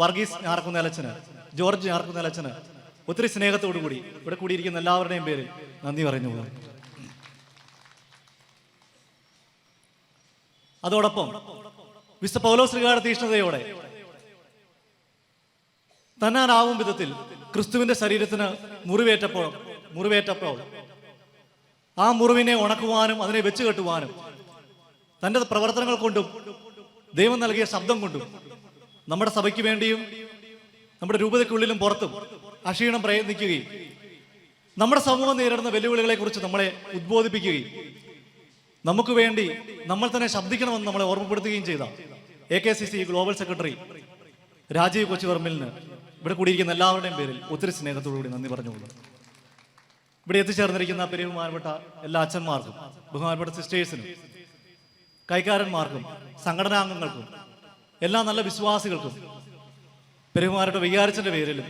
വർഗീസ് ഞാറക്കുന്നേലച്ചന്, ജോർജ് ഞാറക്കുന്നേലച്ചന് ഒത്തിരി സ്നേഹത്തോടു കൂടി ഇവിടെ കൂടിയിരിക്കുന്ന എല്ലാവരുടെയും പേരിൽ നന്ദി പറഞ്ഞു പോകുന്നു. അതോടൊപ്പം വിശുദ്ധ പൗലോസ് ശ്ലീഹായുടെ തീഷ്ണതയോടെ തന്നാനാവും വിധത്തിൽ ക്രിസ്തുവിന്റെ ശരീരത്തിന് മുറിവേറ്റപ്പോൾ ആ മുറിവിനെ ഉണക്കുവാനും അതിനെ വെച്ച് കെട്ടുവാനും തൻ്റെ പ്രവർത്തനങ്ങൾ കൊണ്ടും ദൈവം നൽകിയ ശബ്ദം കൊണ്ടും നമ്മുടെ സഭയ്ക്ക് വേണ്ടിയും നമ്മുടെ രൂപതയ്ക്കുള്ളിലും പുറത്തും അക്ഷീണം പ്രയത്നിക്കുകയും നമ്മുടെ സമൂഹം നേരിടുന്ന വെല്ലുവിളികളെ കുറിച്ച് നമ്മളെ ഉദ്ബോധിപ്പിക്കുകയും നമുക്ക് വേണ്ടി നമ്മൾ തന്നെ ശബ്ദിക്കണമെന്ന് നമ്മളെ ഓർമ്മപ്പെടുത്തുകയും ചെയ്ത AKCC ഗ്ലോബൽ സെക്രട്ടറി രാജീവ് കൊച്ചുവർമ്മിലിന് ഇവിടെ കൂടിയിരിക്കുന്ന എല്ലാവരുടെയും പേരിൽ ഒത്തിരി സ്നേഹത്തോടുകൂടി നന്ദി പറഞ്ഞുകൊള്ളു. ഇവിടെ എത്തിച്ചേർന്നിരിക്കുന്ന ബഹുമാനപ്പെട്ട എല്ലാ അച്ഛന്മാർക്കും, ബഹുമാനപ്പെട്ട സിസ്റ്റേഴ്സിനും, കൈക്കാരന്മാർക്കും, സംഘടനാംഗങ്ങൾക്കും, എല്ലാ നല്ല വിശ്വാസികൾക്കും ബഹുമാനപ്പെട്ട വികാരിച്ചന്റെ പേരിലും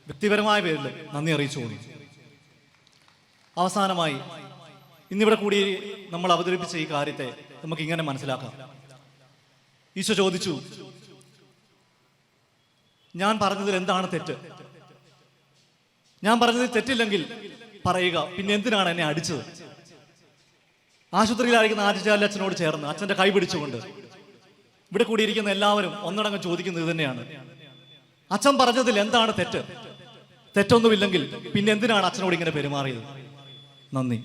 വ്യക്തിപരമായ പേരിലും നന്ദി അറിയിച്ചുകൊള്ളു. അവസാനമായി ഇന്നിവിടെ കൂടി നമ്മൾ അവതരിപ്പിച്ച ഈ കാര്യത്തെ നമുക്ക് ഇങ്ങനെ മനസ്സിലാക്കാം. ഈശോ ചോദിച്ചു, ഞാൻ പറഞ്ഞതിൽ എന്താണ് തെറ്റ്? ഞാൻ പറഞ്ഞതിൽ തെറ്റില്ലെങ്കിൽ പറയുക, പിന്നെ എന്തിനാണ് എന്നെ അടിച്ചത്? ആശുപത്രിയിലായിരിക്കുന്ന ആറ്റുചാലിൽ അച്ഛനോട് ചേർന്ന് അച്ഛന്റെ കൈ പിടിച്ചുകൊണ്ട് ഇവിടെ കൂടിയിരിക്കുന്ന എല്ലാവരും ഒന്നടങ്കം ചോദിക്കുന്നത് ഇത് തന്നെയാണ്. അച്ഛൻ പറഞ്ഞതിൽ എന്താണ് തെറ്റ്? തെറ്റൊന്നുമില്ലെങ്കിൽ പിന്നെ എന്തിനാണ് അച്ഛനോട് ഇങ്ങനെ പെരുമാറിയത്? നന്ദി.